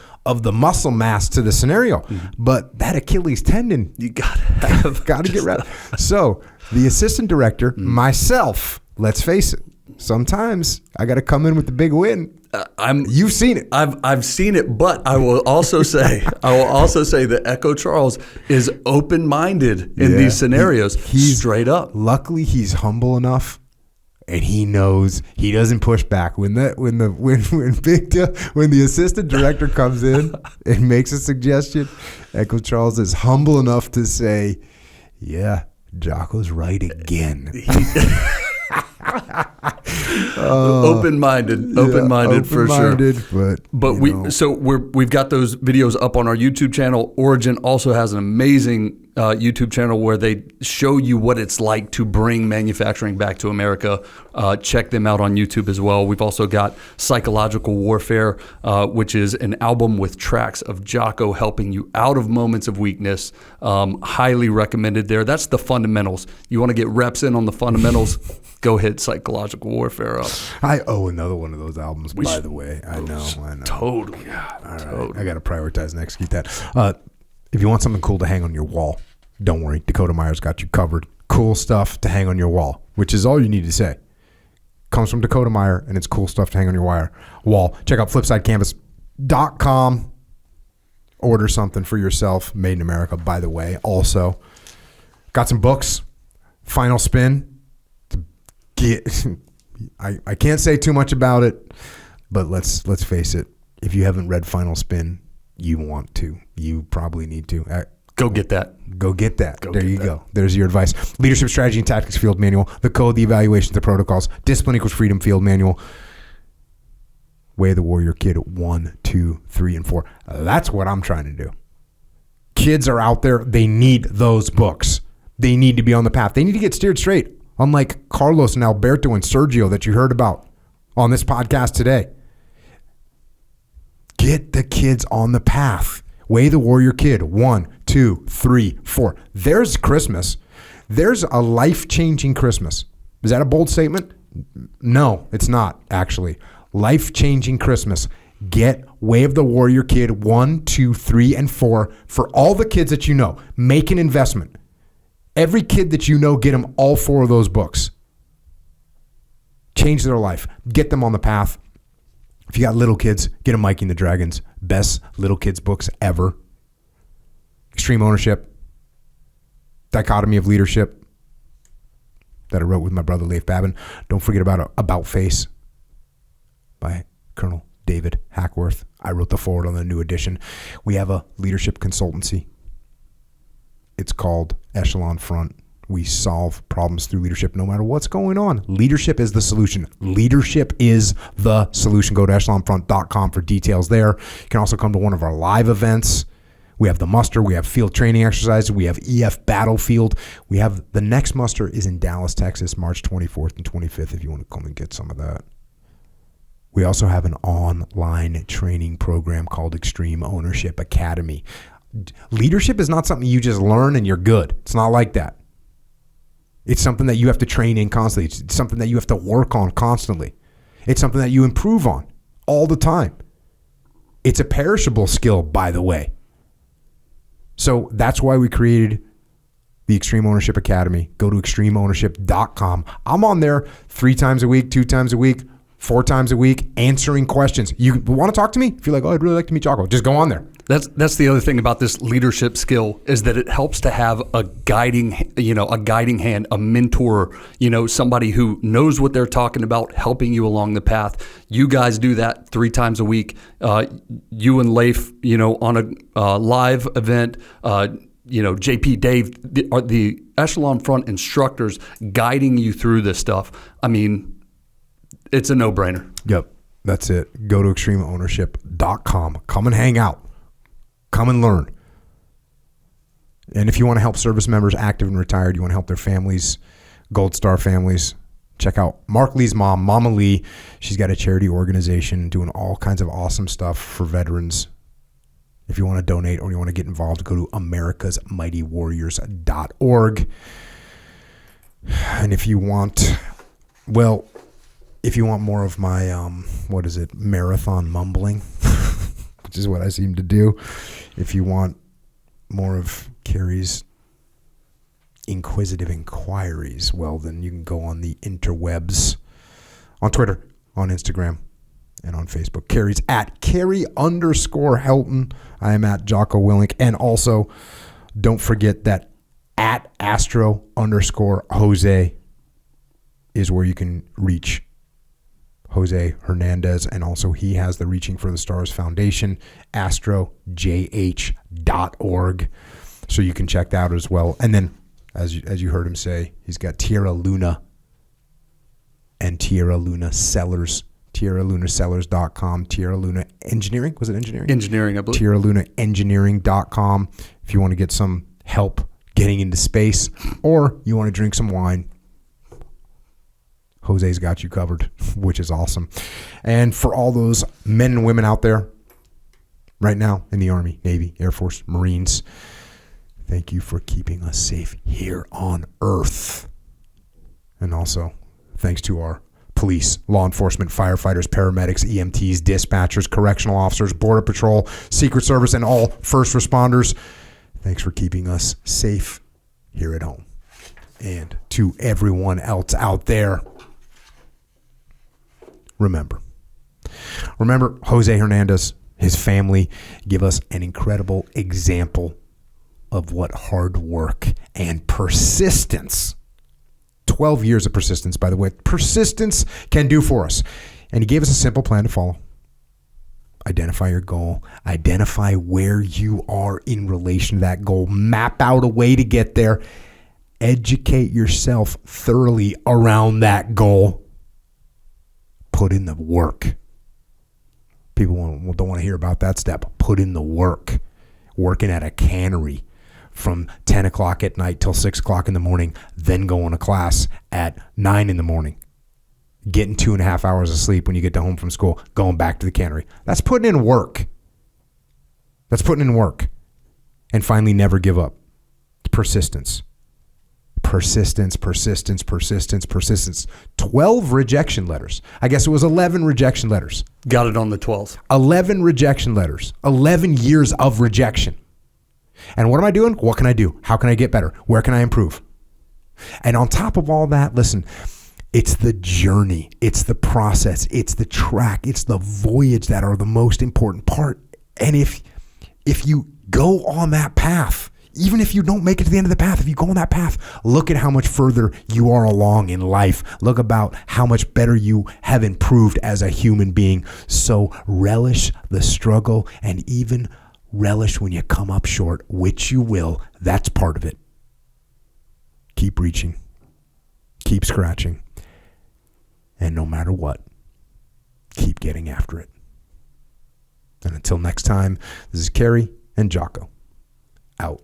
muscle mass to the scenario, but that Achilles tendon, you gotta get rid of. So the assistant director, myself, let's face it, sometimes I got to come in with the big win. You've seen it. I've seen it, but I will also say that Echo Charles is open-minded in these scenarios. He's straight up. Luckily, he's humble enough, and he knows he doesn't push back. When the assistant director comes in and makes a suggestion, Echo Charles is humble enough to say, "Yeah, Jocko's right again." Open-minded for sure. But we've got those videos up on our YouTube channel. Origin also has an amazing YouTube channel where they show you what it's like to bring manufacturing back to America. Check them out on YouTube as well. We've also got Psychological Warfare, which is an album with tracks of Jocko helping you out of moments of weakness. Highly recommended there. That's the fundamentals. You want to get reps in on the fundamentals, go hit Psychological Warfare up. I owe another one of those albums, by the way. I know. Totally. All right. Totally. I got to prioritize and execute that. If you want something cool to hang on your wall, don't worry. Dakota Meyer's got you covered. Cool stuff to hang on your wall, which is all you need to say. Comes from Dakota Meyer, and it's cool stuff to hang on your wall. Check out flipsidecanvas.com. Order something for yourself. Made in America, by the way. Also, got some books. Final Spin. I can't say too much about it, but let's face it. If you haven't read Final Spin, you want to. You probably need to. Go get that. Go get that. There you go. There's your advice. Leadership Strategy and Tactics Field Manual. The Code, the Evaluations, the Protocols. Discipline Equals Freedom Field Manual. Way of the Warrior Kid 1, 2, 3, and 4. That's what I'm trying to do. Kids are out there. They need those books. They need to be on the path. They need to get steered straight. Unlike Carlos and Alberto and Sergio that you heard about on this podcast today. Get the kids on the path. Way the Warrior Kid 1, 2, 3, 4. There's Christmas. There's a life-changing Christmas. Is that a bold statement? No, it's not, actually. Life-changing Christmas. Get Way of the Warrior Kid 1, 2, 3, and 4 for all the kids that you know. Make an investment. Every kid that you know, get them all 4 of those books. Change their life. Get them on the path. If you got little kids, get them Mikey and the Dragons. Best little kids books ever. Extreme Ownership. Dichotomy of Leadership that I wrote with my brother Leif Babin. Don't forget About Face by Colonel David Hackworth. I wrote the foreword on the new edition. We have a leadership consultancy. It's called Echelon Front. We solve problems through leadership no matter what's going on. Leadership is the solution. Leadership is the solution. Go to echelonfront.com for details there. You can also come to one of our live events. We have the muster. We have field training exercises. We have EF Battlefield. We have the next muster is in Dallas, Texas, March 24th and 25th if you want to come and get some of that. We also have an online training program called Extreme Ownership Academy. Leadership is not something you just learn and you're good. It's not like that. It's something that you have to train in constantly. It's something that you have to work on constantly. It's something that you improve on all the time. It's a perishable skill, by the way. So that's why we created the Extreme Ownership Academy. Go to extremeownership.com. I'm on there 3 times a week, 2 times a week, 4 times a week, answering questions. You want to talk to me? If you're like, oh, I'd really like to meet Jocko, just go on there. That's the other thing about this leadership skill is that it helps to have a guiding hand, a mentor, somebody who knows what they're talking about, helping you along the path. You guys do that 3 times a week. You and Leif, on a live event, JP, Dave, the Echelon Front instructors guiding you through this stuff. I mean, it's a no-brainer. Yep, that's it. Go to extremeownership.com. Come and hang out. Come and learn. And if you want to help service members, active and retired, you want to help their families, Gold Star families, check out Mark Lee's mom, Mama Lee. She's got a charity organization doing all kinds of awesome stuff for veterans. If you want to donate or you want to get involved, go to americasmightywarriors.org. And if you want more of my, marathon mumbling, which is what I seem to do. If you want more of Carrie's inquisitive inquiries, well, then you can go on the interwebs, on Twitter, on Instagram, and on Facebook. Carrie's at Carrie_Helton. I am at Jocko Willink. And also, don't forget that at Astro_Jose is where you can reach Jose Hernandez, and also he has the Reaching for the Stars Foundation, astrojh.org, so you can check that out as well. And then, as you heard him say, he's got Tierra Luna and Tierra Luna Sellers, TierraLunaSellers.com, Tierra Luna Engineering, was it engineering? Engineering, I believe. TierraLunaEngineering.com if you want to get some help getting into space, or you want to drink some wine, Jose's got you covered, which is awesome. And for all those men and women out there right now in the Army, Navy, Air Force, Marines, thank you for keeping us safe here on Earth. And also, thanks to our police, law enforcement, firefighters, paramedics, EMTs, dispatchers, correctional officers, Border Patrol, Secret Service, and all first responders. Thanks for keeping us safe here at home. And to everyone else out there, remember Jose Hernandez, his family give us an incredible example of what hard work and persistence, 12 years of persistence, by the way, persistence can do for us. And he gave us a simple plan to follow. Identify your goal. Identify where you are in relation to that goal. Map out a way to get there. Educate yourself thoroughly around that goal. Put in the work. People don't want to hear about that step. Put in the work. Working at a cannery from 10 o'clock at night till 6 o'clock in the morning, then going to class at 9 in the morning. Getting 2.5 hours of sleep when you get home from school, going back to the cannery. That's putting in work. That's putting in work. And finally, never give up. Persistence. Persistence, persistence, persistence, persistence. 12 rejection letters. I guess it was 11 rejection letters. Got it on the 12th. 11 rejection letters. 11 years of rejection. And what am I doing? What can I do? How can I get better? Where can I improve? And on top of all that, listen, it's the journey. It's the process. It's the track. It's the voyage that are the most important part. And if you go on that path, even if you don't make it to the end of the path, if you go on that path, look at how much further you are along in life. Look about how much better you have improved as a human being. So relish the struggle and even relish when you come up short, which you will. That's part of it. Keep reaching. Keep scratching. And no matter what, keep getting after it. And until next time, this is Kerry and Jocko. Out.